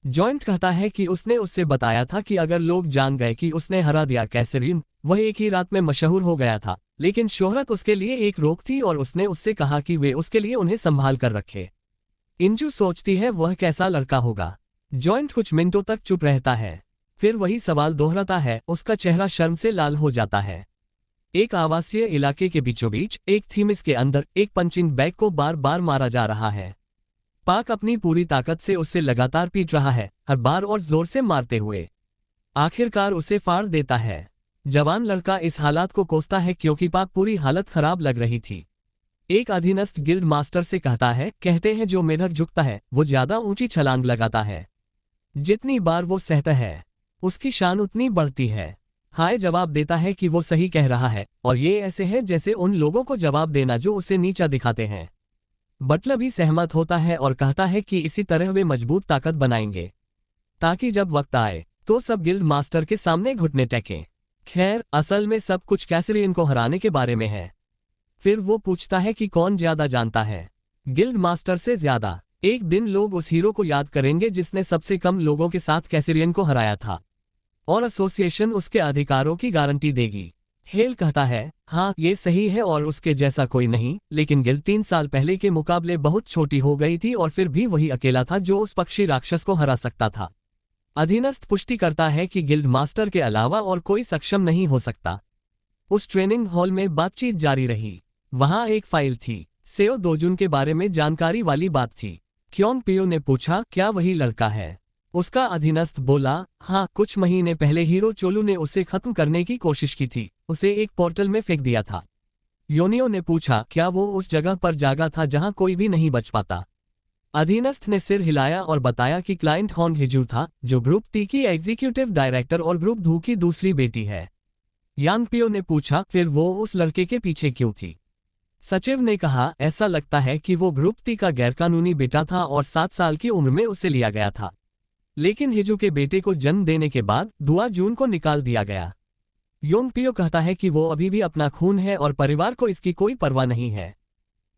जॉइंट कहता है कि उसने उससे बताया था कि अगर लोग जान गए कि उसने हरा दिया कैसरीन, वह एक ही रात में मशहूर हो गया था, लेकिन शोहरत उसके लिए एक रोक थी और उसने उससे कहा कि वे उसके लिए उन्हें संभाल कर रखे। इंजू सोचती है वह कैसा लड़का होगा। जॉइंट कुछ मिनटों तक चुप रहता है, फिर वही सवाल दोहराता है। उसका चेहरा शर्म से लाल हो जाता है। एक आवासीय इलाके के बीचों बीच एक थीमिस के अंदर एक पंचिंग बैग को बार बार मारा जा रहा है। पाक अपनी पूरी ताकत से उससे लगातार पीट रहा है, हर बार और जोर से मारते हुए। आखिरकार उसे फाड़ देता है। जवान लड़का इस हालात को कोसता है क्योंकि पाक पूरी हालत खराब लग रही थी। एक अधीनस्थ गिल्ड मास्टर से कहते हैं जो मेढक झुकता है वो ज्यादा ऊंची छलांग लगाता है। जितनी बार वो सहता है उसकी शान उतनी बढ़ती है। हाय जवाब देता है कि वो सही कह रहा है, और ये ऐसे है जैसे उन लोगों को जवाब देना जो उसे नीचा दिखाते हैं। बटलर भी सहमत होता है और कहता है कि इसी तरह वे मजबूत ताकत बनाएंगे ताकि जब वक्त आए तो सब गिल्ड मास्टर के सामने घुटने टेकें। खैर असल में सब कुछ कैसरियन को हराने के बारे में है। फिर वो पूछता है कि कौन ज्यादा जानता है, गिल्ड मास्टर से ज्यादा। एक दिन लोग उस हीरो को याद करेंगे जिसने सबसे कम लोगों के साथ कैसरियन को हराया था, और एसोसिएशन उसके अधिकारों की गारंटी देगी। हेल कहता है हाँ ये सही है और उसके जैसा कोई नहीं, लेकिन गिल्ड 3 साल पहले के मुकाबले बहुत छोटी हो गई थी और फिर भी वही अकेला था जो उस पक्षी राक्षस को हरा सकता था। अधीनस्थ पुष्टि करता है कि गिल्ड मास्टर के अलावा और कोई सक्षम नहीं हो सकता। उस ट्रेनिंग हॉल में बातचीत जारी रही। वहां एक फाइल थी, सेओ दोजुन के बारे में जानकारी वाली बात थी। क्योन पियो ने पूछा क्या वही लड़का है? उसका अधीनस्थ बोला हाँ, कुछ महीने पहले हीरो चोलू ने उसे खत्म करने की कोशिश की थी, उसे एक पोर्टल में फेंक दिया था। योनियो ने पूछा क्या वो उस जगह पर जागा था जहां कोई भी नहीं बच पाता? अधीनस्थ ने सिर हिलाया और बताया कि क्लाइंट हॉन्ग हिजू था, जो ग्रुप टी की एग्जीक्यूटिव डायरेक्टर और ग्रुप धू की दूसरी बेटी है। यांग पियो ने पूछा फिर वो उस लड़के के पीछे क्यों थी? सचिव ने कहा ऐसा लगता है कि वो ग्रुप टी का गैरकानूनी बेटा था और 7 साल की उम्र में उसे लिया गया था, लेकिन हिजू के बेटे को जन्म देने के बाद 2 जून को निकाल दिया गया। योंग पियो कहता है कि वो अभी भी अपना खून है और परिवार को इसकी कोई परवाह नहीं है।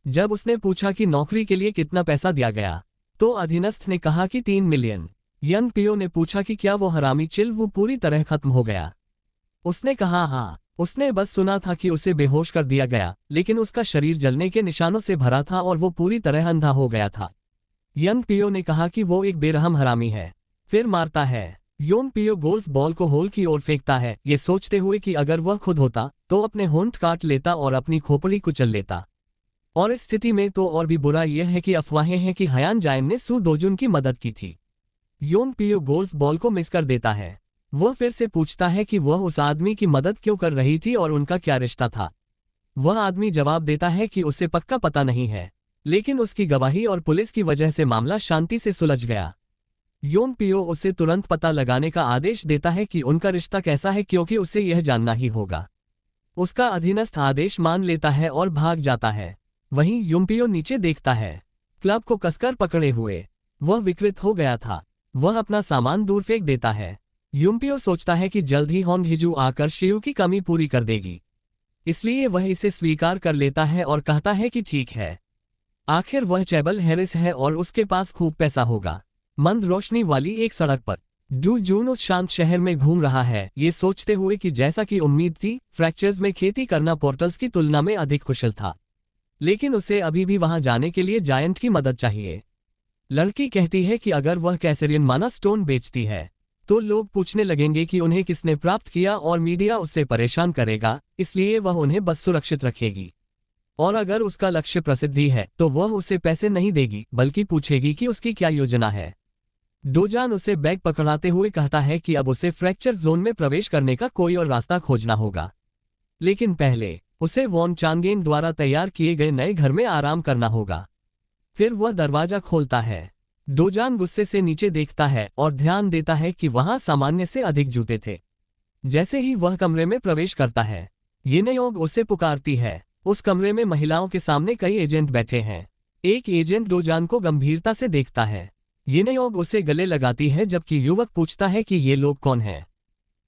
जब उसने पूछा कि नौकरी के लिए कितना पैसा दिया गया, तो अधीनस्थ ने कहा कि 3 मिलियन। यंग पियो ने पूछा कि क्या वो हरामी चिल वो पूरी तरह खत्म हो गया? उसने कहा हाँ, उसने बस सुना था कि उसे बेहोश कर दिया गया, लेकिन उसका शरीर जलने के निशानों से भरा था और वो पूरी तरह अंधा हो गया था। यंग पियो ने कहा कि वो एक बेरहम हरामी है, फिर मारता है। योंग पियो गोल्फ बॉल को होल की ओर फेंकता है, ये सोचते हुए कि अगर वह खुद होता तो अपने होंठ काट लेता और अपनी खोपड़ी कुचल लेता। और इस स्थिति में तो और भी बुरा यह है कि अफवाहें हैं कि हयान जायन ने सू दोजुन की मदद की थी। योंग पियो गोल्फ बॉल को मिस कर देता है। वह फिर से पूछता है कि वह उस आदमी की मदद क्यों कर रही थी और उनका क्या रिश्ता था। वह आदमी जवाब देता है कि उसे पक्का पता नहीं है, लेकिन उसकी गवाही और पुलिस की वजह से मामला शांति से सुलझ गया। योंग पियो उसे तुरंत पता लगाने का आदेश देता है कि उनका रिश्ता कैसा है क्योंकि उसे यह जानना ही होगा। उसका अधीनस्थ आदेश मान लेता है और भाग जाता है। वहीं युम्पियो नीचे देखता है, क्लब को कसकर पकड़े हुए। वह विकृत हो गया था। वह अपना सामान दूर फेंक देता है। युम्पियो सोचता है कि जल्द ही होंग हिजू आकर शियू की कमी पूरी कर देगी, इसलिए वह इसे स्वीकार कर लेता है और कहता है कि ठीक है, आखिर वह चैबल हैरिस है और उसके पास खूब पैसा होगा। मंद रोशनी वाली एक सड़क पर डू जून उस शांत शहर में घूम रहा है, ये सोचते हुए कि जैसा कि उम्मीद थी फ्रैक्चर्स में खेती करना पोर्टल्स की तुलना में अधिक कुशल था, लेकिन उसे अभी भी वहां जाने के लिए जायंट की मदद चाहिए। लड़की कहती है कि अगर वह कैसरियन माना स्टोन बेचती है तो लोग पूछने लगेंगे कि उन्हें किसने प्राप्त किया और मीडिया उससे परेशान करेगा, इसलिए वह उन्हें बस सुरक्षित रखेगी। और अगर उसका लक्ष्य प्रसिद्धि है तो वह उसे पैसे नहीं देगी, बल्कि पूछेगी कि उसकी क्या योजना है। डोजान उसे बैग पकड़ाते हुए कहता है कि अब उसे फ्रैक्चर जोन में प्रवेश करने का कोई और रास्ता खोजना होगा, लेकिन पहले उसे वॉन चांगेन द्वारा तैयार किए गए नए घर में आराम करना होगा। फिर वह दरवाजा खोलता है। डोजान गुस्से से नीचे देखता है और ध्यान देता है कि वहां सामान्य से अधिक जूते थे। जैसे ही वह कमरे में प्रवेश करता है, येनयोंग उसे पुकारती है। उस कमरे में महिलाओं के सामने कई एजेंट बैठे हैं। एक एजेंट डोजान को गंभीरता से देखता है। येनयोंग उसे गले लगाती है जबकि युवक पूछता है कि ये लोग कौन हैं।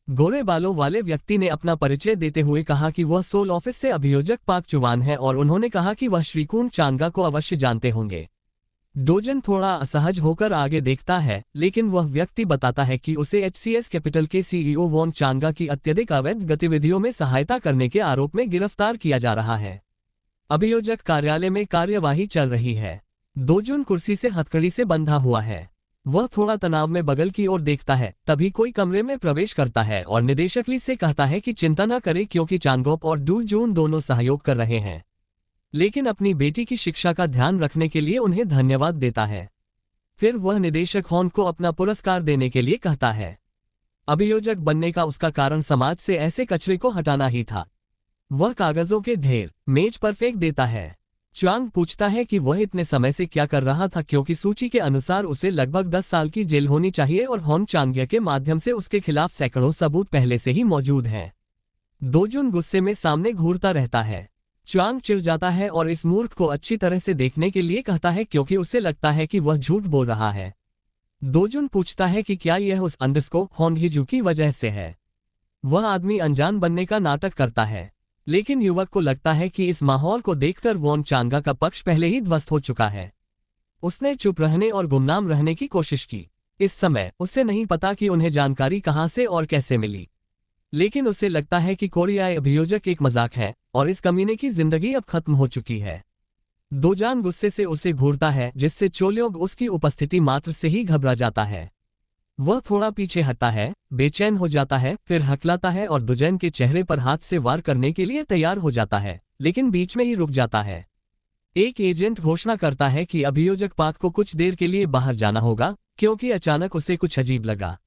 गोरे बालों वाले व्यक्ति ने अपना परिचय देते हुए कहा कि वह सोल ऑफिस से अभियोजक पाक चुवान है और उन्होंने कहा कि वह श्रीकुंग चांगा को अवश्य जानते होंगे। डोजन थोड़ा असहज होकर आगे देखता है, लेकिन वह व्यक्ति बताता है कि उसे HCS कैपिटल के CEO वॉन चांगा की अत्यधिक अवैध गतिविधियों में सहायता करने के आरोप में गिरफ्तार किया जा रहा है। अभियोजक कार्यालय में कार्यवाही चल रही है। डोजन कुर्सी से हथकड़ी से बंधा हुआ है। वह थोड़ा तनाव में बगल की ओर देखता है, तभी कोई कमरे में प्रवेश करता है और निदेशक ली से कहता है कि चिंता न करे क्योंकि चांगोप और डू जून दोनों सहयोग कर रहे हैं, लेकिन अपनी बेटी की शिक्षा का ध्यान रखने के लिए उन्हें धन्यवाद देता है। फिर वह निदेशक हॉन को अपना पुरस्कार देने के लिए कहता है। अभियोजक बनने का उसका कारण समाज से ऐसे कचरे को हटाना ही था। वह कागजों के ढेर मेज पर फेंक देता है। च्वांग पूछता है कि वह इतने समय से क्या कर रहा था क्योंकि सूची के अनुसार उसे लगभग 10 साल की जेल होनी चाहिए और हॉन चांग्या के माध्यम से उसके खिलाफ सैकड़ों सबूत पहले से ही मौजूद हैं। डोजुन गुस्से में सामने घूरता रहता है। च्वांग चिढ़ जाता है और इस मूर्ख को अच्छी तरह से देखने के लिए कहता है क्योंकि उसे लगता है कि वह झूठ बोल रहा है। डोजुन पूछता है कि क्या यह उस अंडरस्को होनहिजू की वजह से है। वह आदमी अनजान बनने का नाटक करता है, लेकिन युवक को लगता है कि इस माहौल को देखकर वॉन चांगा का पक्ष पहले ही ध्वस्त हो चुका है। उसने चुप रहने और गुमनाम रहने की कोशिश की। इस समय उसे नहीं पता कि उन्हें जानकारी कहां से और कैसे मिली, लेकिन उसे लगता है कि कोरियाई अभियोजक एक मजाक है और इस कमीने की जिंदगी अब खत्म हो चुकी है। डोजान गुस्से से उसे घूरता है, जिससे चोल्योग उसकी उपस्थिति मात्र से ही घबरा जाता है। वह थोड़ा पीछे हटता है, बेचैन हो जाता है, फिर हकलाता है और डोजन के चेहरे पर हाथ से वार करने के लिए तैयार हो जाता है, लेकिन बीच में ही रुक जाता है। एक एजेंट घोषणा करता है कि अभियोजक पाक को कुछ देर के लिए बाहर जाना होगा क्योंकि अचानक उसे कुछ अजीब लगा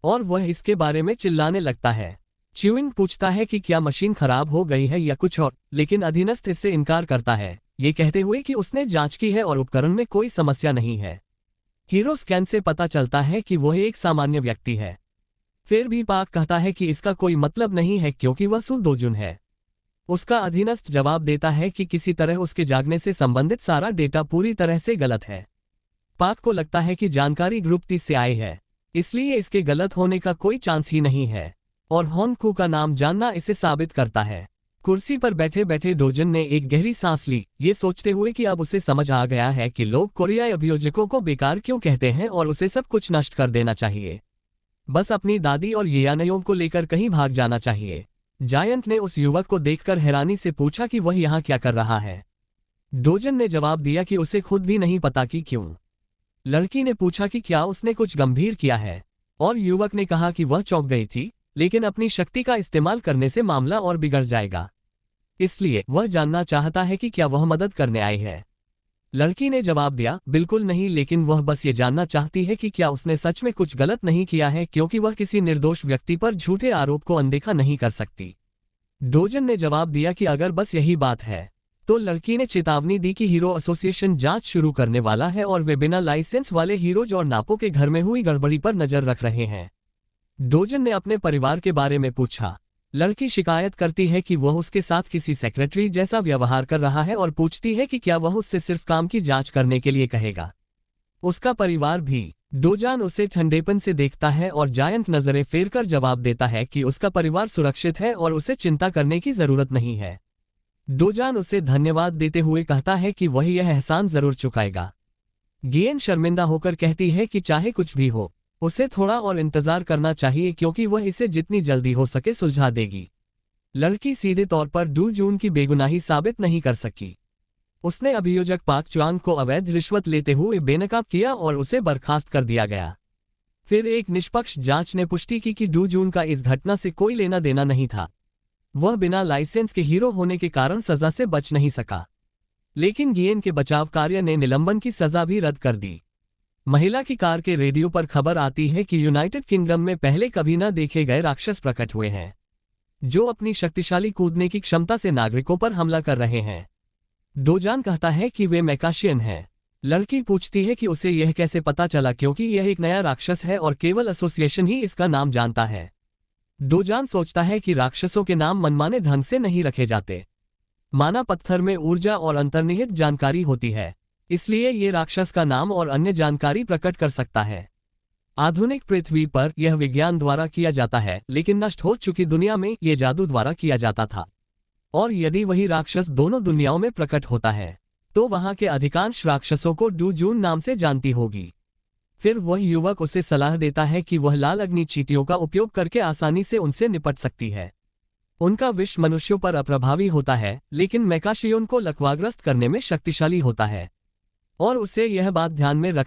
और वह इसके बारे में चिल्लाने लगता है। च्यूइंग पूछता है कि क्या मशीन खराब हो गई है या कुछ और, लेकिन अधीनस्थ इससे इनकार करता है, ये कहते हुए कि उसने जांच की है और उपकरण में कोई समस्या नहीं है। हीरो स्कैन से पता चलता है कि वह एक सामान्य व्यक्ति है। फिर भी पाक कहता है कि इसका कोई मतलब नहीं है क्योंकि वह सु डोजुन है। उसका अधीनस्थ जवाब देता है कि किसी तरह उसके जागने से संबंधित सारा डेटा पूरी तरह से गलत है। पाक को लगता है कि जानकारी ग्रुप 30 से आई है, इसलिए इसके गलत होने का कोई चांस ही नहीं है, और होनकू का नाम जानना इसे साबित करता है। कुर्सी पर बैठे बैठे डोजन ने एक गहरी सांस ली, ये सोचते हुए कि अब उसे समझ आ गया है कि लोग कोरियाई अभियोजकों को बेकार क्यों कहते हैं और उसे सब कुछ नष्ट कर देना चाहिए। बस अपनी दादी और येयानयों को लेकर कहीं भाग जाना चाहिए। जायंट ने उस युवक को देखकर हैरानी से पूछा कि वह यहाँ क्या कर रहा है। डोजन ने जवाब दिया कि उसे खुद भी नहीं पता कि क्यों। लड़की ने पूछा कि क्या उसने कुछ गंभीर किया है, और युवक ने कहा कि वह चौंक गई थी, लेकिन अपनी शक्ति का इस्तेमाल करने से मामला और बिगड़ जाएगा, इसलिए वह जानना चाहता है कि क्या वह मदद करने आई है। लड़की ने जवाब दिया, बिल्कुल नहीं, लेकिन वह बस ये जानना चाहती है कि क्या उसने सच में कुछ गलत नहीं किया है क्योंकि वह किसी निर्दोष व्यक्ति पर झूठे आरोप को अनदेखा नहीं कर सकती। डोजन ने जवाब दिया कि अगर बस यही बात है, तो लड़की ने चेतावनी दी कि हीरो एसोसिएशन जांच शुरू करने वाला है और वे बिना लाइसेंस वाले हीरोज और नापो के घर में हुई गड़बड़ी पर नजर रख रहे हैं। डोजन ने अपने परिवार के बारे में पूछा। लड़की शिकायत करती है कि वह उसके साथ किसी सेक्रेटरी जैसा व्यवहार कर रहा है और पूछती है कि क्या वह उससे सिर्फ काम की जांच करने के लिए कहेगा। उसका परिवार भी। डोजान उसे ठंडेपन से देखता है और जायंट नजरें फेरकर जवाब देता है कि उसका परिवार सुरक्षित है और उसे चिंता करने की जरूरत नहीं है। डोजान उसे धन्यवाद देते हुए कहता है कि वह यह एहसान जरूर चुकाएगा। गियन शर्मिंदा होकर कहती है कि चाहे कुछ भी हो, उसे थोड़ा और इंतजार करना चाहिए क्योंकि वह इसे जितनी जल्दी हो सके सुलझा देगी। लड़की सीधे तौर पर डू जून की बेगुनाही साबित नहीं कर सकी। उसने अभियोजक पाक च्वांग को अवैध रिश्वत लेते हुए बेनकाब किया और उसे बर्खास्त कर दिया गया। फिर एक निष्पक्ष जांच ने पुष्टि की कि डू जून का इस घटना से कोई लेना देना नहीं था। वह बिना लाइसेंस के हीरो होने के कारण सजा से बच नहीं सका, लेकिन गियन के बचाव कार्य ने निलंबन की सजा भी रद्द कर दी। महिला की कार के रेडियो पर खबर आती है कि यूनाइटेड किंगडम में पहले कभी न देखे गए राक्षस प्रकट हुए हैं, जो अपनी शक्तिशाली कूदने की क्षमता से नागरिकों पर हमला कर रहे हैं। डोजान कहता है कि वे मैकाशियन हैं। लड़की पूछती है कि उसे यह कैसे पता चला, क्योंकि यह एक नया राक्षस है और केवल एसोसिएशन ही इसका नाम जानता है। डोजान सोचता है कि राक्षसों के नाम मनमाने ढंग से नहीं रखे जाते। माना पत्थर में ऊर्जा और अंतर्निहित जानकारी होती है, इसलिए ये राक्षस का नाम और अन्य जानकारी प्रकट कर सकता है। आधुनिक पृथ्वी पर यह विज्ञान द्वारा किया जाता है, लेकिन नष्ट हो चुकी दुनिया में यह जादू द्वारा किया जाता था। और यदि वही राक्षस दोनों दुनियाओं में प्रकट होता है, तो वहां के अधिकांश राक्षसों को डू जून नाम से जानती होगी। फिर वह युवक उसे सलाह देता है कि वह लाल अग्नि चींटियों का उपयोग करके आसानी से उनसे निपट सकती है। उनका विष मनुष्यों पर अप्रभावी होता है, लेकिन मैकाशियोन को लकवाग्रस्त करने में शक्तिशाली होता है। और उसे यह बात ध्यान में रख